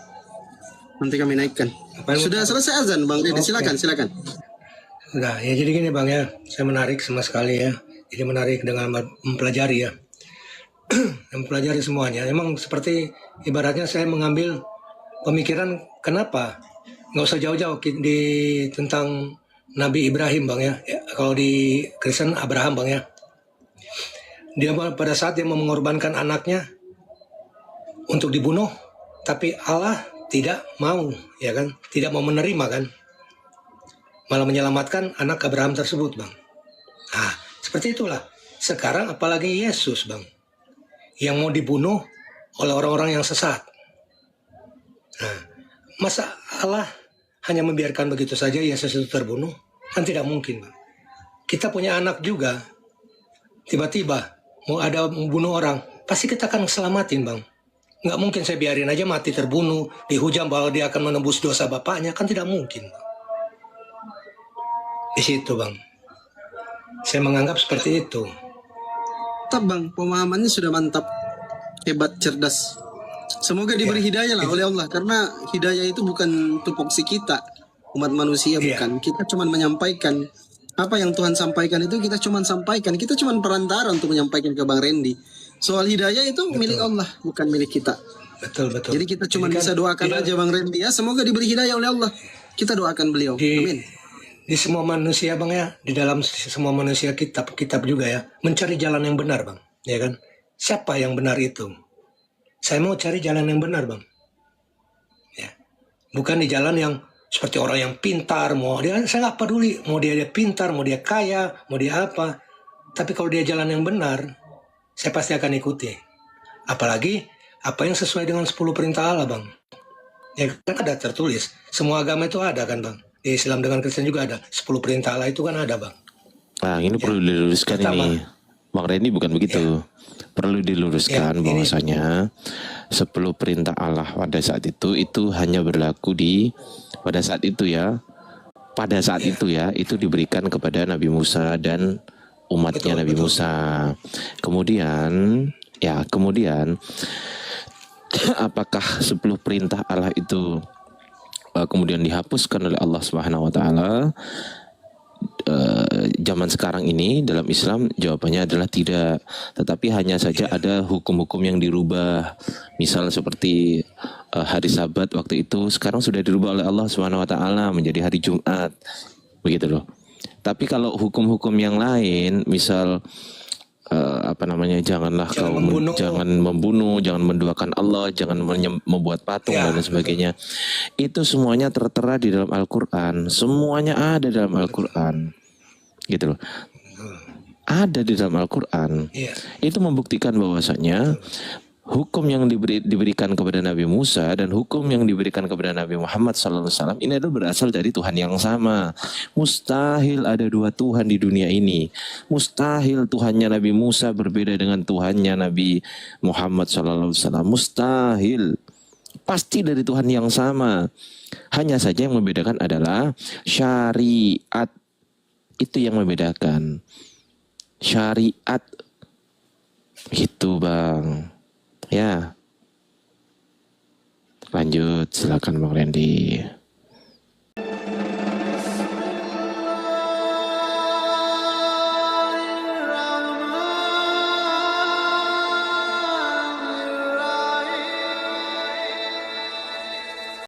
Nanti kami naikkan. Sudah selesai azan Bang Randy, silakan. Nah, ya jadi gini Bang ya, saya menarik sama sekali ya. Jadi menarik dengan mempelajari ya. Mempelajari semuanya. Emang seperti ibaratnya saya mengambil pemikiran kenapa nggak usah jauh-jauh tentang Nabi Ibrahim Bang ya. Kalau di Kristen Abraham Bang ya. Dia pada saat dia mau mengorbankan anaknya untuk dibunuh, tapi Allah tidak mau, ya kan? Tidak mau menerima kan? Malah menyelamatkan anak Abraham tersebut Bang. Nah, seperti itulah. Sekarang apalagi Yesus Bang, yang mau dibunuh oleh orang-orang yang sesat. Nah, masa Allah hanya membiarkan begitu saja Yesus itu terbunuh? Kan tidak mungkin Bang. Kita punya anak juga, tiba-tiba mau bunuh orang, pasti kita akan selamatin Bang. Nggak mungkin saya biarin aja mati terbunuh, dihujam bahwa dia akan menembus dosa bapaknya, kan tidak mungkin. Di situ Bang, saya menganggap seperti itu. Mantap Bang, pemahamannya sudah mantap, hebat, cerdas. Semoga diberi hidayah lah oleh Allah, karena hidayah itu bukan tupoksi kita, umat manusia bukan. Kita cuma menyampaikan apa yang Tuhan sampaikan, itu kita cuma sampaikan. Kita cuma perantara untuk menyampaikan ke Bang Randy. Soal hidayah itu milik Allah, bukan milik kita. Betul. Jadi kita cuma bisa doakan aja Bang Randy ya, semoga diberi hidayah oleh Allah. Kita doakan beliau. Amin. Di semua manusia Bang ya, di dalam semua manusia kitab juga ya, mencari jalan yang benar Bang, ya kan? Siapa yang benar itu? Saya mau cari jalan yang benar Bang. Ya. Bukan di jalan yang seperti orang yang pintar, saya nggak peduli, mau dia pintar, mau dia kaya, mau dia apa. Tapi kalau dia jalan yang benar, saya pasti akan ikuti. Apalagi apa yang sesuai dengan 10 perintah Allah Bang. Ya kan ada tertulis, semua agama itu ada kan Bang. Di Islam dengan Kristen juga ada 10 perintah Allah itu kan ada Bang. Nah ini perlu diluruskan ini Bang Randy, bukan begitu. Perlu diluruskan bahwasanya 10 perintah Allah pada saat itu hanya berlaku pada saat itu ya. Pada saat itu ya, itu diberikan kepada Nabi Musa dan umatnya Nabi Musa. Kemudian apakah 10 perintah Allah itu kemudian dihapuskan oleh Allah Subhanahu wa taala? Zaman sekarang ini dalam Islam jawabannya adalah tidak, tetapi hanya saja ada hukum-hukum yang dirubah. Misal seperti hari Sabat waktu itu sekarang sudah dirubah oleh Allah Subhanahu wa taala menjadi hari Jumat. Begitu loh. Tapi kalau hukum-hukum yang lain, misal jangan membunuh, jangan menduakan Allah, jangan membuat patung dan sebagainya. Itu semuanya tertera di dalam Al-Qur'an. Semuanya ada dalam Al-Qur'an. Gitu loh. Ada di dalam Al-Qur'an. Itu membuktikan bahwasanya hukum yang diberikan kepada Nabi Musa dan hukum yang diberikan kepada Nabi Muhammad SAW ini adalah berasal dari Tuhan yang sama. Mustahil ada dua Tuhan di dunia ini. Mustahil Tuhannya Nabi Musa berbeda dengan Tuhannya Nabi Muhammad SAW. Mustahil. Pasti dari Tuhan yang sama. Hanya saja yang membedakan adalah syariat. Itu yang membedakan. Syariat. Gitu Bang. Ya, lanjut silakan Bang Randy.